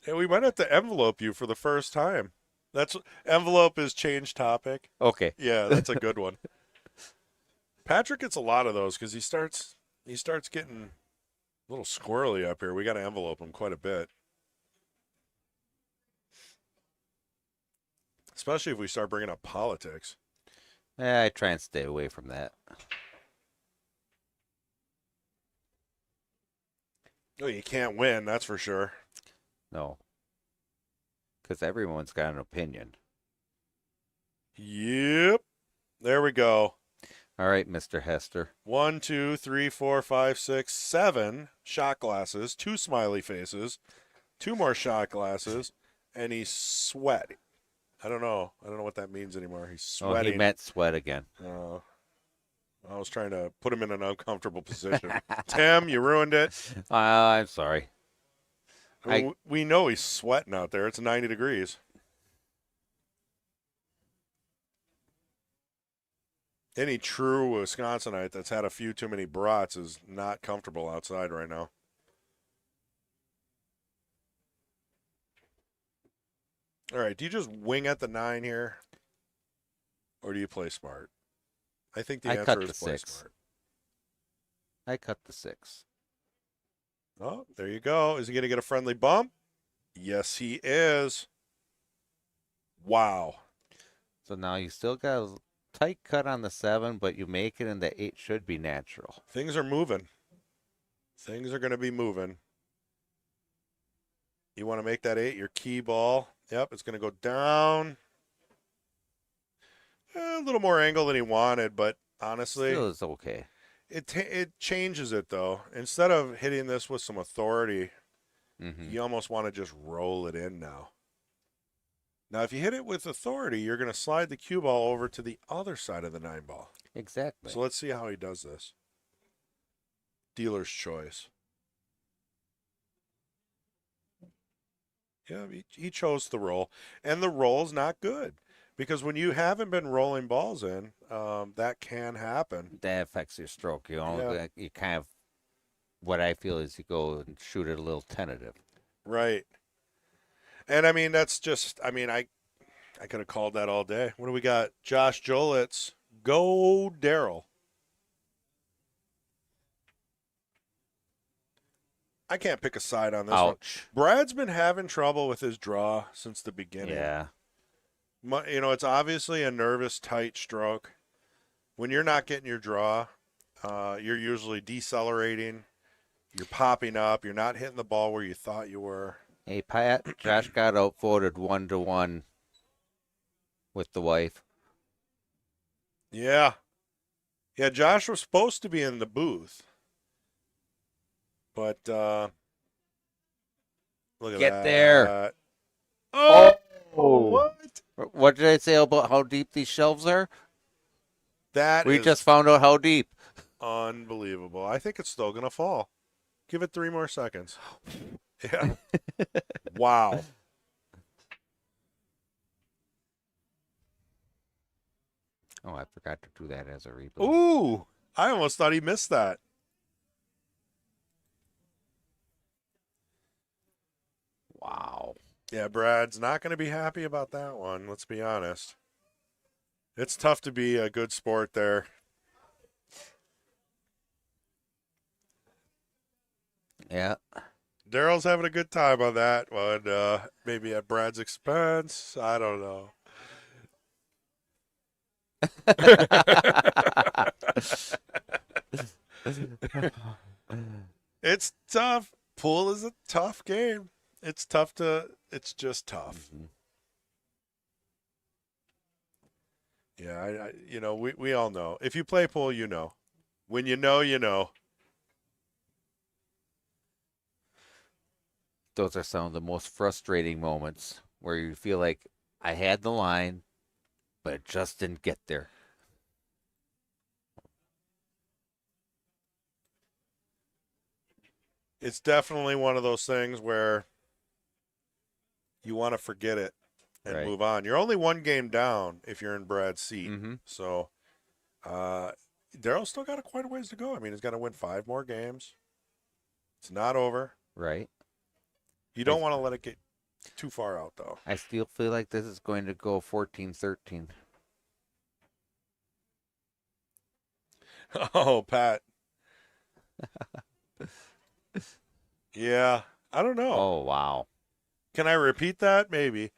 And we might have to envelope you for the first time. Envelope is change topic. Okay. Yeah, that's a good one. Patrick gets a lot of those because he starts getting a little squirrely up here. We got to envelope him quite a bit. Especially if we start bringing up politics. I try and stay away from that. Oh, you can't win, that's for sure. No. Because everyone's got an opinion. Yep. There we go. All right, Mr. Hester. 1, 2, 3, 4, 5, 6, 7 shot glasses, 2 smiley faces, 2 more shot glasses, and he's sweating. I don't know what that means anymore. He's sweating. Oh, he meant sweat again. I was trying to put him in an uncomfortable position. Tim, you ruined it. I'm sorry. I mean, we know he's sweating out there. It's 90 degrees. Any true Wisconsinite that's had a few too many brats is not comfortable outside right now. All right, do you just wing at the 9 here? Or do you play smart? I think the I answer cut is the play 6. smart. I cut the 6. Oh, there you go. Is he going to get a friendly bump? Yes, he is. Wow. So now you still got a tight cut on the 7, but you make it, and the 8 should be natural. Things are moving. Things are going to be moving. You want to make that 8 your key ball. Yep, it's going to go down. A little more angle than he wanted, but honestly, Still is okay. it changes it, though. Instead of hitting this with some authority, Mm-hmm. you almost want to just roll it in now. Now, if you hit it with authority, you're going to slide the cue ball over to the other side of the 9 ball. Exactly. So let's see how he does this. Dealer's choice. Yeah, he chose the roll. And the roll's not good. Because when you haven't been rolling balls in, that can happen. That affects your stroke. You Yeah. you kind of what I feel is you go and shoot it a little tentative. Right. And I mean, that's just, I mean, I could have called that all day. What do we got? Josh Jolitz. Go Daryl. I can't pick a side on this Ouch. one. Brad's been having trouble with his draw since the beginning. Yeah. You know, it's obviously a nervous, tight stroke. When you're not getting your draw, you're usually decelerating. You're popping up. You're not hitting the ball where you thought you were. Hey, Pat, Josh got outvoted 1-1 with the wife. Yeah. Yeah, Josh was supposed to be in the booth. But look at Get that. there. Oh, Oh. what? What did I say about how deep these shelves are? That We is just found out how deep. unbelievable. I think it's still going to fall. Give it 3 more seconds. Yeah. Wow. Oh, I forgot to do that as a replay. Ooh, I almost thought he missed that. Wow. Yeah, Brad's not going to be happy about that one, let's be honest. It's tough to be a good sport there. Yeah. Daryl's having a good time on that one. Maybe at Brad's expense. I don't know. It's tough. Pool is a tough game. It's just tough. Mhm. Yeah, you know, we all know. If you play pool, you know. When you know, you know. Those are some of the most frustrating moments where you feel like I had the line, but it just didn't get there. It's definitely one of those things where you want to forget it and Right. move on. You're only 1 game down if you're in Brad's seat. Mm-hmm. So Daryl's still got quite a ways to go. I mean, he's got to win 5 more games. It's not over. Right. You don't want to let it get too far out, though. I still feel like this is going to go 14-13. Oh, Pat. Yeah, I don't know. Oh, wow. Can I repeat that? Maybe.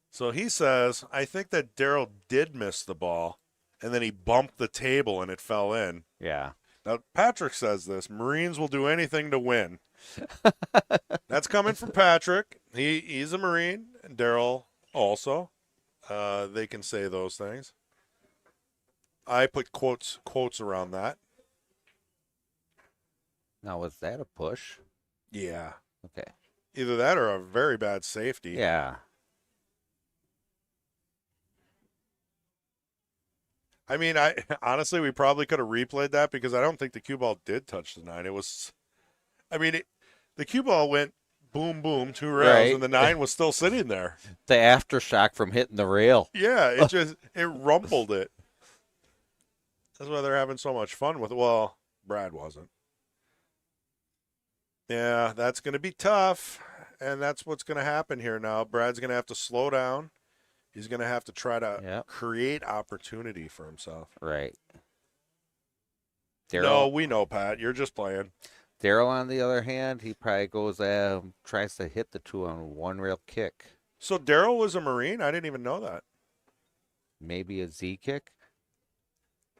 So he says, I think that Daryl did miss the ball, and then he bumped the table and it fell in. Yeah. Now, Patrick says this. Marines will do anything to win. That's coming from Patrick. He's a Marine, and Daryl also. They can say those things. I put quotes around that. Now, was that a push? Yeah. Okay. Either that or a very bad safety. Yeah. I mean, honestly, we probably could have replayed that because I don't think the cue ball did touch the 9. It was, I mean, the cue ball went boom, boom, 2 rails, Right. and the 9 was still sitting there. The aftershock from hitting the rail. Yeah, it rumbled it. That's why they're having so much fun with it. Well, Brad wasn't. Yeah, that's going to be tough, and that's what's going to happen here now. Brad's going to have to slow down. He's going to have to try to create opportunity for himself. Right. No, we know, Pat. You're just playing. Daryl, on the other hand, he probably goes, tries to hit the 2 on 1 rail kick. So Daryl was a Marine? I didn't even know that. Maybe a Z kick?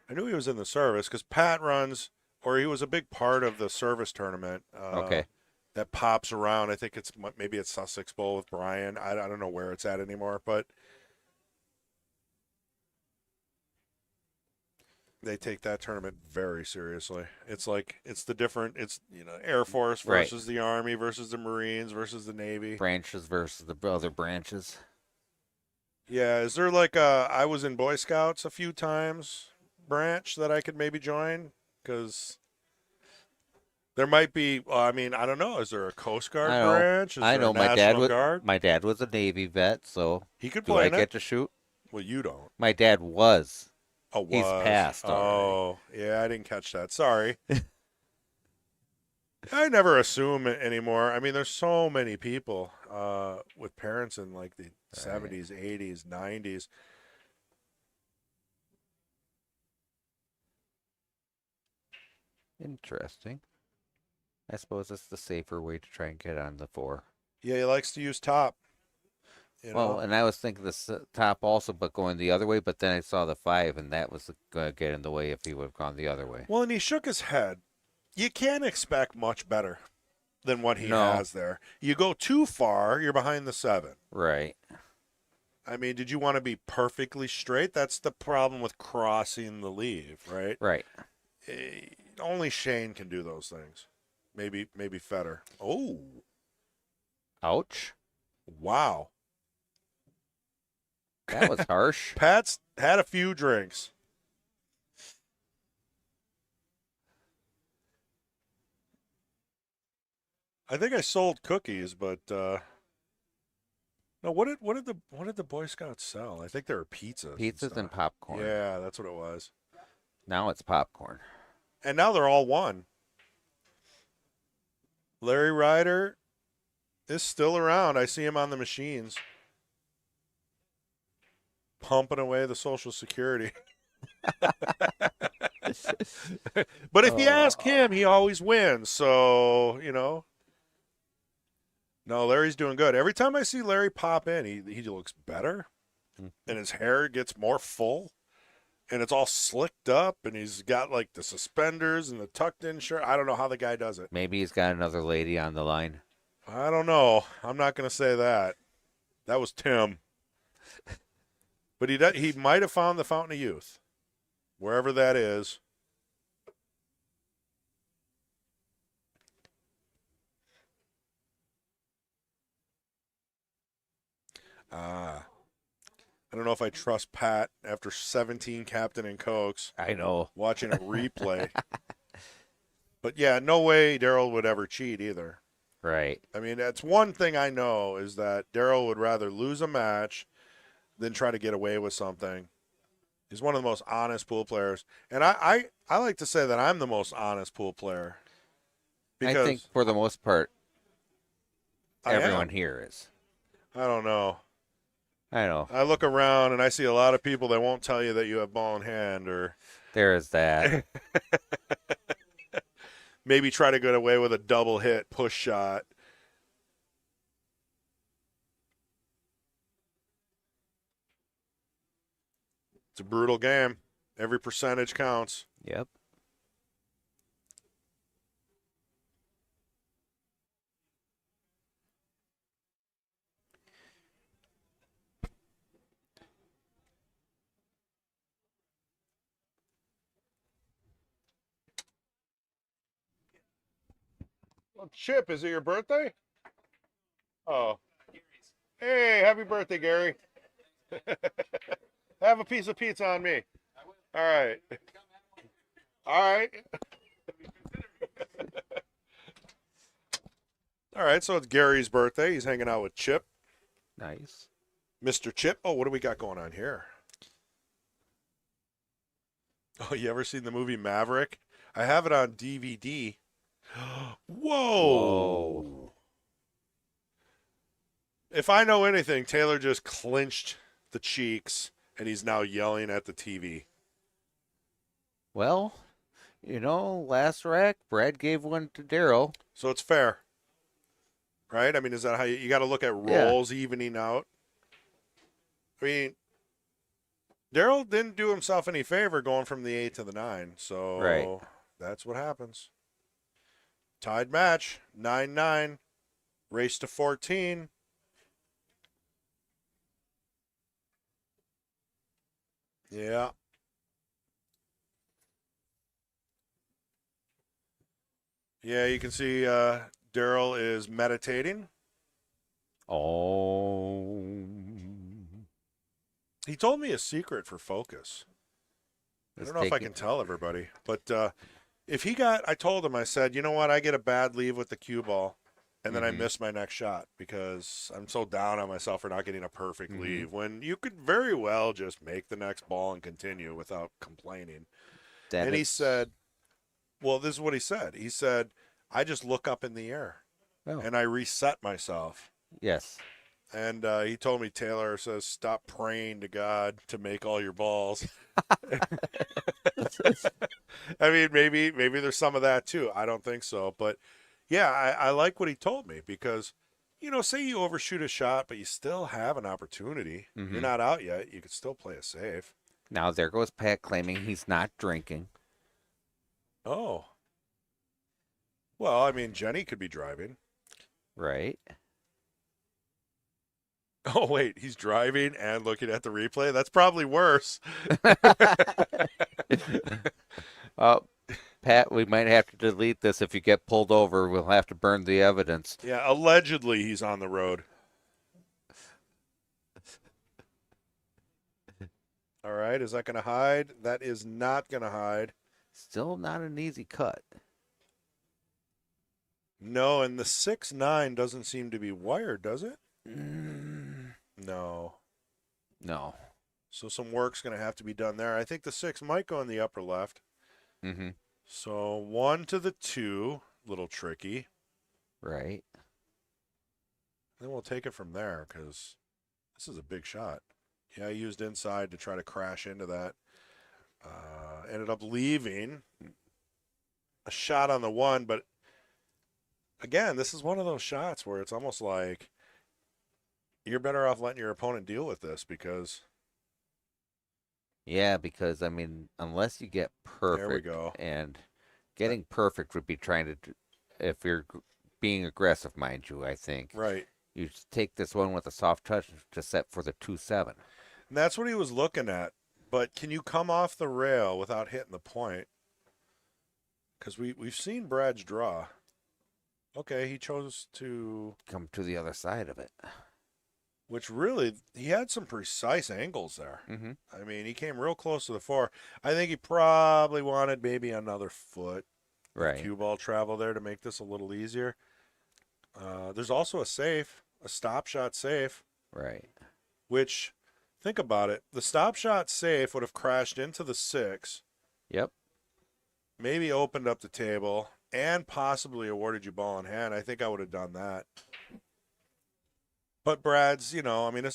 I knew he was in the service because Pat runs, or he was a big part of the service tournament. Okay. That pops around. I think maybe it's Sussex Bowl with Brian. I don't know where it's at anymore, but they take that tournament very seriously. It's Air Force versus the Army versus the Marines versus the Navy. Branches versus the other branches. Yeah, is there like I was in Boy Scouts a few times branch that I could maybe join? Because there might be, I mean, I don't know. Is there a Coast Guard branch? Is I there know a National Guard? my dad was a Navy vet, so He could do play I in get it? to shoot? Well, you don't. My dad was. Oh, He's was. passed already. Oh, yeah, I didn't catch that. Sorry. I never assume it anymore. I mean, there's so many people with parents in like the 70s, 80s, 90s. Interesting. I suppose it's the safer way to try and get on the 4. Yeah, he likes to use top. You Well, know? and I was thinking the top also, but going the other way. But then I saw the 5, and that was going to get in the way if he would have gone the other way. Well, and he shook his head. You can't expect much better than what he No. has there. You go too far, you're behind the 7. Right. I mean, did you want to be perfectly straight? That's the problem with crossing the leave, right? Right. Only Shane can do those things. Maybe Federer. Oh, Ouch. wow. That was harsh. Pat's had a few drinks. I think I sold cookies, but no. What did the Boy Scouts sell? I think they were pizzas. Pizzas and stuff. popcorn. Yeah, that's what it was. Now it's popcorn. And now they're all one. Larry Ryder is still around. I see him on the machines, pumping away the Social Security. But if you ask him, he always wins. So, No, Larry's doing good. Every time I see Larry pop in, he looks better, and his hair gets more full, and it's all slicked up, and he's got like the suspenders and the tucked in shirt. I don't know how the guy does it. Maybe he's got another lady on the line. I don't know. I'm not going to say that. That was Tim. But he might have found the Fountain of Youth, wherever that is. I don't know if I trust Pat after 17 Captain and Cokes I know. watching a replay. But yeah, no way Daryl would ever cheat either. Right. I mean, that's one thing I know is that Daryl would rather lose a match than try to get away with something. He's one of the most honest pool players. And I like to say that I'm the most honest pool player. I think for the most part, I am. everyone here is. I don't know. I know. I look around and I see a lot of people that won't tell you that you have ball in hand or There is that. maybe try to get away with a double hit push shot. It's a brutal game. Every percentage counts. Yep. Well, Chip, is it your birthday? Oh. Hey, happy birthday, Gary. Have a piece of pizza on me. All right. All right. All right, so it's Gary's birthday. He's hanging out with Chip. Nice. Mr. Chip. Oh, what do we got going on here? Oh, you ever seen the movie Maverick? I have it on DVD. Whoa. If I know anything, Taylor just clinched the cheeks and he's now yelling at the TV. Well, last rack, Brad gave one to Daryl. So it's fair. Right? I mean, is that how you got to look at roles evening out? I mean, Daryl didn't do himself any favor going from the 8 to the 9. So that's what happens. Tied match, 9-9. Race to 14. Yeah. Yeah, you can see Daryl is meditating. Oh. He told me a secret for focus. I don't know if I can tell everybody, but if he I told him, I said, you know what, I get a bad leave with the cue ball, and then I miss my next shot because I'm so down on myself for not getting a perfect leave when you could very well just make the next ball and continue without complaining. And he said, well, this is what he said. He said, I just look up in the air Oh. and I reset myself. Yes. And he told me, Taylor says, stop praying to God to make all your balls. I mean, maybe there's some of that too. I don't think so. But yeah, I like what he told me because, say you overshoot a shot, but you still have an opportunity. Mhm. You're not out yet. You could still play it safe. Now there goes Pat claiming he's not drinking. Oh. Well, I mean, Jenny could be driving. Right. Oh, wait, he's driving and looking at the replay? That's probably worse. Pat, we might have to delete this if you get pulled over. We'll have to burn the evidence. Yeah, allegedly he's on the road. All right, is that going to hide? That is not going to hide. Still not an easy cut. No, and the 6-9 doesn't seem to be wired, does it? No. No. So some work's going to have to be done there. I think the 6 might go in the upper left. Mm-hmm. So 1 to the 2, little tricky. Right. Then we'll take it from there because this is a big shot. Yeah, I used inside to try to crash into that. Ended up leaving a shot on the 1, but again, this is one of those shots where it's almost like you're better off letting your opponent deal with this because Yeah, because I mean, unless you get perfect, there we go. and getting perfect would be trying to, if you're being aggressive, mind you, I think. Right. You just take this one with a soft touch to set for the 2-7. And that's what he was looking at. But can you come off the rail without hitting the point? Because we've seen Brad's draw. Okay, he chose to, Come to the other side of it. which really, he had some precise angles there. Mm-hmm. I mean, he came real close to the 4. I think he probably wanted maybe another foot of Right. cue ball travel there to make this a little easier. There's also a safe, a stop shot safe, Right. which, think about it, the stop shot safe would have crashed into the 6, Yep. maybe opened up the table, and possibly awarded you ball in hand. I think I would have done that. But Brad's, I mean,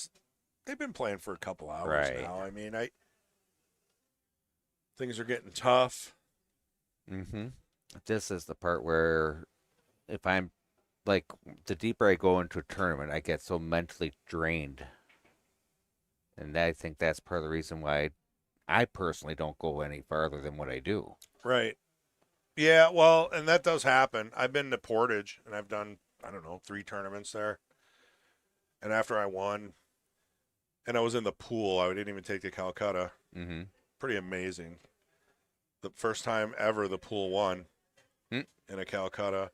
they've been playing for a couple hours Right. now. I mean, things are getting tough. Mm-hmm. This is the part where, if I'm, like, the deeper I go into a tournament, I get so mentally drained. And I think that's part of the reason why I personally don't go any farther than what I do. Right. Yeah, well, and that does happen. I've been to Portage, and I've done, 3 tournaments there. And after I won, and I was in the pool, I didn't even take the Calcutta. Mm-hmm. Pretty amazing. The first time ever the pool won Hmm. in a Calcutta.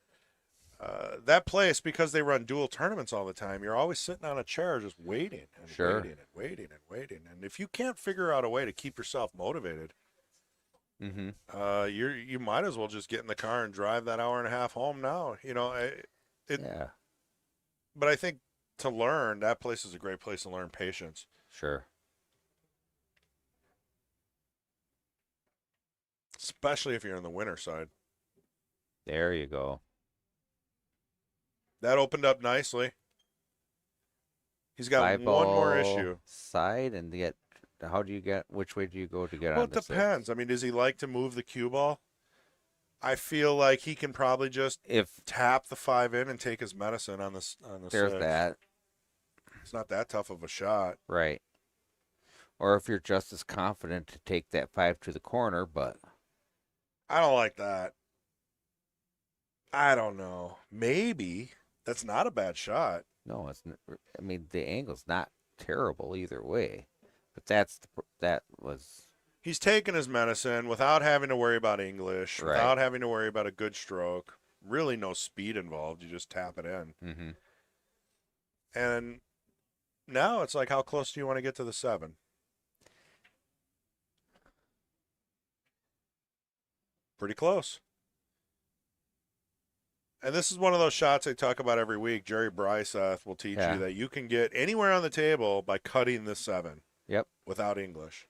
That place, because they run dual tournaments all the time, you're always sitting on a chair just waiting and Sure. waiting and waiting and waiting. And if you can't figure out a way to keep yourself motivated, Mm-hmm. you might as well just get in the car and drive that hour and a half home now. Yeah. But I think to learn, that place is a great place to learn patience. Sure. Especially if you're in the winter side. There you go. That opened up nicely. He's got 5 one more ball issue. side, and yet, which way do you go to get Well, on it the 6? depends. I mean, does he like to move the cue ball? I feel like he can probably just If tap the 5 in and take his medicine on the there's 6. that, It's not that tough of a shot. right. Or if you're just as confident to take that 5 to the corner, but I don't like that. I don't know. Maybe that's not a bad shot. no, I mean, the angle's not terrible either way. But that was He's taking his medicine without having to worry about English, Right. without having to worry about a good stroke. Really no speed involved. You just tap it in. mm-hmm. And now it's like, how close do you want to get to the 7? Pretty close. And this is one of those shots I talk about every week. Jerry Bryseth will teach Yeah. you that you can get anywhere on the table by cutting the 7. Yep. Without English.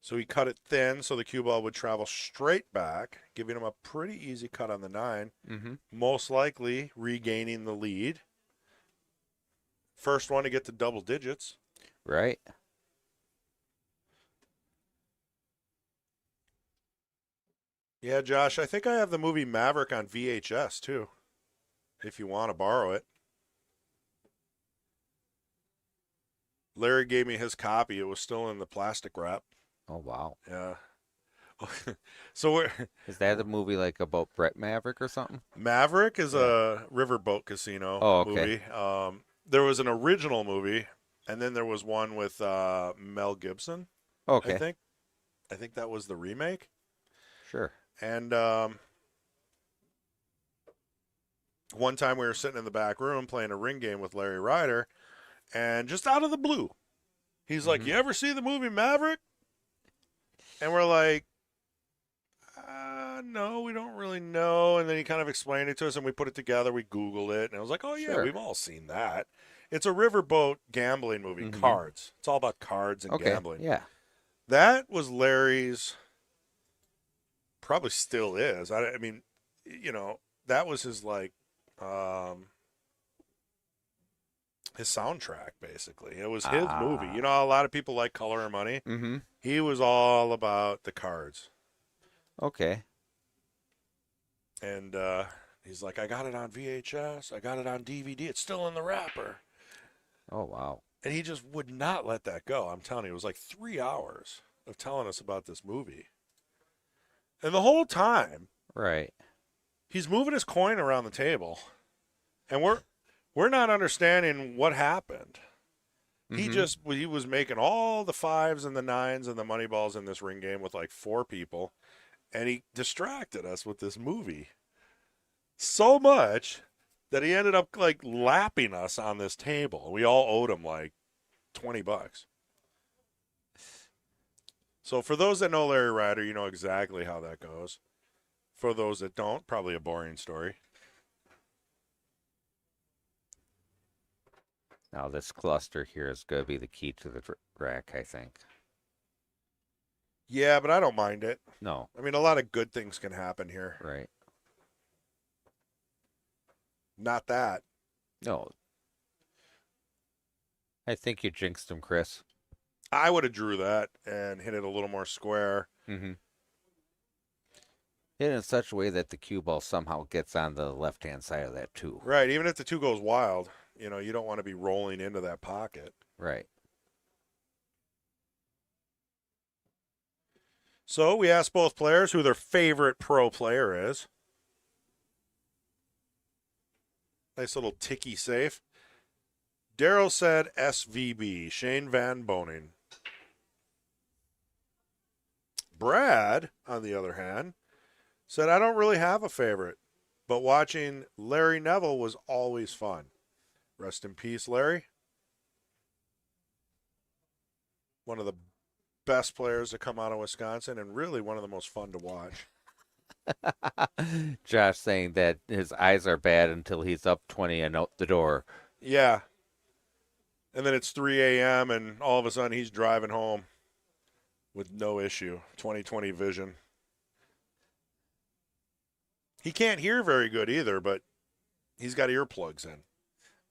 So he cut it thin so the cue ball would travel straight back, giving him a pretty easy cut on the 9, Mm-hmm. most likely regaining the lead. First one to get to double digits. Right. Yeah, Josh, I think I have the movie Maverick on VHS too, if you want to borrow it. Larry gave me his copy. It was still in the plastic wrap. Oh, wow. Yeah. So we're, Is that a movie like about Brett Maverick or something? Maverick is Yeah. a riverboat casino Oh, okay. movie. There was an original movie, and then there was one with Mel Gibson. Okay. I think that was the remake. Sure. And one time we were sitting in the back room playing a ring game with Larry Ryder, and just out of the blue, he's like, Mhm. "You ever see the movie Maverick?" And we're like, "No, we don't really know." And then he kind of explained it to us, and we put it together. We Googled it, and I was like, "Oh yeah, Sure. we've all seen that." It's a riverboat gambling movie, Mhm. cards. It's all about cards and Okay. gambling. Yeah. That was Larry's. Probably still is. I mean, that was his his soundtrack basically. It was his movie. Ah. You know, a lot of people like Color and Money. Mm-hmm. He was all about the cards, Okay. and he's like, "I got it on VHS. I got it on DVD. It's still in the wrapper." Oh, wow. And he just would not let that go. I'm telling you, it was like 3 hours of telling us about this movie, and the whole time Right. he's moving his coin around the table, and we're not understanding what happened. Mhm. He was making all the 5s and the 9s and the money balls in this ring game with like 4 people, and he distracted us with this movie so much that he ended up like lapping us on this table. We all owed him like $20. So for those that know Larry Ryder, you know exactly how that goes. For those that don't, probably a boring story. Now this cluster here is going to be the key to the rack, I think. Yeah, but I don't mind it. No. I mean, a lot of good things can happen here. Right. Not that. No. I think you jinxed him, Chris. I would have drew that and hit it a little more square. Mm-hmm. Hit it in such a way that the cue ball somehow gets on the left-hand side of that too. Right, even if the 2 goes wild, you don't want to be rolling into that pocket. Right. So we asked both players who their favorite pro player is. Nice little ticky safe. Daryl said SVB, Shane Van Boning. Brad, on the other hand, said, "I don't really have a favorite, but watching Larry Neville was always fun." Rest in peace, Larry. One of the best players to come out of Wisconsin and really one of the most fun to watch. Josh saying that his eyes are bad until he's up 20 and out the door. Yeah. And then it's 3 a.m. and all of a sudden he's driving home with no issue. 20/20 vision. He can't hear very good either, but he's got earplugs in.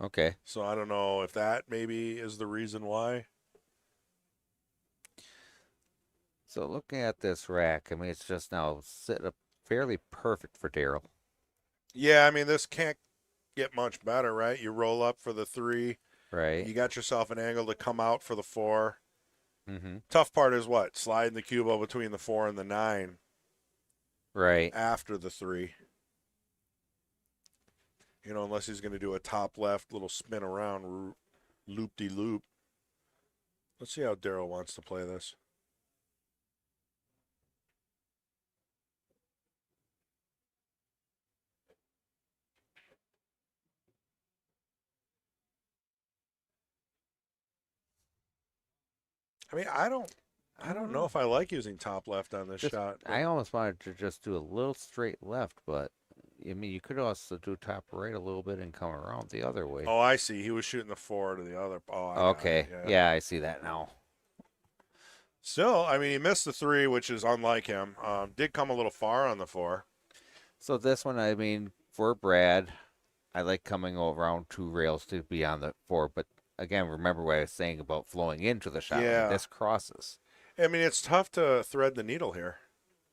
Okay. So I don't know if that maybe is the reason why. So looking at this rack, I mean, it's just now set up fairly perfect for Daryl. Yeah, I mean, this can't get much better, right? You roll up for the 3. Right. You got yourself an angle to come out for the 4. Mm-hmm. Tough part is what? Sliding the cue ball between the 4 and the 9 Right. after the 3. Unless he's going to do a top left little spin around loop-de-loop. Let's see how Daryl wants to play this. I mean, I don't know if I like using top left on this shot. I almost wanted to just do a little straight left, but I mean, you could also do top right a little bit and come around the other way. Oh, I see. He was shooting the 4 to the other. Oh, I got okay. it, Yeah, I see that now. Still, I mean, he missed the 3, which is unlike him. Did come a little far on the 4. So this one, I mean, for Brad, I like coming around 2 rails to be on the 4. But again, remember what I was saying about flowing into the shot. Yeah. This crosses. I mean, it's tough to thread the needle here.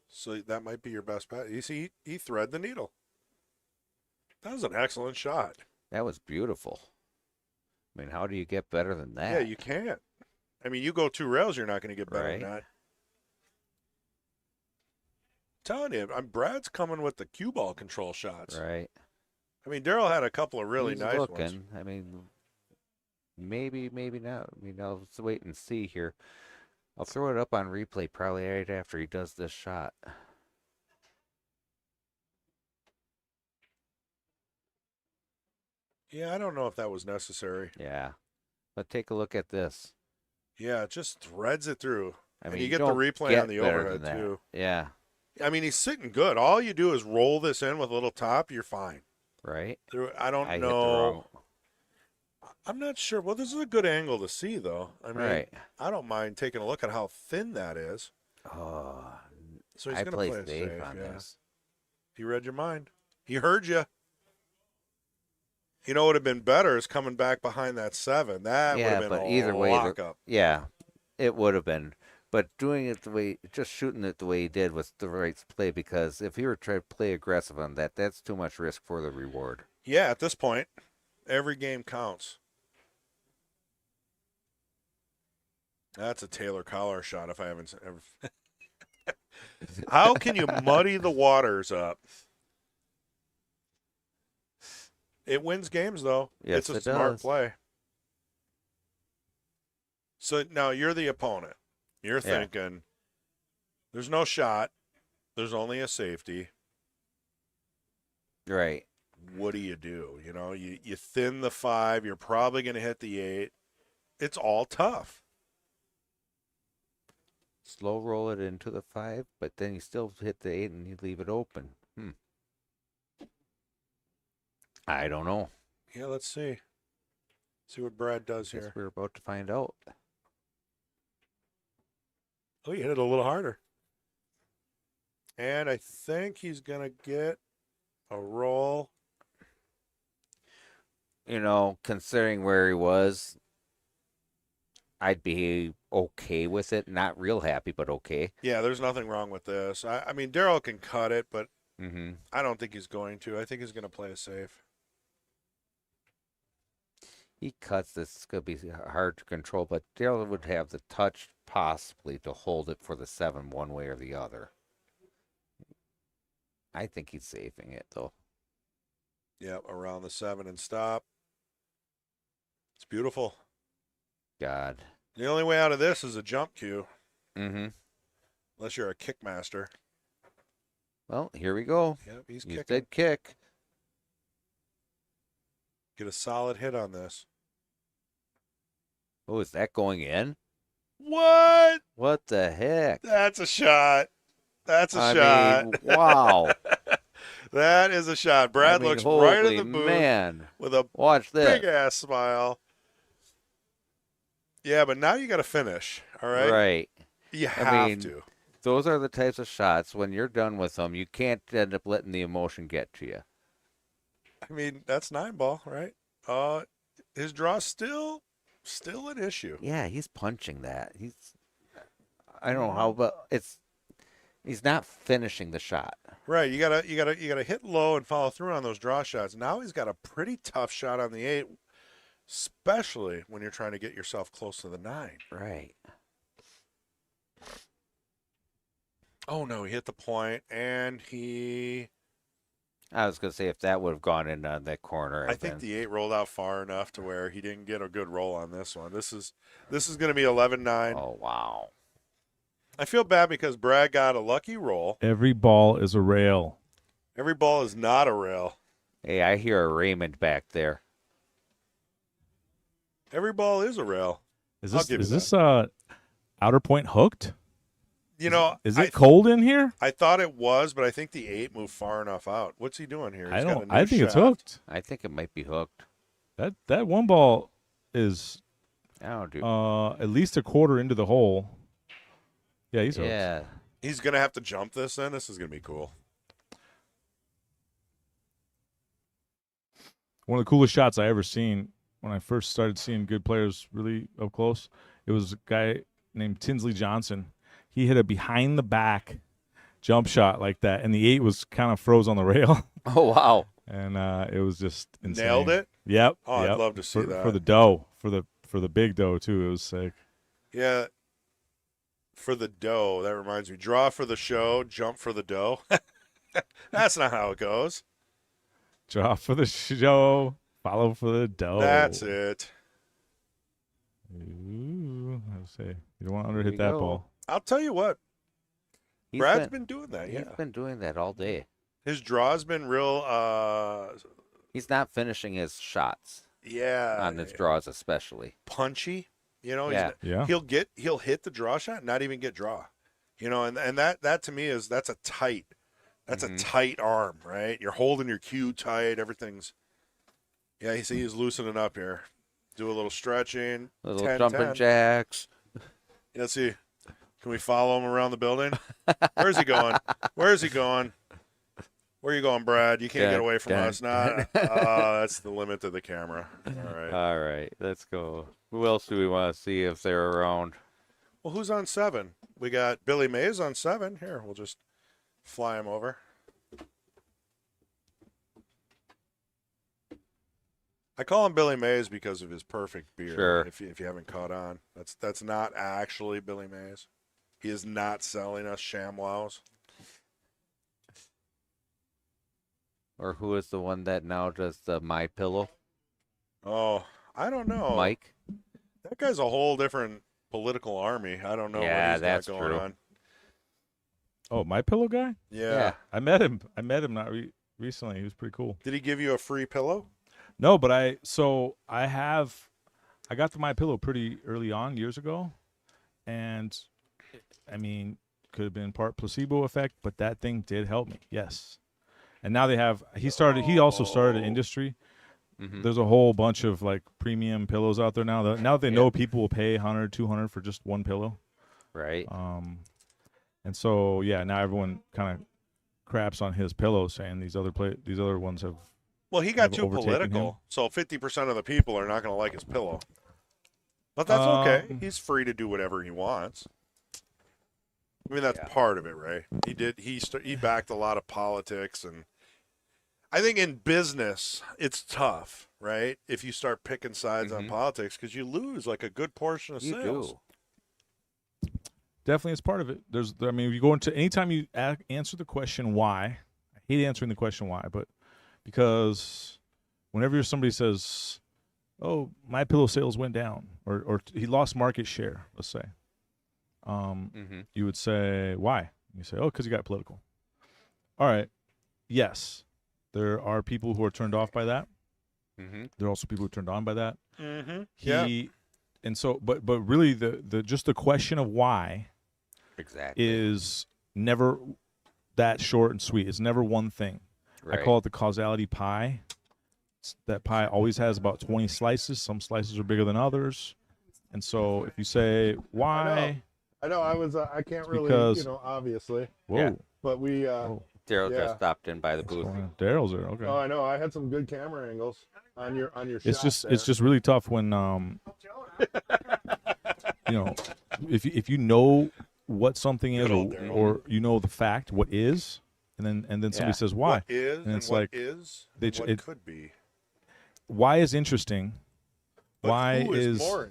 So that might be your best bet. You see, he thread the needle. That was an excellent shot. That was beautiful. I mean, how do you get better than that? Yeah, you can't. I mean, you go 2 rails, you're not going to get better Right. than that. Telling you, Brad's coming with the cue ball control shots. Right. I mean, Daryl had a couple of really He's nice looking. ones. I mean, maybe not. I mean, I'll just wait and see here. I'll throw it up on replay probably right after he does this shot. Yeah, I don't know if that was necessary. Yeah. But take a look at this. Yeah, it just threads it through. I And mean, you get the don't replay get on the better overhead, than that. too. Yeah. I mean, he's sitting good. All you do is roll this in with a little top, you're fine. Right. I don't I hit the know. wrong. I'm not sure. Well, this is a good angle to see, though. I mean, Right. I don't mind taking a look at how thin that is. Oh, So he's I going to play play it safe safe. on Yeah. this. He read your mind. He heard you. You know what would have been better is coming back behind that 7. That would Yeah, have been but a either way, lockup. yeah, it would have been. But doing it the way, just shooting it the way he did was the right play, because if he were trying to play aggressive on that, that's too much risk for the reward. Yeah, at this point, every game counts. That's a Taylor Collar shot if I haven't ever. How can you muddy the waters up? It wins games, though. Yes, it's a it smart does. play. So now you're the opponent. You're Yeah. thinking, there's no shot. There's only a safety. Right. What do? You know, you thin the 5. You're probably going to hit the 8. It's all tough. Slow roll it into the 5, but then you still hit the 8 and you leave it open. I don't know. Yeah, let's see. See what Brad does Guess here. we're about to find out. Oh, you hit it a little harder. And I think he's going to get a roll. You know, considering where he was, I'd be okay with it. Not real happy, but okay. Yeah, there's nothing wrong with this. I mean, Daryl can cut it, but Mm-hmm. I don't think he's going to. I think he's going to play it safe. He cuts this. It's going to be hard to control, but Daryl would have the touch possibly to hold it for the 7 one way or the other. I think he's saving it, though. Yep, around the 7 and stop. It's beautiful. God. The only way out of this is a jump cue, Mm-hmm. unless you're a kick master. Well, here we go. Yep, he's You kicking. said kick. Get a solid hit on this. Oh, is that going in? What? What the heck? That's a shot. That's a I shot. mean, wow. That is a shot. Brad I mean, looks right holy at the booth man. with a Watch this. big ass smile. Yeah, but now you got to finish. All right. Right. You have mean, to. Those are the types of shots, when you're done with them, you can't end up letting the emotion get to you. I mean, that's 9-ball, right? His draw's still an issue. Yeah, he's punching that. I don't know how, but he's not finishing the shot. Right. You gotta hit low and follow through on those draw shots. Now he's got a pretty tough shot on the 8, especially when you're trying to get yourself close to the 9. Right. Oh no, he hit the point and he. I was going to say, if that would have gone in on that corner. I think the 8 rolled out far enough to where he didn't get a good roll on this one. This is going to be 11-9. Oh, wow. I feel bad because Brad got a lucky roll. Every ball is a rail. Every ball is not a rail. Hey, I hear a Raymond back there. Every ball is a rail. Is I'll this give you outer point hooked? You know, Is it cold in here? I thought it was, but I think the 8 moved far enough out. What's he doing here? He's got a new I think it's shaft. hooked. I think it might be hooked. That one ball is I don't do. at least a quarter into the hole. Yeah, he's hooked. Yeah. He's gonna have to jump this. Then this is gonna be cool. One of the coolest shots I ever seen when I first started seeing good players really up close. It was a guy named Tinsley Johnson. He hit a behind the back jump shot like that, and the 8 was kind of froze on the rail, Oh wow. and it was just insane. Nailed it. Yep. Oh, I'd yep. love to see for, that. for the dough, for the big dough too. It was sick. Yeah. For the dough, that reminds me. Draw for the show, jump for the dough. That's not how it goes. Draw for the show, follow for the dough. That's it. Ooh, I'll say you don't want to underhit you that go. ball. I'll tell you what. He's Brad's been, been doing that. he's Yeah. been doing that all day. His draw's been real. He's not finishing his shots Yeah. on his draws, especially. Punchy. You know. Yeah. Yeah. He'll hit the draw shot, not even get draw. You know, and that to me that's a tight. That's a tight arm, right? You're holding your cue tight. Everything's. Yeah, you see, he's loosening up here. Do a little stretching. Little 10, jumping 10. jacks. Let's see. Can we follow him around the building? Where's he going? Where's he going? Where are you going, Brad? You can't get away from us. Nah, that's the limit to the camera. All right. All right, let's go. Who else do we want to see if they're around? Well, who's on 7? We got Billy Mays on 7. Here, we'll just fly him over. I call him Billy Mays because of his perfect beard. Sure. If you haven't caught on, that's not actually Billy Mays. He is not selling us ShamWows. Or who is the one that now does the My Pillow? Oh, I don't know. Mike? That guy's a whole different political army. I don't know Yeah, what he's that's got going true. on. Oh, my pillow guy. Yeah. I met him. Not recently. He was pretty cool. Did he give you a free pillow? No, but I got the My Pillow pretty early on years ago, and I mean, could have been part placebo effect, but that thing did help me. Yes, and now they have. He also started an industry. Mm-hmm. There's a whole bunch of like premium pillows out there now. Now they know people will pay $100, $200 for just one pillow. Right. And so yeah, now everyone kind of craps on his pillow, saying these other ones have. Well, he got have too overtaken political, him. so 50% of the people are not going to like his pillow. But that's okay. He's free to do whatever he wants. I mean, that's part of it, right? He backed a lot of politics, and I think in business it's tough, right? If you start picking sides on politics, because you lose like a good portion of You sales. do. Definitely, it's part of it. You go into anytime you answer the question why. I hate answering the question why, but because whenever somebody says, "Oh, My Pillow sales went down," or he lost market share, let's say, you would say why? You say, "Oh, because he got political." All right. Yes, there are people who are turned off by that. There are also people who are turned on by that. Yeah. And so, but really, the just the question of why Exactly. is never that short and sweet. It's never one thing. Right. I call it the causality pie. That pie always has about 20 slices. Some slices are bigger than others. And so if you say, why? I know. I can't really, because- obviously. Whoa. Yeah. But we. Daryl just stopped in by the booth. Daryl's there. Okay. I know. I had some good camera angles on your It's just really tough when if you know what something is Good old Daryl. or you know the fact what is, and then somebody says why. What is And it's what like, is they and ch- what it- could be. Why is interesting. But Why who is more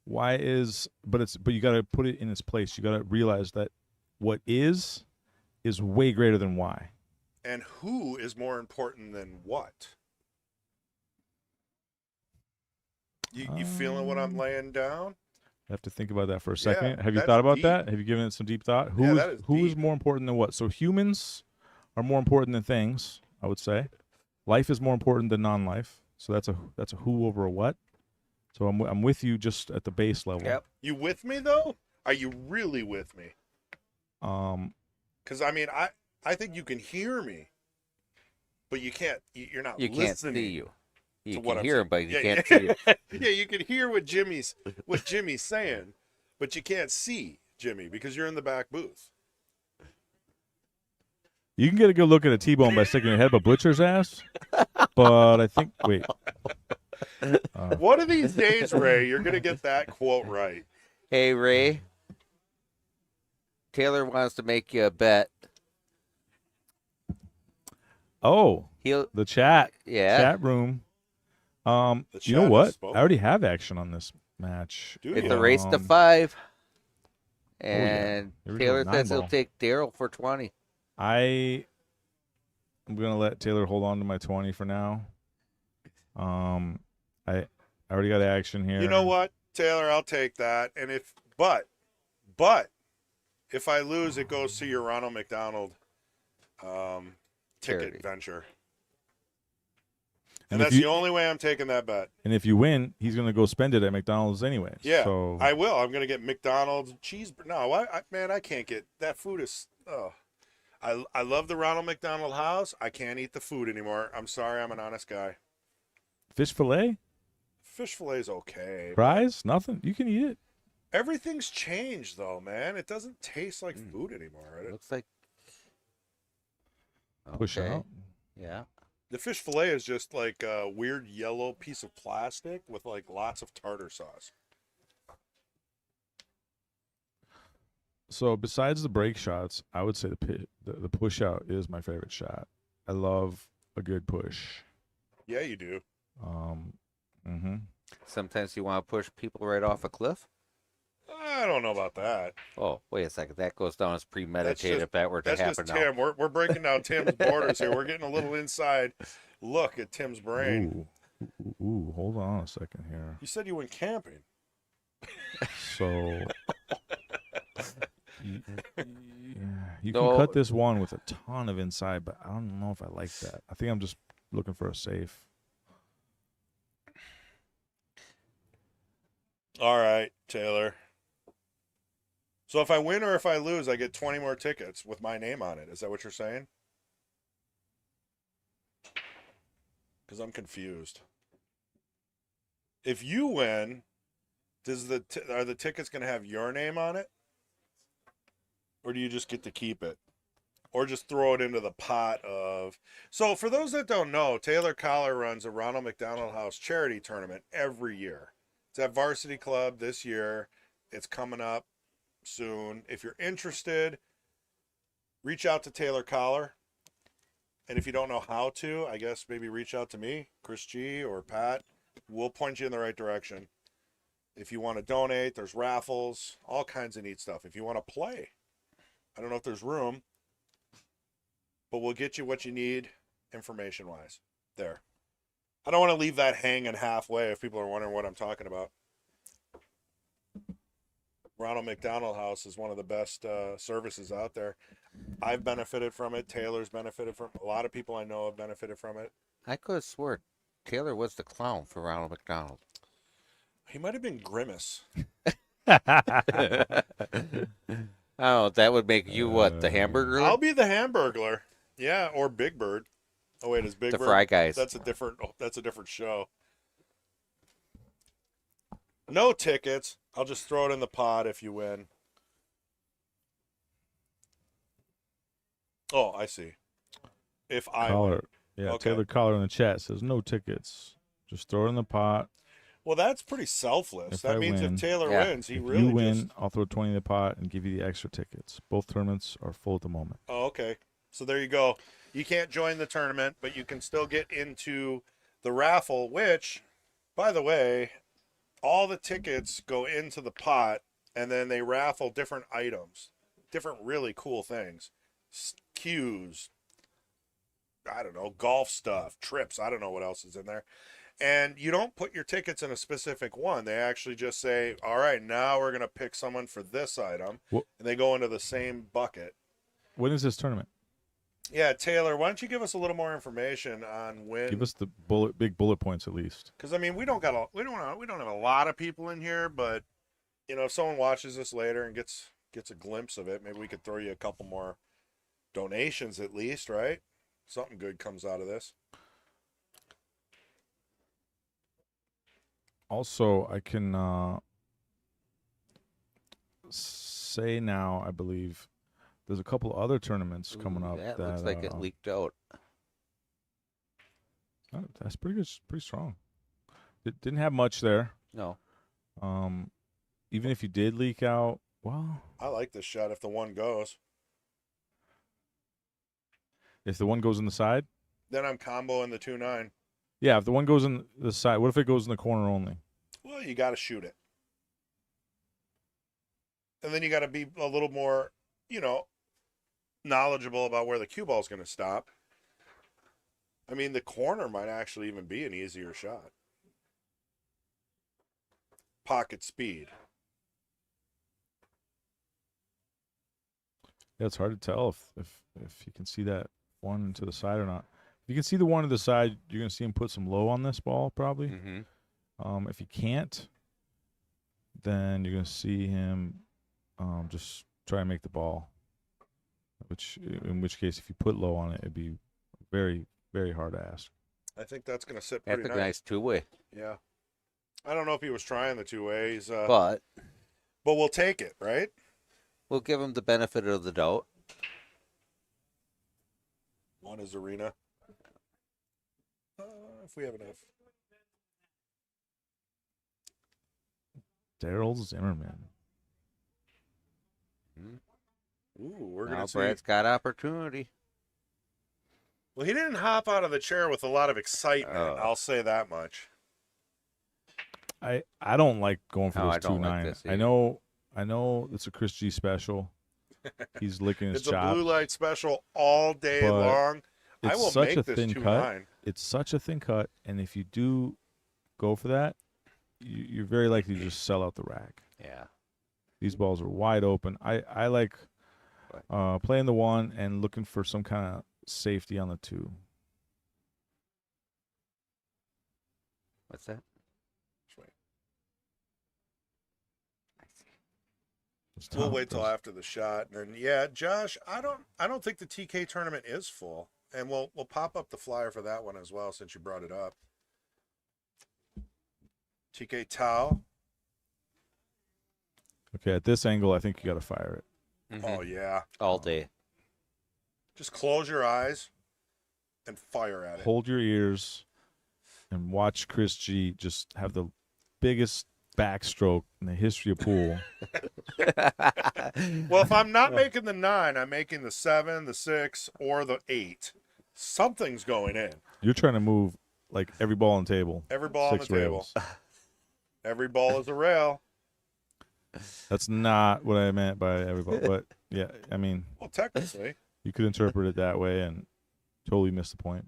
interesting? But you got to put it in its place. You got to realize that what is way greater than why. And who is more important than what? You feeling what I'm laying down? I have to think about that for a second. Yeah, Have you that's thought about deep. that? Have you given it some deep thought? Yeah, that is Who is deep. more important than what? So humans are more important than things, I would say. Life is more important than non-life. So that's a who over a what. So I'm with you just at the base level. Yep. You with me though? Are you really with me? Um, Because I mean, I think you can hear me, but you can't. You're not. You can't listening see you. to You what can I'm hear saying. him, but you Yeah, can't yeah. see you. Yeah, you can hear what Jimmy's saying, but you can't see. Jimmy, because you're in the back booth. You can get a good look at a T-bone by sticking your head up Butcher's ass, but I think wait. One of these days, Ray, you're going to get that quote right. Hey, Ray. Taylor wants to make you a bet. Oh, He'll, the chat yeah. room. The You know chat has what? spoken. I already have action on this match. Do It's you? a race to Um, 5. yeah. And Here we go, Taylor nine says he'll ball. take Daryl for 20. I'm gonna let Taylor hold on to my 20 for now. I already got action here. You know what, Taylor? I'll take that. And but if I lose, it goes to your Ronald McDonald ticket Charity. venture. And And if that's you- the only way I'm taking that bet. And if you win, he's gonna go spend it at McDonald's anyway. Yeah, So I will. I'm going to get McDonald's cheese. No, man, I can't get that food. I love the Ronald McDonald House. I can't eat the food anymore. I'm sorry. I'm an honest guy. fish fillet, Fish fillet's okay. fries, nothing. You can eat it. Everything's changed though, man. It doesn't taste like food anymore. Looks like. Push Okay. out. Yeah. The fish fillet is just like a weird yellow piece of plastic with like lots of tartar sauce. So besides the break shots, I would say the push out is my favorite shot. I love a good push. Yeah, you do. Mm-hmm. Sometimes you want to push people right off a cliff. I don't know about that. Oh, wait a second. That goes down as premeditated just- if that were to That's happen just now. Tim. We're breaking down Tim's borders here. We're getting a little inside look at Tim's brain. Ooh, hold on a second here. You said you went camping. So you No. can cut this one with a ton of inside, but I don't know if I like that. I think I'm just looking for a safe. All right, Taylor. So if I win or if I lose, I get 20 more tickets with my name on it. Is that what you're saying? Because I'm confused. If you win, are the tickets going to have your name on it? Or do you just get to keep it? Or just throw it into the pot of... So for those that don't know, Taylor Collar runs a Ronald McDonald House charity tournament every year. It's at Varsity Club this year. It's coming up soon. If you're interested, reach out to Taylor Collar. And if you don't know how to, I guess maybe reach out to me, Chris G, or Pat. We'll point you in the right direction. If you want to donate, there's raffles, all kinds of neat stuff. If you want to play, I don't know if there's room, but we'll get you what you need information-wise there. I don't want to leave that hanging halfway if people are wondering what I'm talking about. Ronald McDonald House is one of the best services out there. I've benefited from it. Taylor's benefited from it. A lot of people I know have benefited from it. I could have swore Taylor was the clown for Ronald McDonald. He might have been Grimace. Oh, that would make you what? The hamburger? I'll be the Hamburglar. Yeah, or Big Bird. Oh wait, is Big The Bird? Fry Guys. That's a different show. No tickets. I'll just throw it in the pot if you win. Oh, I see. If I win. Collar. Yeah, Okay. Taylor Collar in the chat says no tickets. Just throw it in the pot. Well, that's pretty selfless. If that I means win- if Taylor Yeah. wins, he If really you win, just... I'll throw 20 in the pot and give you the extra tickets. Both tournaments are full at the moment. Oh, okay. So there you go. You can't join the tournament, but you can still get into the raffle, which, by the way, all the tickets go into the pot, and then they raffle different items, different really cool things. Cues, I don't know, golf stuff, trips, I don't know what else is in there. And you don't put your tickets in a specific one. They actually just say, all right, now we're going to pick someone for this item. Wha- And they go into the same bucket. When is this tournament? Yeah, Taylor, why don't you give us a little more information on when? Give us the big bullet points at least. Because I mean, we don't have a lot of people in here, but you know, if someone watches this later and gets a glimpse of it, maybe we could throw you a couple more donations at least, right? Something good comes out of this. Also, I can say now, I believe there's a couple other tournaments coming Ooh, up. that looks like it leaked out. That's pretty good, pretty strong. It didn't have much there. No. Even if you did leak out, well, I like this shot if the one goes. if the one goes in the side, Then I'm comboing the 2-9. yeah. If the one goes in the side, what if it goes in the corner only? Well, you got to shoot it. And then you got to be a little more, knowledgeable about where the cue ball is going to stop. I mean, the corner might actually even be an easier shot. Pocket speed. Yeah, it's hard to tell if you can see that one to the side or not. If you can see the one to the side, you're gonna see him put some low on this ball probably. Mm-hmm. If you can't, then you're gonna see him just try and make the ball. In which case, if you put low on it, it'd be very, very hard to ask. I think that's going to sit That's pretty a nice two-way. Yeah. I don't know if he was trying the two ways, But but we'll take it, right? we'll give him the benefit of the doubt. One is arena. If we have enough. Daryl Zimmerman. Ooh, we're going Now to see. Brad's got opportunity. Well, he didn't hop out of the chair with a lot of excitement. Oh. I'll say that much. I don't like going for No, I this don't 2-9. like this I either. know it's a Chris G special. He's licking his It's a chops. blue light special all day But long. I It's will such make a this thin 2-9. cut. It's such a thin cut, and if you do go for that, you're very likely to just sell out the rack. Yeah. These balls are wide open. I like playing the one and looking for some kind of safety on the two. What's that? We'll wait till after the shot, and yeah, Josh, I don't think the TK tournament is full, and we'll pop up the flyer for that one as well since you brought it up. TK Tau. Okay, at this angle, I think you got to fire it. Mm-hmm. Oh yeah, All day. just close your eyes and fire at it. Hold your ears and watch Chris G just have the biggest backstroke in the history of pool. Well, if I'm not making the 9, I'm making the 7, the 6, or the 8. Something's going in. You're trying to move like every ball on the table. Every ball 6 on the table. rails. Every ball is a rail. That's not what I meant by every ball. But yeah, I mean, Well, technically. you could interpret it that way and totally miss the point.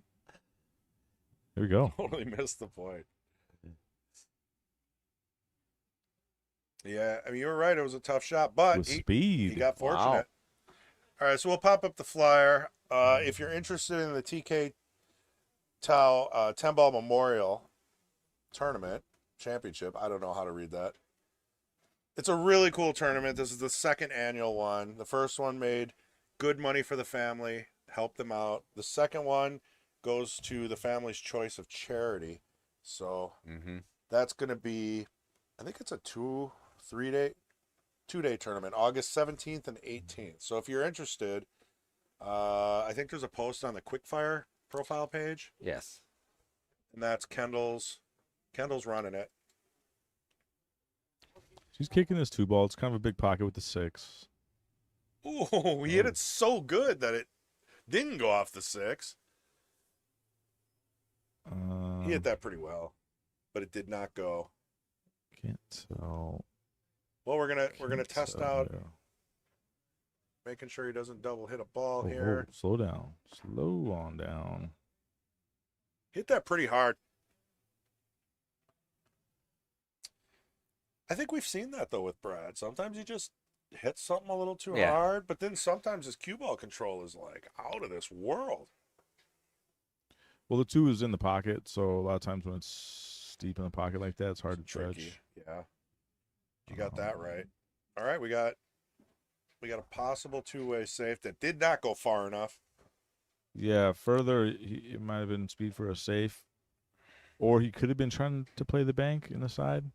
Here we go. Totally missed the point. Yeah, I mean, you were right. It was a tough shot, but With he speed. got fortunate. Wow. All right, so we'll pop up the flyer. If you're interested in the TK Tau 10-ball Memorial Tournament Championship, I don't know how to read that. It's a really cool tournament. This is the second annual one. The first one made good money for the family, helped them out. The second one goes to the family's choice of charity. So Mm-hmm. that's going to be, I think it's a 2-day tournament, August 17th and 18th. So if you're interested, I think there's a post on the Quickfire profile page, Yes. and that's Kendall's running it. She's kicking this 2-ball. It's kind of a big pocket with the 6. Ooh, he hit it so good that it didn't go off the 6. He hit that pretty well, but it did not go. Can't tell. Well, we're gonna Can't test tell out, there. making sure he doesn't double hit a ball Oh, here. oh, slow down. Slow on down. Hit that pretty hard. I think we've seen that though with Brad. Sometimes he just hits something a little too Yeah. hard, but then sometimes his cue ball control is like out of this world. Well, the 2 is in the pocket, so a lot of times when it's deep in the pocket like that, it's hard to Tricky. judge. Yeah. You got that right. All right, we got a possible two-way safe that did not go far enough. Yeah, further, it might have been speed for a safe, or he could have been trying to play the bank in the side.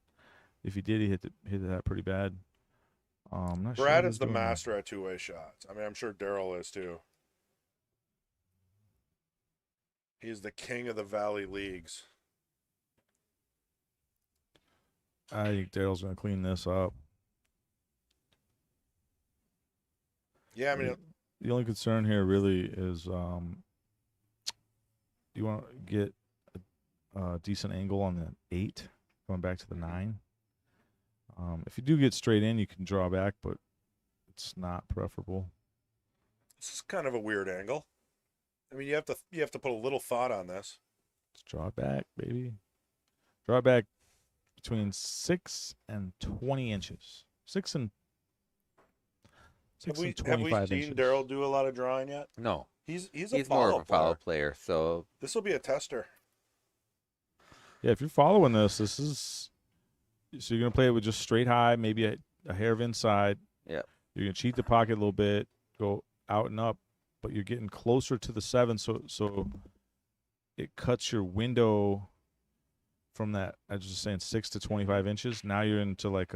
If he did, he hit that pretty bad. I'm not sure Brad what is he's the doing there. master at two-way shots. I mean, I'm sure Daryl is too. He's the king of the Valley Leagues. I think Daryl's going to clean this up. Yeah, I mean, The only concern here really is you want to get a decent angle on the 8, going back to the 9. If you do get straight in, you can draw back, but it's not preferable. this is kind of a weird angle. I mean, you have to put a little thought on this. Let's draw it back, baby. Draw it back between 6 and 20 inches. 6 and Have we 25 seen inches. Daryl do a lot of drawing yet? No, He's a he's more of follow a follow player. player. So This will be a tester. Yeah, if you're following this is so you're gonna play it with just straight high, maybe a hair of inside. Yep. You're gonna cheat the pocket a little bit, go out and up, but you're getting closer to the 7, so it cuts your window from that. I was just saying 6 to 25 inches. Now you're into like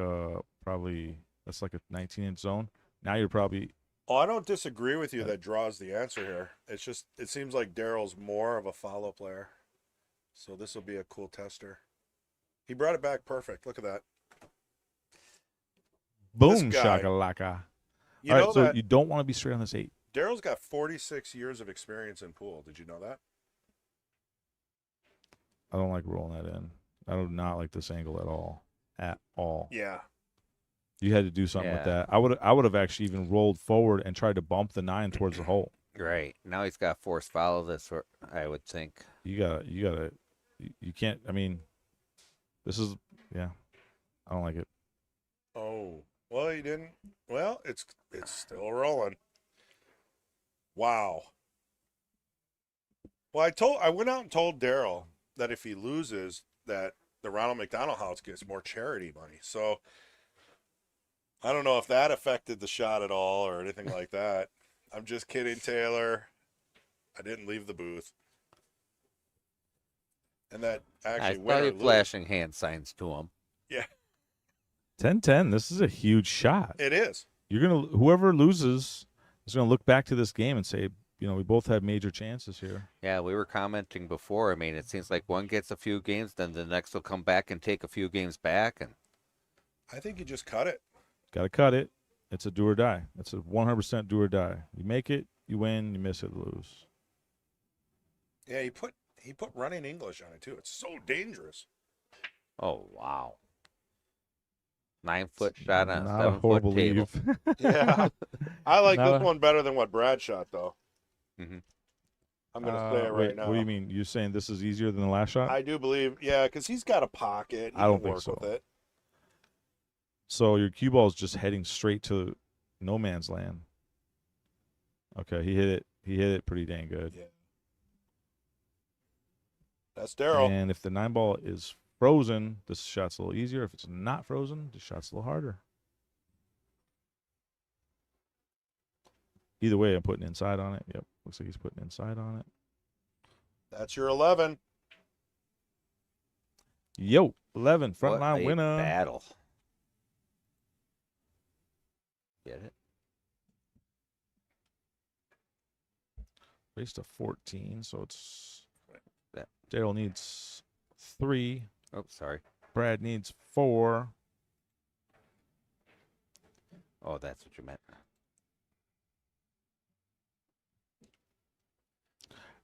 probably that's like a 19-inch zone. Now you're probably Oh, I don't disagree with you that draws the answer here. It's just it seems like Daryl's more of a follow player. So this will be a cool tester. He brought it back perfect. Look at that. boom This guy- shakalaka. You All know right, so that you don't want to be straight on this 8. Daryl's got 46 years of experience in pool. Did you know that? I don't like rolling that in. I do not like this angle at all. At all. Yeah. You had to do something with Yeah. that. I would have actually even rolled forward and tried to bump the 9 towards the hole. right now he's got force follow this. Or I would think. You can't. I mean, this is I don't like it. Oh. Well, you didn't. Well, it's still rolling. Wow. Well, I went out and told Daryl that if he loses, that the Ronald McDonald House gets more charity money. So I don't know if that affected the shot at all or anything like that. I'm just kidding, Taylor. I didn't leave the booth. And that I actually saw win or you lose. flashing hand signs to him. 10-10. This is a huge shot. It is. Whoever loses is gonna look back to this game and say, we both had major chances here. Yeah, we were commenting before. I mean, it seems like one gets a few games, then the next will come back and take a few games back, and I think you just cut it. Got to cut it. It's a do or die. It's a 100% do or die. You make it, you win. You miss it, lose. Yeah, he put running English on it too. It's so dangerous. oh wow, 9-foot shot on a Not a 7-foot horrible table. leave. Yeah. I like Not this a- one better than what Brad shot though. Mhm. I'm gonna say it right wait, now. What do you mean? You're saying this is easier than the last shot? I do believe, yeah, because he's got a pocket. He I don't can think work so. with it. So your cue ball is just heading straight to no man's land. Okay, he hit it. He hit it pretty dang good. Yeah. That's Daryl. And if the 9 ball is frozen, this shot's a little easier. If it's not frozen, the shot's a little harder. Either way, I'm putting inside on it. Yep, looks like he's putting inside on it. That's your 11. Yo, 11, front What line a winner. battle. Get it? Race to 14, so it's That- Daryl needs 3. Oh, sorry. Brad needs 4. Oh, that's what you meant.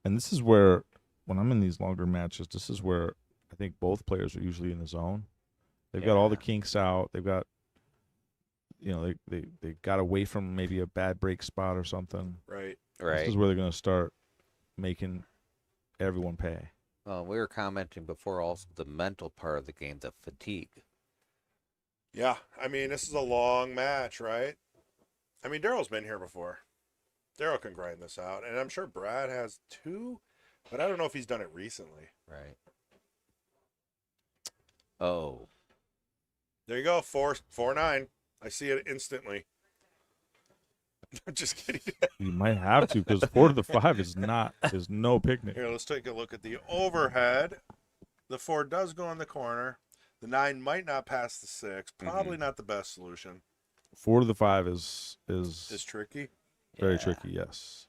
And this is where, when I'm in these longer matches, this is where I think both players are usually in the zone. They've got all the Yeah. kinks out. They've got, they got away from maybe a bad break spot or something. Right. Right. This is where they're going to start making everyone pay. Well, we were commenting before also the mental part of the game, the fatigue. Yeah. I mean, this is a long match, right? I mean, Daryl's been here before. Daryl can grind this out. And I'm sure Brad has too, but I don't know if he's done it recently. Right. Oh. There you go. 4-9. I see it instantly. Just kidding. You might have to, because 4 to the 5 is no picnic. Here, let's take a look at the overhead. The 4 does go in the corner. The 9 might not pass the 6. Probably not the best solution. 4 to the 5 is It's tricky. very Yeah. tricky. Yes.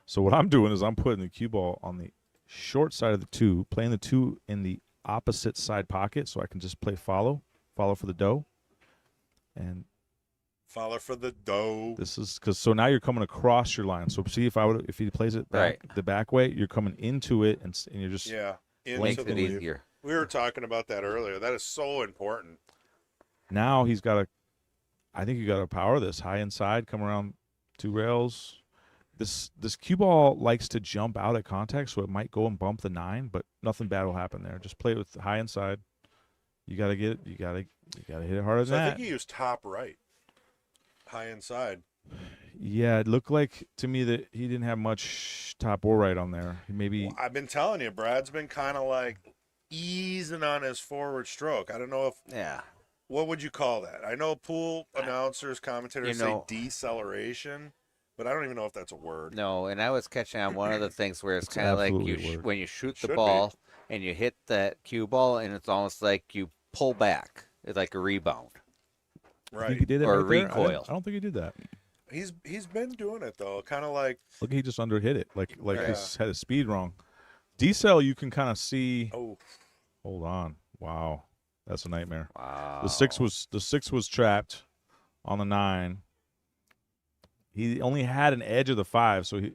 So what I'm doing is I'm putting the cue ball on the short side of the 2, playing the 2 in the opposite side pocket, so I can just play follow for the dough. And Follow for the dough. this is because so now you're coming across your line. So see if he plays it back the back way, you're coming into it and you're just Yeah. Makes Into it the leaf. easier. We were talking about that earlier. That is so important. now he's got to. I think you got to power this high inside, come around 2 rails. This cue ball likes to jump out at contact, so it might go and bump the 9, but nothing bad will happen there. Just play it with the high inside. You gotta hit it harder So than I that. think he used top right. High inside. Yeah, it looked like to me that he didn't have much top or right on there. Maybe Well, I've been telling you, Brad's been kind of like easing on his forward stroke. I don't know if Yeah. what would you call that? I know pool announcers, commentators You know- say deceleration, but I don't even know if that's a word. No, and I was catching on one of the things where it's It's kind of like absolutely a word. when you shoot the Should be. ball and you hit that cue ball, and it's almost like you pull back. It's like a rebound. I think he Right. did it Or right there. recoil. I don't think he did that. He's been doing it though, kind of like Look, he just underhit it. Like Yeah. he's had his speed wrong. Decel, you can kind of see. oh Hold on. Wow, that's a nightmare. Wow. The 6 was trapped on the 9. He only had an edge of the 5, so he.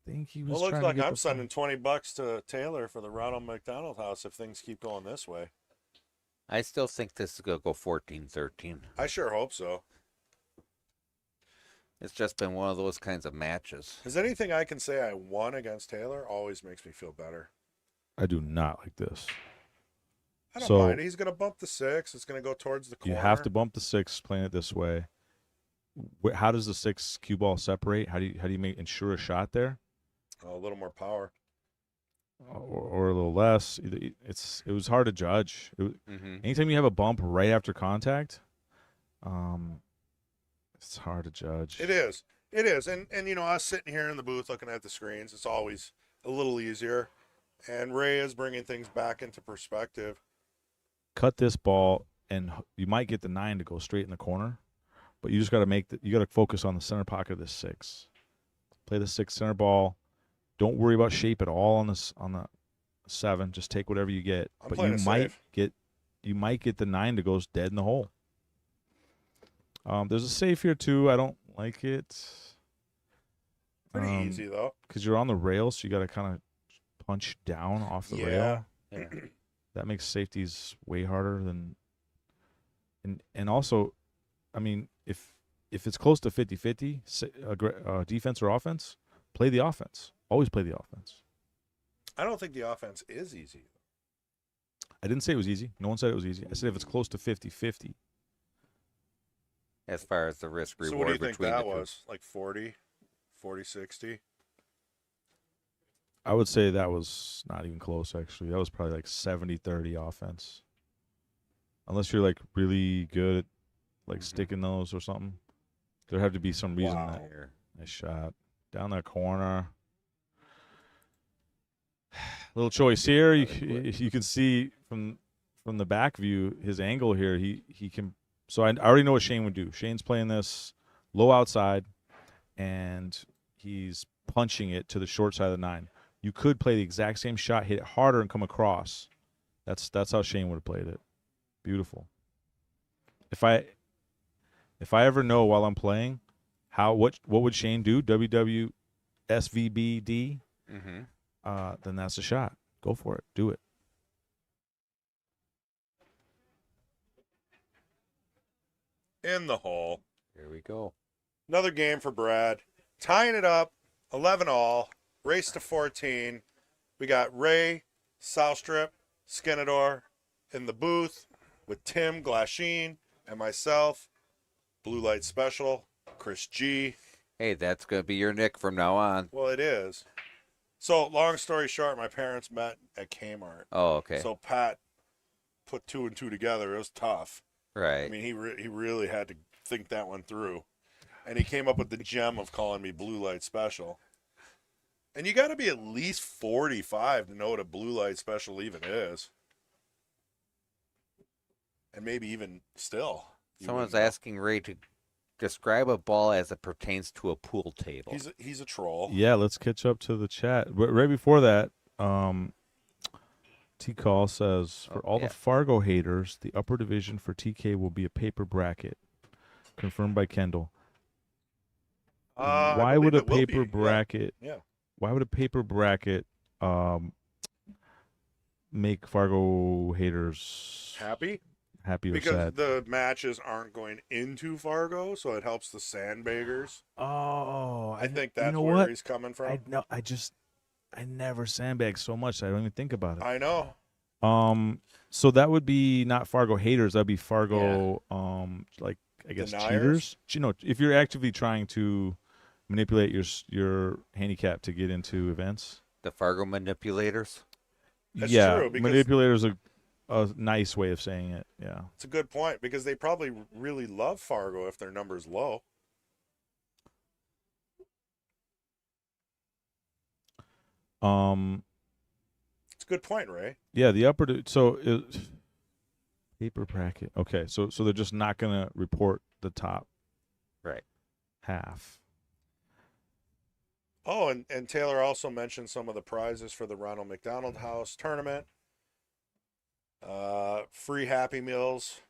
Think he was. well, looks trying to like get I'm the sending $20 to Taylor for the Ronald McDonald House if things keep going this way. I still think this is going to go 14-13. I sure hope so. It's just been one of those kinds of matches. Is anything I can say I won against Taylor always makes me feel better. I do not like this. I don't So- mind. He's going to bump the 6. It's going to go towards the corner. You have to bump the 6 playing it this way. How does the 6 cue ball separate? How do you ensure a shot there? Oh, a little more power. Or a little less. It was hard to judge. Mm-hmm. Anytime you have a bump right after contact, it's hard to judge. It is. It is. And you know, us sitting here in the booth looking at the screens, it's always a little easier. And Ray is bringing things back into perspective. Cut this ball, and you might get the 9 to go straight in the corner, but you just got to you got to focus on the center pocket of this 6. Play the 6 center ball. Don't worry about shape at all on the 7. Just take whatever you get. I'm But playing you it might safe. get the 9 to go dead in the hole. There's a safe here too. I don't like it. Pretty easy though. Because you're on the rail, so you got to kind of punch down off the rail. Yeah. That makes safeties way harder than. And also, I mean, if it's close to 50-50, defense or offense, play the offense. Always play the offense. I don't think the offense is easy. I didn't say it was easy. No one said it was easy. I said if it's close to 50-50. As far as the risk So reward what do you think between that the two. was? Like 40, 60? I would say that was not even close, actually. That was probably like 70-30 offense. Unless you're like really good at like sticking those or something. There have to be some reason Wow. that nice shot. Down that corner. Little choice here. You can see from the back view his angle here. He can. So I already know what Shane would do. Shane's playing this low outside, and he's punching it to the short side of the 9. You could play the exact same shot, hit it harder, and come across. That's how Shane would have played it. Beautiful. If I ever know while I'm playing what would Shane do? WWSVBD. Mm-hmm. Then that's a shot. Go for it. Do it. In the hole. Here we go. Another game for Brad. Tying it up, 11-all. Race to 14. We got Ray, Southstrip, Skinador in the booth with Tim Glasheen and myself. Blue Light Special, Chris G. Hey, that's going to be your nick from now on. Well, it is. So, long story short, my parents met at Kmart. Oh, okay. So Pat put 2 and 2 together. It was tough. Right. I mean, he really had to think that one through. And he came up with the gem of calling me Blue Light Special. And you got to be at least 45 to know what a Blue Light Special even is. And maybe even still. Someone's wouldn't know. asking Ray to describe a ball as it pertains to a pool table. He's a troll. Yeah, let's catch up to the chat. But right before that, T-Call says, for all yeah. the Fargo haters, the upper division for TK will be a paper bracket. Confirmed by Kendall. I Why would believe a it will paper be. bracket Yeah. why would a paper bracket make Fargo haters Happy? happy or Because sad? the matches aren't going into Fargo, so it helps the sandbaggers. Oh, I think you that's know where what? he's coming from. I never sandbag so much that I don't even think about it. I know. So that would be not Fargo haters. That'd be Fargo, like I guess Deniers? cheaters. If you're actively trying to manipulate your handicap to get into events. The Fargo manipulators. That's yeah, true, because- manipulators are a nice way of saying it. Yeah. It's a good point because they probably really love Fargo if their number's low. It's a good point, Ray. Yeah, paper bracket. Okay, so they're just not gonna report the top Right. half. Oh, and Taylor also mentioned some of the prizes for the Ronald McDonald House tournament. Free Happy Meals,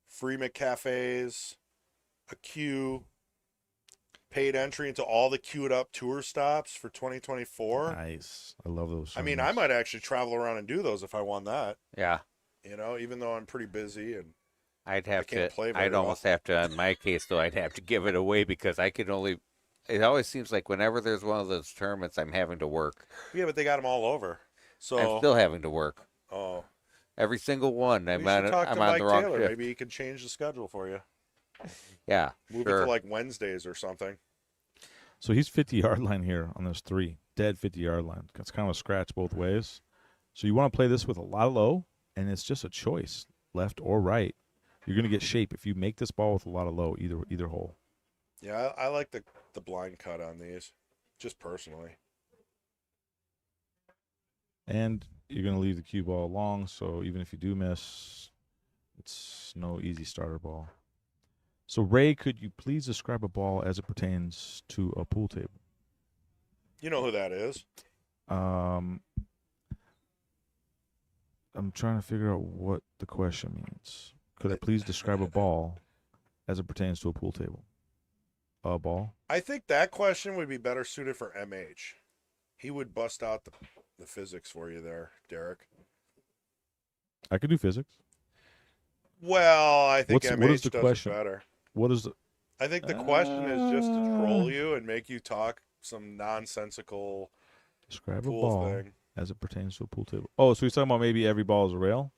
free McCafes, a queue, paid entry into all the queued up tour stops for 2024. Nice. I love those. I mean, I might actually travel around and do those if I won that. Yeah. Even though I'm pretty busy and I'd have can't to. play very I'd almost have to. In my case, though, I'd have to give it away because I could only. It always seems like whenever there's one of those tournaments, I'm having to work. yeah, but they got them all over. So I'm still having to work. oh, Every single one. we I'm should on. talk I'm to on Mike the wrong Taylor. shift. Maybe he could change the schedule for you. Yeah. Move sure. it to like Wednesdays or something. So he's 50-yard line here on this 3. Dead 50-yard line. It's kind of a scratch both ways. So you want to play this with a lot of low, and it's just a choice, left or right. You're going to get shape if you make this ball with a lot of low, either hole. Yeah, I like the blind cut on these, just personally. And you're going to leave the cue ball long, so even if you do miss, it's no easy starter ball. So, Ray, could you please describe a ball as it pertains to a pool table? You know who that is? I'm trying to figure out what the question means. Could I please describe a ball as it pertains to a pool table? A ball? I think that question would be better suited for MH. He would bust out the physics for you there, Derek. I could do physics. Well, I think What MH is the does question? it better. What is the... I think the question is just to troll you and make you talk some nonsensical Describe a pool ball thing. as it pertains to a pool table. Oh, so he's talking about maybe every ball is a rail?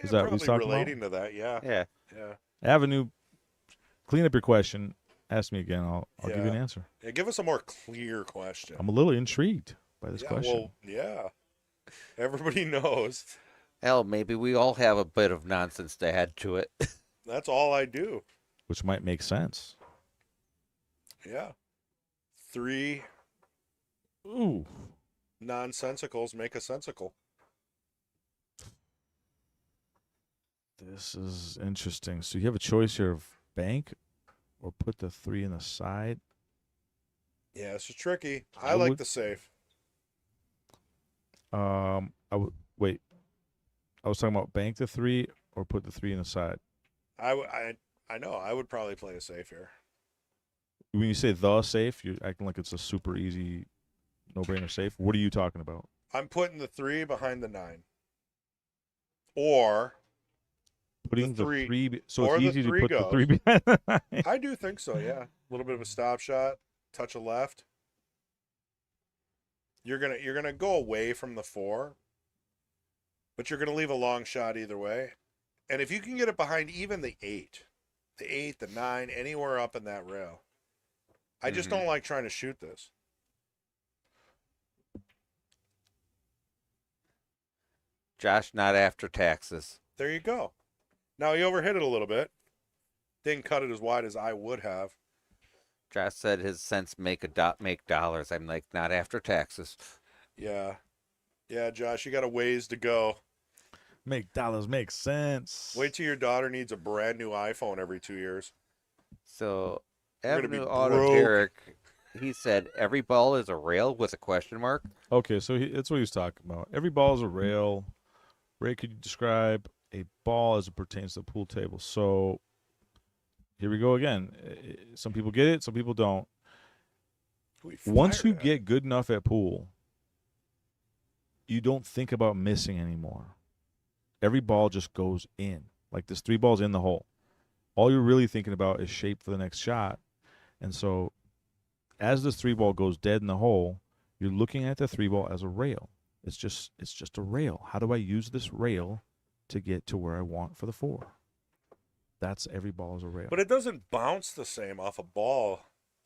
Is that what he's probably talking about? relating to that? Yeah. Yeah. Yeah. Avenue, clean up your question. Ask me again. I'll give you an Yeah. answer. Yeah. Give us a more clear question. I'm a little intrigued by this yeah, question. well, yeah. Everybody knows. Hell, maybe we all have a bit of nonsense to add to it. That's all I do. Which might make sense. Yeah. 3 Ooh. nonsensicals make a sensical. This is interesting. So you have a choice here of bank or put the 3 in the side. Yeah, this is tricky. I I like would- the safe. Wait. I was talking about bank the 3 or put the 3 in the side. I know. I would probably play a safe here. When you say the safe, you're acting like it's a super easy, no-brainer safe. What are you talking about? I'm putting the 3 behind the 9. Or Putting the three- 3 so or it's the easy to three put the goes. 3 behind the 9. I do think so, yeah. A little bit of a stop shot, touch of left. You're gonna go away from the 4, but you're gonna leave a long shot either way. And if you can get it behind even the 8, the 9, anywhere up in that rail. I just don't like trying to shoot this. Josh, not after taxes. There you go. Now he overhit it a little bit. Didn't cut it as wide as I would have. Josh said his cents make dollars. I'm like, not after taxes. Yeah. Yeah, Josh, you got a ways to go. Make dollars make sense. Wait till your daughter needs a brand new iPhone every 2 years. So You're gonna be Avenue Auto broke. Derek, he said every ball is a rail with a question mark. Okay, so that's what he was talking about. Every ball is a rail. Ray, could you describe a ball as it pertains to the pool table? So here we go again. Some people get it, some people don't. Once you get good enough at pool, you don't think about missing anymore. Every ball just goes in. Like this 3 balls in the hole. All you're really thinking about is shape for the next shot. And so as this 3 ball goes dead in the hole, you're looking at the 3 ball as a rail. It's just a rail. How do I use this rail to get to where I want for the 4? That's every ball is a rail. But it doesn't bounce the same off a ball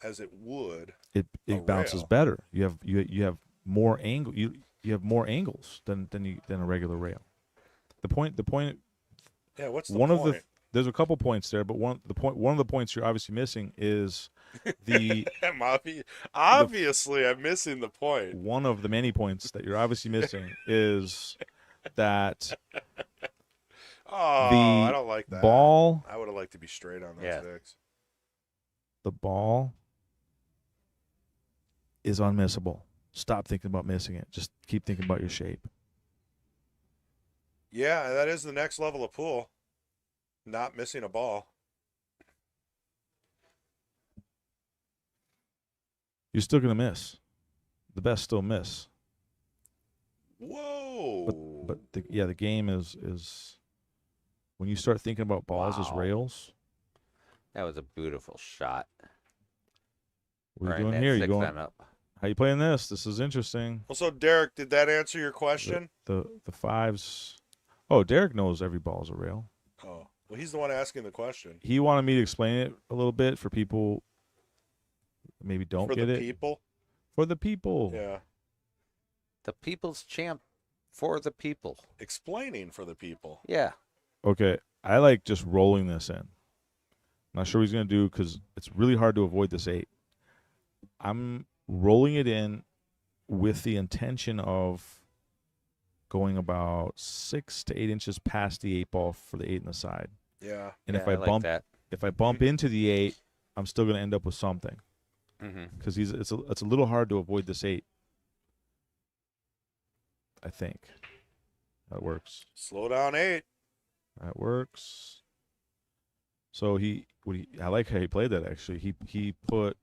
as it would. It bounces rail. better. You have more angle. You have more angles than a regular rail. The point. Yeah, what's the One point? of there's a couple points there, but one of the points you're obviously missing is the Obviously, I'm missing the point. one of the many points that you're obviously missing is that Oh, the I don't like that. ball I would have liked to be straight on those Yeah. sticks. the ball is unmissable. Stop thinking about missing it. Just keep thinking about your shape. Yeah, that is the next level of pool. Not missing a ball. You're still gonna miss. The best still miss. Whoa. But the game is when you start thinking about balls as Wow. rails. That was a beautiful shot. What are Right, you doing that here? You 6 going? on up. How you playing this? This is interesting. Well, so Derek, did that answer your question? The 5s. Oh, Derek knows every ball is a rail. Oh, well, he's the one asking the question. He wanted me to explain it a little bit for people who maybe don't For get the it. people. For the people. Yeah. The people's champ for the people. Explaining for the people. Yeah. Okay, I like just rolling this in. Not sure what he's going to do because it's really hard to avoid this 8. I'm rolling it in with the intention of going about 6 to 8 inches past the 8 ball for the 8 in the side. Yeah. And Yeah, like that. if I bump into the 8, I'm still going to end up with something Mm-hmm. because it's a little hard to avoid this 8. I think that works. Slow down 8. That works. So I like how he played that actually. He put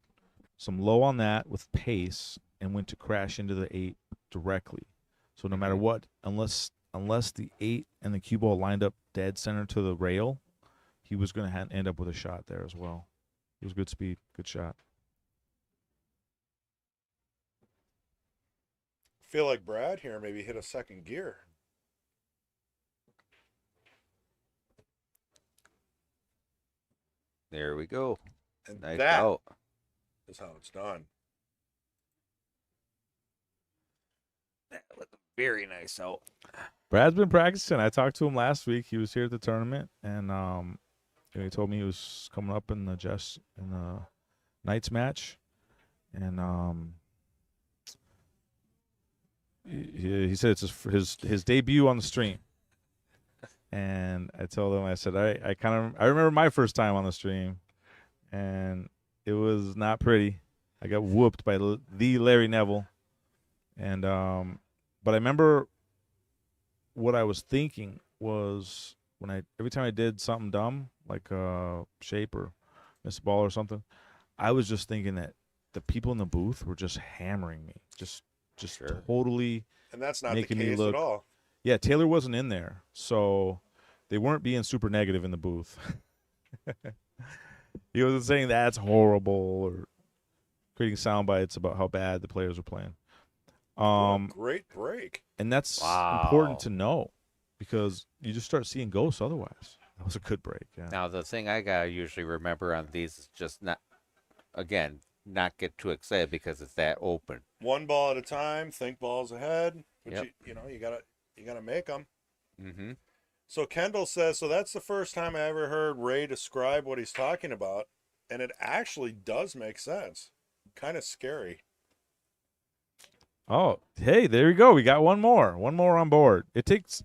some low on that with pace and went to crash into the 8 directly. So no matter what, unless the 8 and the cue ball lined up dead center to the rail, he was going to end up with a shot there as well. It was good speed, good shot. Feel like Brad here maybe hit a second gear. There we go. And Nice that out. is how it's done. That was a very nice out. Brad's been practicing. I talked to him last week. He was here at the tournament, and he told me he was coming up in the Knights match, and he said it's his debut on the stream. And I told him, I said, I remember my first time on the stream, and it was not pretty. I got whooped by the Larry Neville, and but I remember what I was thinking was every time I did something dumb like shape or miss a ball or something, I was just thinking that the people in the booth were just hammering me, just Sure. totally And that's not the making me case look. at all. Yeah, Taylor wasn't in there, so they weren't being super negative in the booth. He wasn't saying that's horrible or creating sound bites about how bad the players were playing. What a great break. And that's Wow. important to know because you just start seeing ghosts otherwise. That was a good break. Yeah. Now, the thing I gotta usually remember on these is just not get too excited because it's that open. One ball at a time. Think balls ahead. But Yep. you gotta make them. Mm-hmm. So Kendall says, so that's the first time I ever heard Ray describe what he's talking about, and it actually does make sense. Kind of scary. Oh, hey, there we go. We got one more on board. It takes,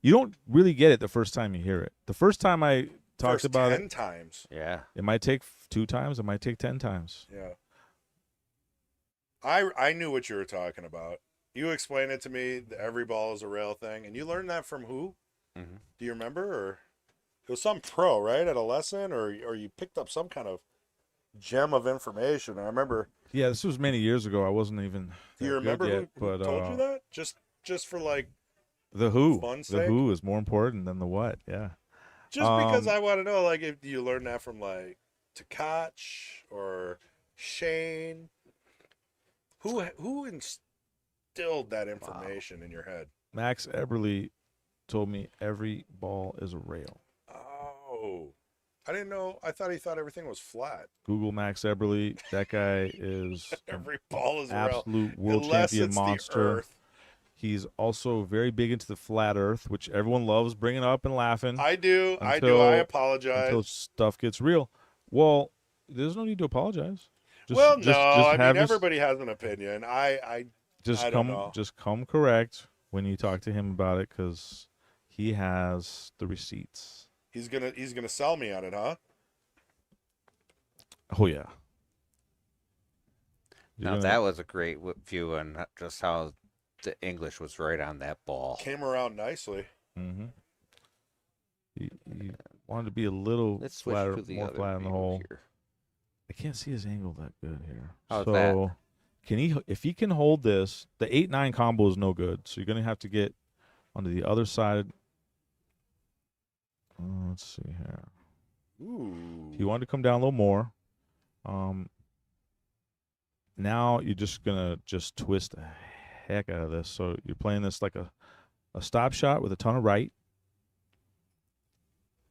You don't really get it the first time you hear it. The first time I talked First about 10 it, times. Yeah. it might take 2 times. It might take 10 times. Yeah. I knew what you were talking about. You explained it to me. The every ball is a rail thing, and you learned that from who? Mm-hmm. Do you remember? Or it was some pro, right, at a lesson, or you picked up some kind of gem of information. I remember. Yeah, this was many years ago. I wasn't even Do you that remember good yet, who but told you that? Just for like the who. fun's The sake? who is more important than the what. Yeah. Just because Um, I want to know, like, if you learned that from like Tkach or Shane, who instilled that information in your head? Max Eberly told me every ball is a rail. Oh, I didn't know. I thought he thought everything was flat. Google Max Eberly. That guy is an Every ball is a rail, absolute world unless champion it's monster. the Earth. He's also very big into the flat Earth, which everyone loves bringing up and laughing I do. I Until- apologize. until stuff gets real. Well, there's no need to apologize. Well, no. I mean, have your- everybody has an opinion. I don't know. just come correct when you talk to him about it, because he has the receipts. He's gonna sell me on it, huh? Oh yeah. Now that was a great view on just how the English was right on that ball. Came around nicely. Mm-hmm. He wanted to be a little Let's switch flatter, to the more other flat in the view hole. here. I can't see his angle that good here. How's so that? can he? If he can hold this, the 8-9 combo is no good. So you're gonna have to get onto the other side. Let's see here. Ooh. He wanted to come down a little more. Now you're just gonna twist the heck out of this. So you're playing this like a stop shot with a ton of right.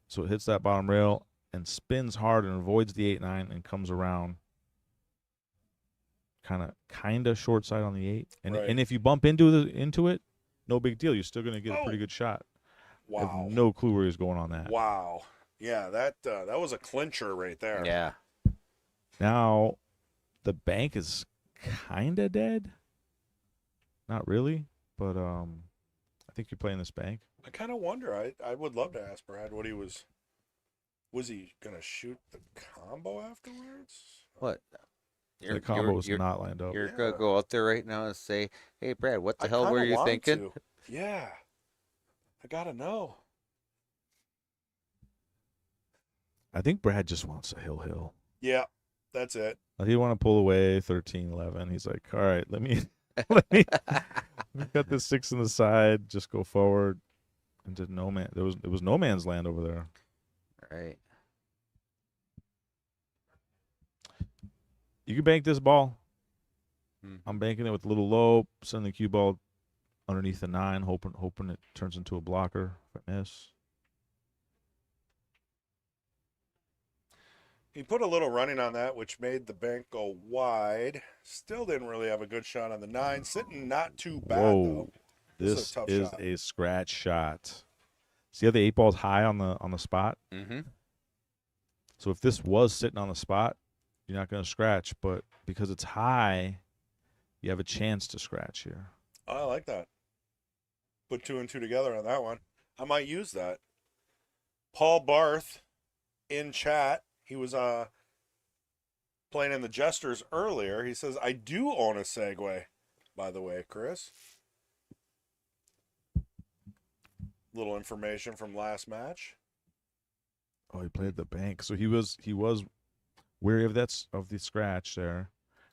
So it hits that bottom rail and spins hard and avoids the 8-9 and comes around kind of short side on the 8. And Right. and if you bump into it, no big deal. You're still gonna get a pretty good shot. I Wow. have no clue where he's going on that. Wow. Yeah, that was a clincher right there. Yeah. Now, the bank is kind of dead. Not really, but I think you're playing this bank. I kind of wonder. I would love to ask Brad what he was. Was he gonna shoot the combo afterwards? What? The combo was not lined up. You're Yeah. gonna go out there right now and say, "Hey, Brad, what the I hell were kinda you want thinking?" to. Yeah, I gotta know. I think Brad just wants a hill. Yeah, that's it. He want to pull away 13-11. He's like, all right, let me let me cut this 6 on the side. Just go forward into no man. It was no man's land over there. Right. You can bank this ball. Hmm. I'm banking it with a little low, sending the cue ball underneath the 9, hoping it turns into a blocker if I miss. He put a little running on that, which made the bank go wide. Still didn't really have a good shot on the 9. Sitting not too bad though. This is This a tough is shot. a scratch shot. See how the 8 ball's high on the spot? Mm-hmm. So if this was sitting on the spot, you're not going to scratch. But because it's high, you have a chance to scratch here. I like that. Put 2 and 2 together on that one. I might use that. Paul Barth in chat. He was playing in the Jesters earlier. He says, I do own a Segway, by the way, Chris. Little information from last match. Oh, he played the bank. So he was wary of the scratch there.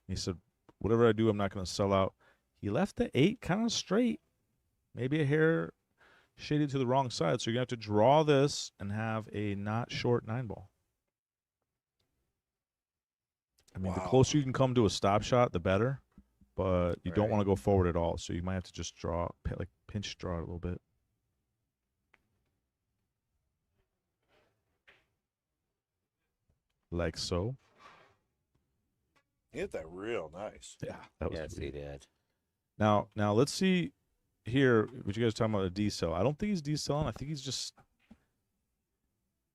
He said, whatever I do, I'm not going to sell out. He left the 8 kind of straight. Maybe a hair shaded to the wrong side. So you're going to have to draw this and have a not short 9 ball. I mean, the Wow. closer you can come to a stop shot, the better. But you don't Right. want to go forward at all. So you might have to just pinch draw it a little bit. Like so. He hit that real nice. Yeah, that was Yes, sweet. he did. Now let's see here what you guys are talking about a decel. I don't think he's decelling. I think he's just.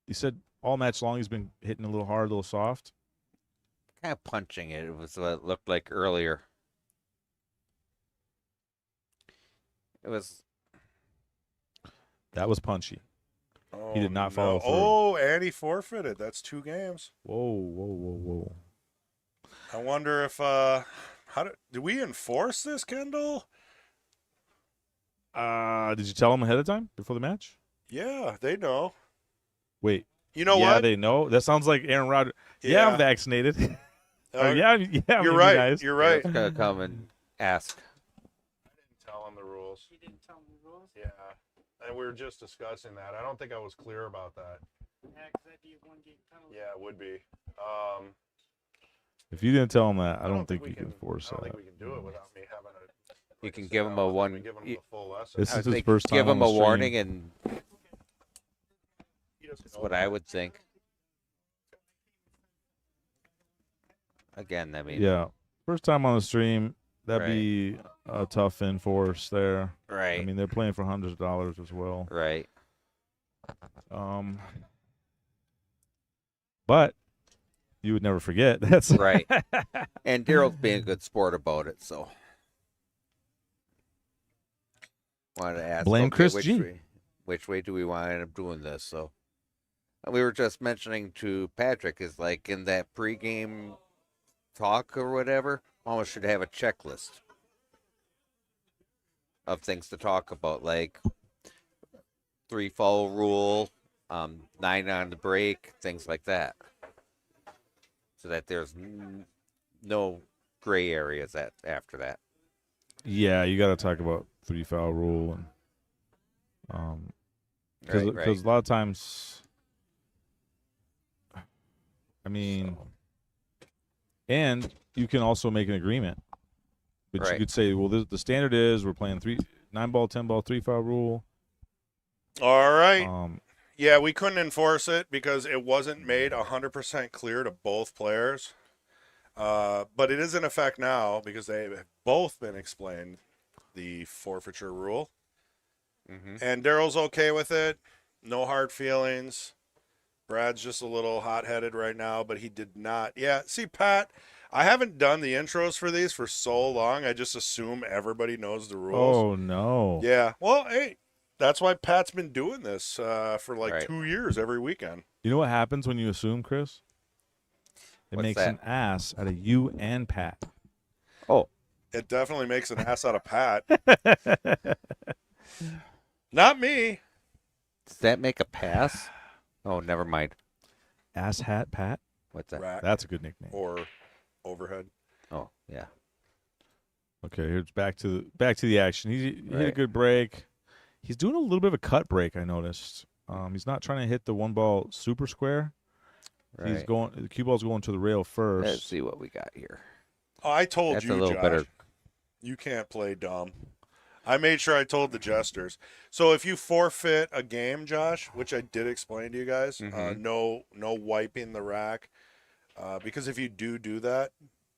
He said all match long he's been hitting a little hard, a little soft. Kind of punching it. It was what it looked like earlier. It was. That was punchy. Oh, He did not no. follow through. Oh, and he forfeited. That's 2 games. Whoa. I wonder if do we enforce this, Kendall? Did you tell him ahead of time before the match? Yeah, they know. Wait. You know yeah, what? they know. That sounds like Aaron Rodgers. Yeah, I'm vaccinated. Or, yeah, I'm you're right. immunized. You're right. It's gonna come and ask. Tell them the rules. You didn't tell me the rules? Yeah, and we were just discussing that. I don't think I was clear about that. Yeah, because that'd be a 1-game penalty. Yeah, it would be. If you didn't tell him that, I don't think we you can force I don't that. think we can do it without me having a. You like can I said, give I him don't a think one- we give him you- the full lesson. This I is his think first time give on him the a stream. warning, and He doesn't that's know what that. I would think. Again, I mean, Yeah, first time on the stream. That'd Right. be a tough enforce there. right, I mean, they're playing for hundreds of dollars as well. right. But you would never forget. That's Right. And Daryl's being a good sport about it, so wanted to ask. Blame Chris which G. which way do we want to end up doing this? So we were just mentioning to Patrick is like in that pregame talk or whatever, almost should have a checklist of things to talk about, like 3 foul rule, 9 on the break, things like that, so that there's no gray areas after that. Yeah, you got to talk about 3 foul rule and because Right. a lot of times, I mean, and you can also make an agreement, but you Right. could say, well, the standard is we're playing 9 ball, 10 ball, 3 foul rule. All right. Um, Yeah, we couldn't enforce it because it wasn't made 100% clear to both players. But it is in effect now because they have both been explained the forfeiture rule. Mm-hmm. And Daryl's okay with it. No hard feelings. Brad's just a little hot-headed right now, but he did not. Yeah, see, Pat, I haven't done the intros for these for so long. I just assume everybody knows the rules. oh no. Yeah. Well, hey, that's why Pat's been doing this for like Right. 2 years every weekend. You know what happens when you assume, Chris? It What's makes that? an ass out of you and Pat. Oh, It definitely makes an ass out of Pat. Not me. does that make a pass? Oh, never mind. Ass hat Pat. What's that? Rack That's a good nickname. or overhead. Oh, yeah. Okay, here's back to the action. He hit a Right. good break. He's doing a little bit of a cut break, I noticed. He's not trying to hit the 1 ball super square. Right. He's going. The cue ball's going to the rail first. Let's see what we got here. Oh, I told That's you, a little Josh, better. you can't play dumb. I made sure I told the jesters. So if you forfeit a game, Josh, which I did explain to you guys, Mhm. no wiping the rack, because if you do that,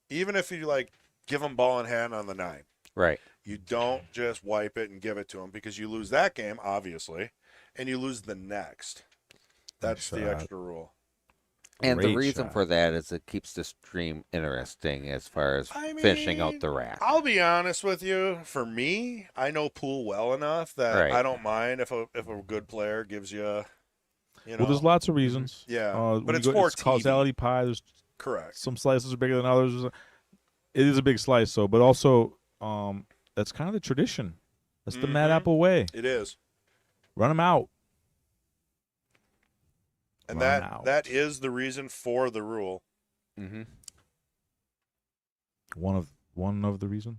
even if you like give them ball in hand on the 9, Right. you don't just wipe it and give it to them because you lose that game, obviously, and you lose the next. That's the shot. extra rule. And the Great reason shot. for that is it keeps the stream interesting as far as I finishing out mean, the rack. I'll be honest with you. For me, I know pool well enough that Right. I don't mind if a good player gives you, you know. Well, there's lots of reasons. Yeah, when but you it's go- for TV. causality pie. There's Correct. some slices are bigger than others. It is a big slice, though. But also, that's kind of the tradition. That's the Mad Mhm. Apple way. It is, Run them out. and Run that out. that is the reason for the rule. Mm-hmm. One of the reasons.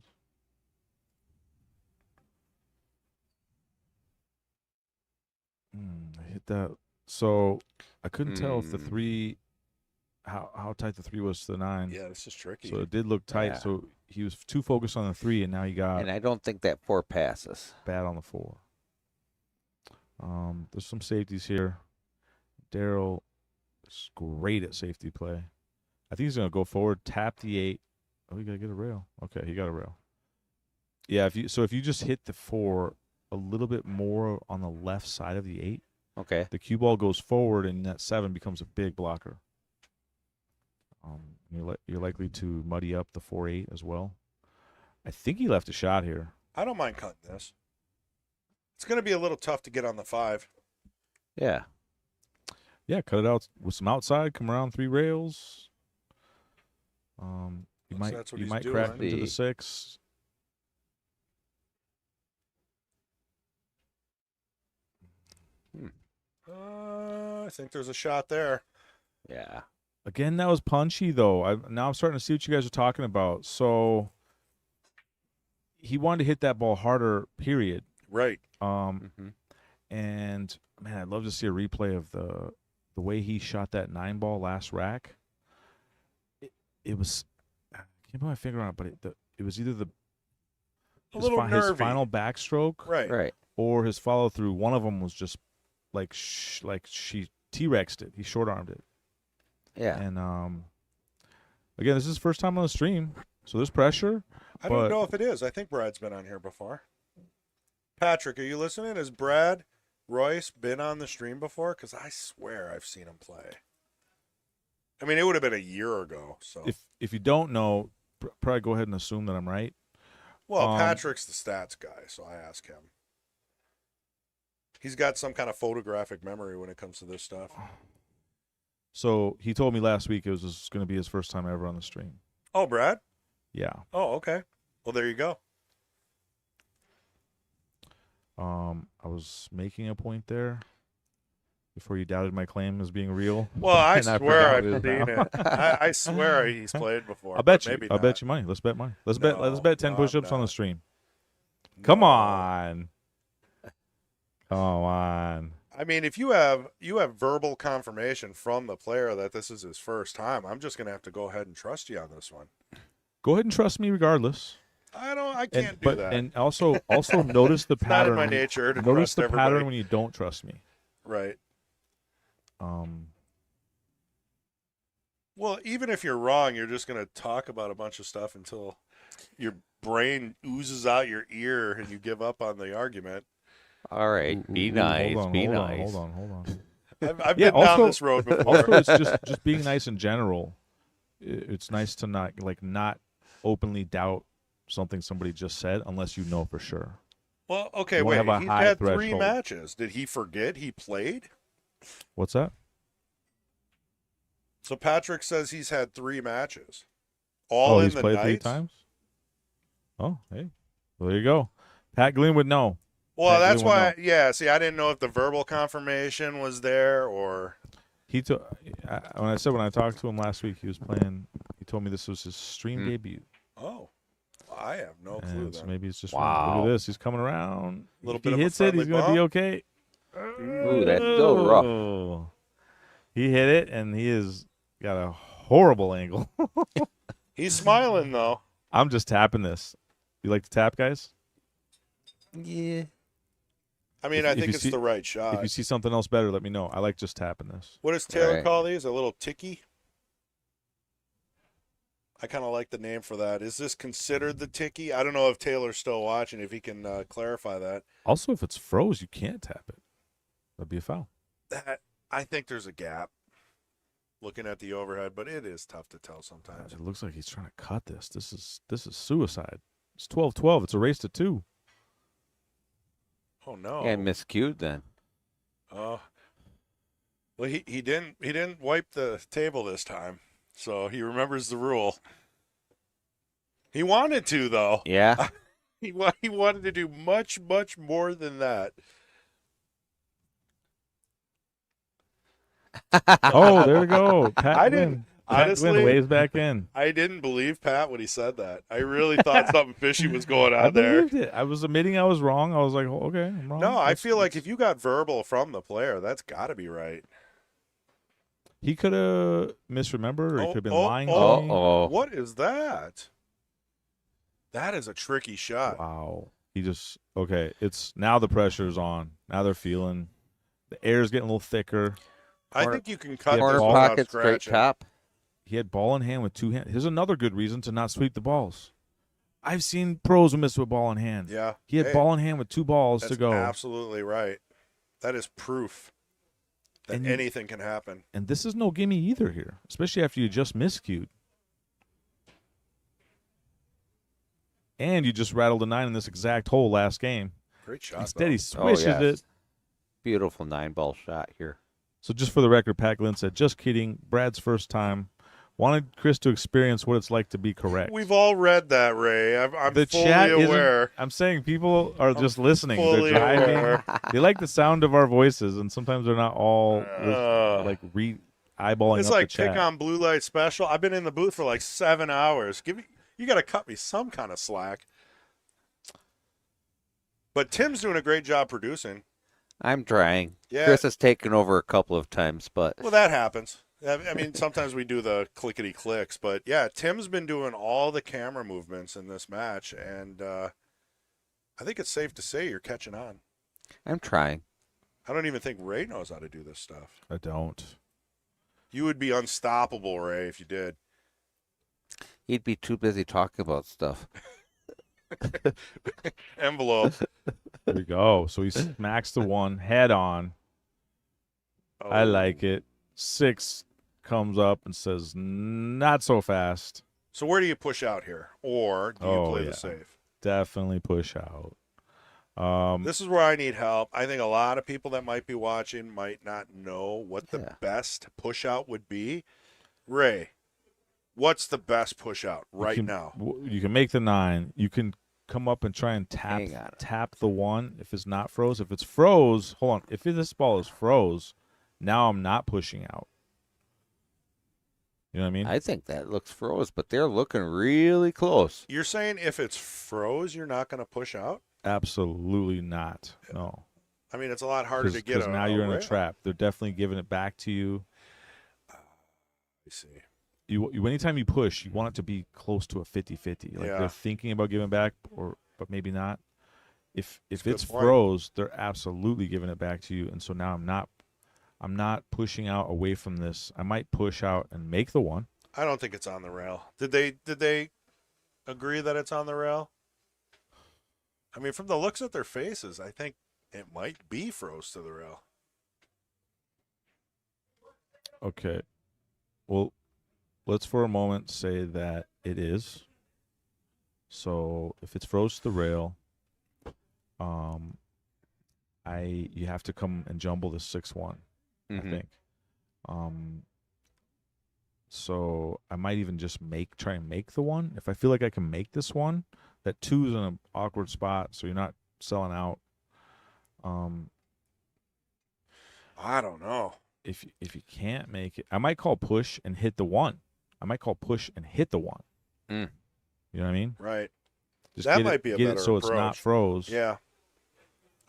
I hit that. So I couldn't tell if the Hmm. 3, how tight the 3 was to the 9. Yeah, this is tricky. So it did look tight. Yeah. So he was too focused on the 3, and now he got And I don't think that 4 passes. bad on the 4. There's some safeties here. Daryl is great at safety play. I think he's gonna go forward, tap the 8. Oh, you gotta get a rail. Okay, he got a rail. Yeah, if you just hit the 4 a little bit more on the left side of the 8, Okay. the cue ball goes forward, and that 7 becomes a big blocker. You're likely to muddy up the 4-8 as well. I think he left a shot here. I don't mind cutting this. It's going to be a little tough to get on the 5. Yeah. Yeah, cut it out with some outside, come around 3 rails. You Looks might that's what you he's might doing. crack into the The- 6. I think there's a shot there. Yeah. Again, that was punchy though. Now I'm starting to see what you guys are talking about. So he wanted to hit that ball harder. Period. Right. Mm-hmm. And man, I'd love to see a replay of the way he shot that 9 ball last rack. It was, I can't put my finger on it, but it was either A little his nervy. final backstroke Right. Right. or his follow through. One of them was just like she T-Rexed it. He short armed it. Yeah. And again, this is his first time on the stream, so there's pressure. I don't But- know if it is. I think Brad's been on here before. Patrick, are you listening? Has Brad Royce been on the stream before? Because I swear I've seen him play. I mean, it would have been a year ago. So, If you don't know, probably go ahead and assume that I'm right. well, Patrick's the stats guy, so I ask him. He's got some kind of photographic memory when it comes to this stuff. So he told me last week it was going to be his first time ever on the stream. Oh, Brad? Yeah. Oh, okay. Well, there you go. I was making a point there before you doubted my claim as being real. Well, I And I swear forgot I've it seen now. it. I swear he's played before. I'll bet but you. maybe I'll not. bet you money. Let's bet money. Let's bet 10 No, push-ups I'm on the not. stream. Come No. on. Come on. I mean, if you have verbal confirmation from the player that this is his first time, I'm just gonna have to go ahead and trust you on this one. Go ahead and trust me regardless. I can't And do that. and also notice the It's not pattern. in my nature to Notice trust the everybody. pattern when you don't trust me. Right. Um Well, even if you're wrong, you're just gonna talk about a bunch of stuff until your brain oozes out your ear and you give up on the argument. All right. Be nice. Hold on, Be hold nice. On, hold on. I've Yeah, been down also- this road before. Also, it's just being nice in general. It's nice to not openly doubt something somebody just said unless you know for sure. Well, okay, You wanna wait. have a He's high had 3 threshold. matches. Did he forget he played? What's that? So Patrick says he's had 3 matches. All in he's the played nights? 3 times. Oh, hey, well, there you go. Pat Glenn would know. Well, Pat that's Glenn would why. know. Yeah. See, I didn't know if the verbal confirmation was there or. He told when I talked to him last week, he was playing. He told me this was his stream debut, Oh, I have no clue. and so Then. maybe it's just Wow. look at this. He's coming around. Little If bit he of a hits it, he's friendly gonna be bump. okay. Ooh, that's so rough. Oh. He hit it, and he has got a horrible angle. He's smiling though. I'm just tapping this. You like to tap, guys? Yeah. I mean, If- I if think you it's see- the right If shot. you see something else better, let me know. I like just tapping this. What does Taylor Right. call these? A little ticky? I kind of like the name for that. Is this considered the ticky? I don't know if Taylor's still watching, if he can clarify that. Also, if it's froze, you can't tap it. That'd be a foul. I think there's a gap looking at the overhead, but it is tough to tell sometimes. It looks like he's trying to cut this. This is suicide. It's 12-12. It's a race to 2. Oh, no. And miscued then. Oh. Well, he didn't wipe the table this time, so he remembers the rule. He wanted to, though. Yeah. He wanted to do much, much more than that. Oh, there we go. Pat I Glynn. didn't- Pat honestly- Glynn waves back in. I didn't believe Pat when he said that. I really thought something fishy was going I on there. believed it. I was admitting I was wrong. I was like, oh, okay, I'm wrong. No, I That's- feel like if you got verbal from the player, that's got to be right. he could have misremembered, or he Oh, could have been oh, lying oh. to me. Oh. What is that? That is a tricky shot. Wow. He just okay. It's now the pressure's on. Now they're feeling the air's getting a little thicker. I Corner- think you can cut Corner this without pocket, straight scratching. top. He had ball in hand with 2 hands. Here's another good reason to not sweep the balls. I've seen pros miss with ball in hand. Yeah. He had Hey, ball in hand with 2 balls that's to go. absolutely right. That is proof that And you- anything can happen. And this is no gimme either here, especially after you just miscued. And you just rattled a 9 in this exact hole last game. Great shot. Instead, he though. swishes yes. it. Beautiful 9-ball shot here. So just for the record, Pat Glynn said, just kidding. Brad's first time. Wanted Chris to experience what it's like to be correct. We've all read that, Ray. I'm The fully chat aware. isn't. I'm saying people are just listening. fully They're driving. aware. They like the sound of our voices, and sometimes they're not all like eyeballing It's up like the chat. pick on blue light special. I've been in the booth for like 7 hours. You got to cut me some kind of slack. But Tim's doing a great job producing. I'm trying. Yeah. Chris has taken over a couple of times, but Well, that happens. I mean, sometimes we do the clickety clicks, but yeah, Tim's been doing all the camera movements in this match, and I think it's safe to say you're catching on. I'm trying. I don't even think Ray knows how to do this stuff. I don't. You would be unstoppable, Ray, if you did. He'd be too busy talking about stuff. Envelope. There we go. So he smacks the one head on. I like it. 6 comes up and says, not so fast. So where do you push out here? Or do you play yeah. the safe? Definitely push out. This is where I need help. I think a lot of people that might be watching might not know what the best push out would be. Ray, what's the best push out now? You can make the 9. You can come up and try and tap the 1 if it's not froze. If it's froze, hold on. If this ball is froze, now I'm not pushing out. You know what I mean? I think that looks froze, but they're looking really close. You're saying if it's froze, you're not going to push out? Absolutely not. No. I mean, it's a lot harder to get because now you're in a rail. trap. They're definitely giving it back to you. I see. You anytime you push, you want it to be close to a 50-50. Like they're thinking about giving back, but maybe not. If it's froze, they're absolutely giving it back to you. And so now I'm not pushing out away from this. I might push out and make the 1. I don't think it's on the rail. Did they agree that it's on the rail? I mean, from the looks at their faces, I think it might be froze to the rail. Okay. Well, let's for a moment say that it is. So if it's froze to the rail, you have to come and jumble the 6-1. I think. So I might even just try and make the 1. If I feel like I can make this 1, that 2 is in an awkward spot, so you're not selling out. I don't know. If you can't make it, I might call push and hit the 1. I might call push and hit the 1. You know what I mean? Right. Just that might be a better so approach. it's not froze. Yeah.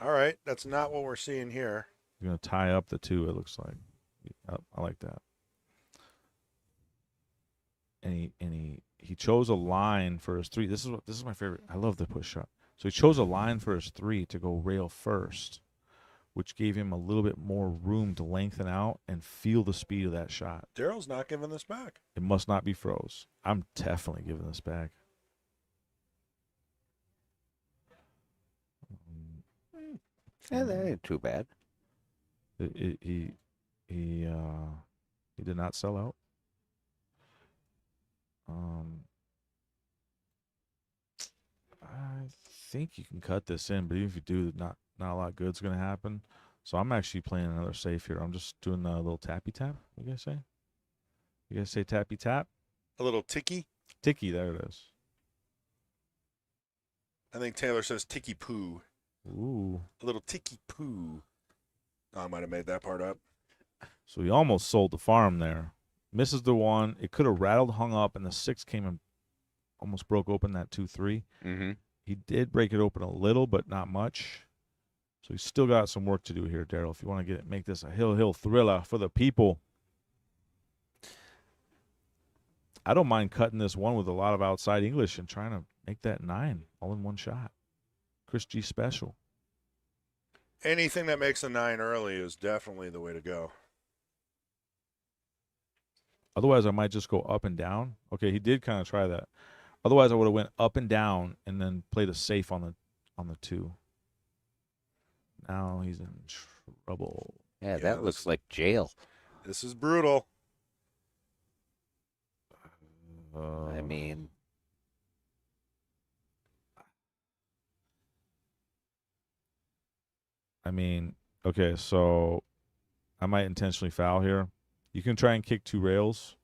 All right. That's not what we're seeing here. You're gonna tie up the 2. It looks like. I like that. And he chose a line for his 3. This is my favorite. I love the push shot. So he chose a line for his 3 to go rail first, which gave him a little bit more room to lengthen out and feel the speed of that shot. Daryl's not giving this back. It must not be froze. I'm definitely giving this back. Yeah, that ain't too bad. He did not sell out. I think you can cut this in, but even if you do, not a lot of good's gonna happen. So I'm actually playing another safe here. I'm just doing a little tappy tap. You guys say? You guys say tappy tap? A little ticky. Ticky, there it is. I think Taylor says ticky poo. Ooh. A little ticky poo. Oh, I might have made that part up. So he almost sold the farm there. Misses the 1. It could have rattled, hung up, and the 6 came and almost broke open that 2-3. He did break it open a little, but not much. So he's still got some work to do here, Daryl. If you want to make this a hill thriller for the people. I don't mind cutting this 1 with a lot of outside English and trying to make that 9 all in one shot. Chris G special. Anything that makes a 9 early is definitely the way to go. Otherwise, I might just go up and down. Okay, he did kind of try that. Otherwise, I would have went up and down and then played a safe on the 2. Now he's in trouble. Yeah, that looks like jail. This is brutal. I mean, I mean, okay, so I might intentionally foul here. You can try and kick 2 rails.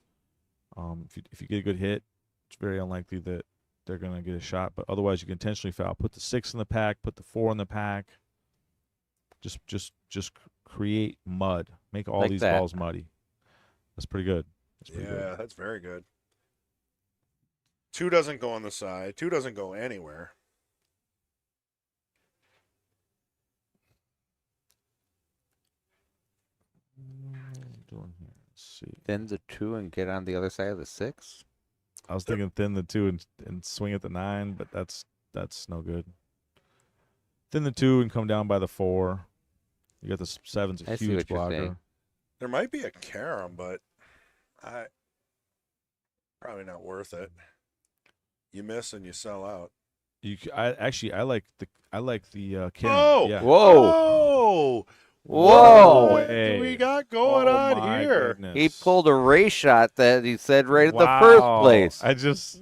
If you get a good hit, it's very unlikely that they're gonna get a shot. But otherwise, you can intentionally foul. Put the 6 in the pack. Put the 4 in the pack. Just create mud. Make all Like these that. balls muddy. That's pretty good. That's pretty good. That's very good. 2 doesn't go on the side. 2 doesn't go anywhere. Doing here. Let's see. Thin the 2 and get on the other side of the 6. I was thinking thin the 2 and swing at the 9, but that's no good. Thin the 2 and come down by the 4. You got the 7's a I see huge what you're blocker. saying. There might be a carom, but probably not worth it. You miss and you sell out. I like the carom. Oh! Yeah. Whoa. Oh! Whoa. What do we got going Oh, on my here? goodness. He pulled a race shot that he said right at the first Wow. place.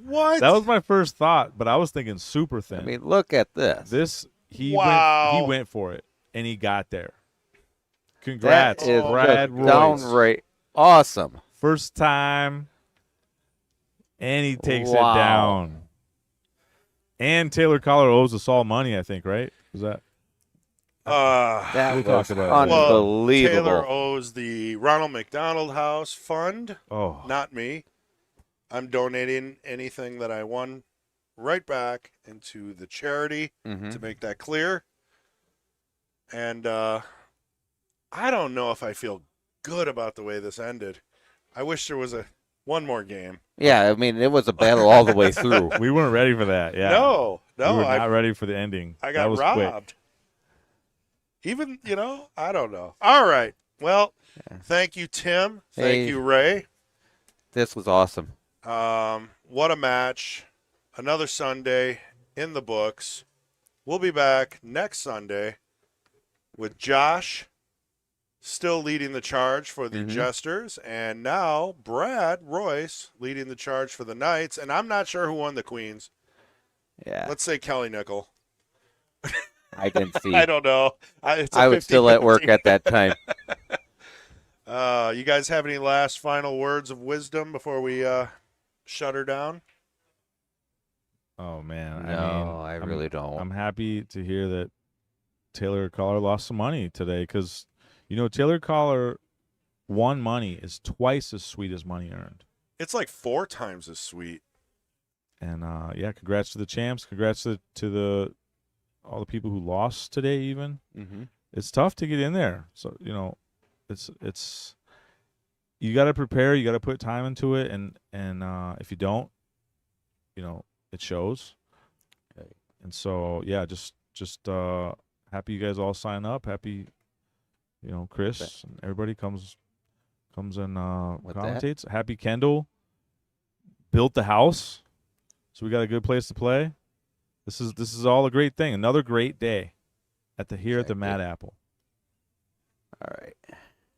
What? That was my first thought, but I was thinking super thin. I mean, look at this. He Wow. went for it and he got there. Congrats, That is Brad just Royce. downright awesome. First time, and he takes Wow. it down. And Taylor Collar owes us all money, I think, right? Was that? That we was talked about it. unbelievable. Taylor owes the Ronald McDonald House Fund, Oh, not me. I'm donating anything that I won right back into the charity Mhm. to make that clear. And I don't know if I feel good about the way this ended. I wish there was one more game. Yeah, I mean, it was a battle all the way through. we weren't ready for that. Yeah. No, we were I not ready for the ending. I that got was robbed. quick. Even, I don't know. All right. Well, thank you, Tim. Thank Hey. you, Ray. This was awesome. What a match. Another Sunday in the books. We'll be back next Sunday with Josh still leading the charge for the Jesters, and now Brad Royce leading the charge for the Knights, and I'm not sure who won the Queens. Yeah, Let's say Kelly Nickel. I didn't see. I don't know. It's a I was still at work 50-50. at that time. You guys have any last final words of wisdom before we shut her down? Oh, man. No, I I'm- really don't. I'm happy to hear that Taylor Collar lost some money today because, Taylor Collar won money is twice as sweet as money earned. It's like 4 times as sweet. And, congrats to the champs. Congrats to all the people who lost today even. Mm-hmm. It's tough to get in there. So, it's you got to prepare, you got to put time into it, and if you don't, it shows. Okay. And so, yeah, just happy you guys all sign up. Happy, Chris and everybody comes and With that? commentates. Happy Kendall built the house, so we got a good place to play. This is all a great thing. Another great day at the Exactly. Mad Apple. All right.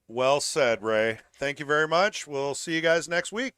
Well said, Ray. Thank you very much. We'll see you guys next week.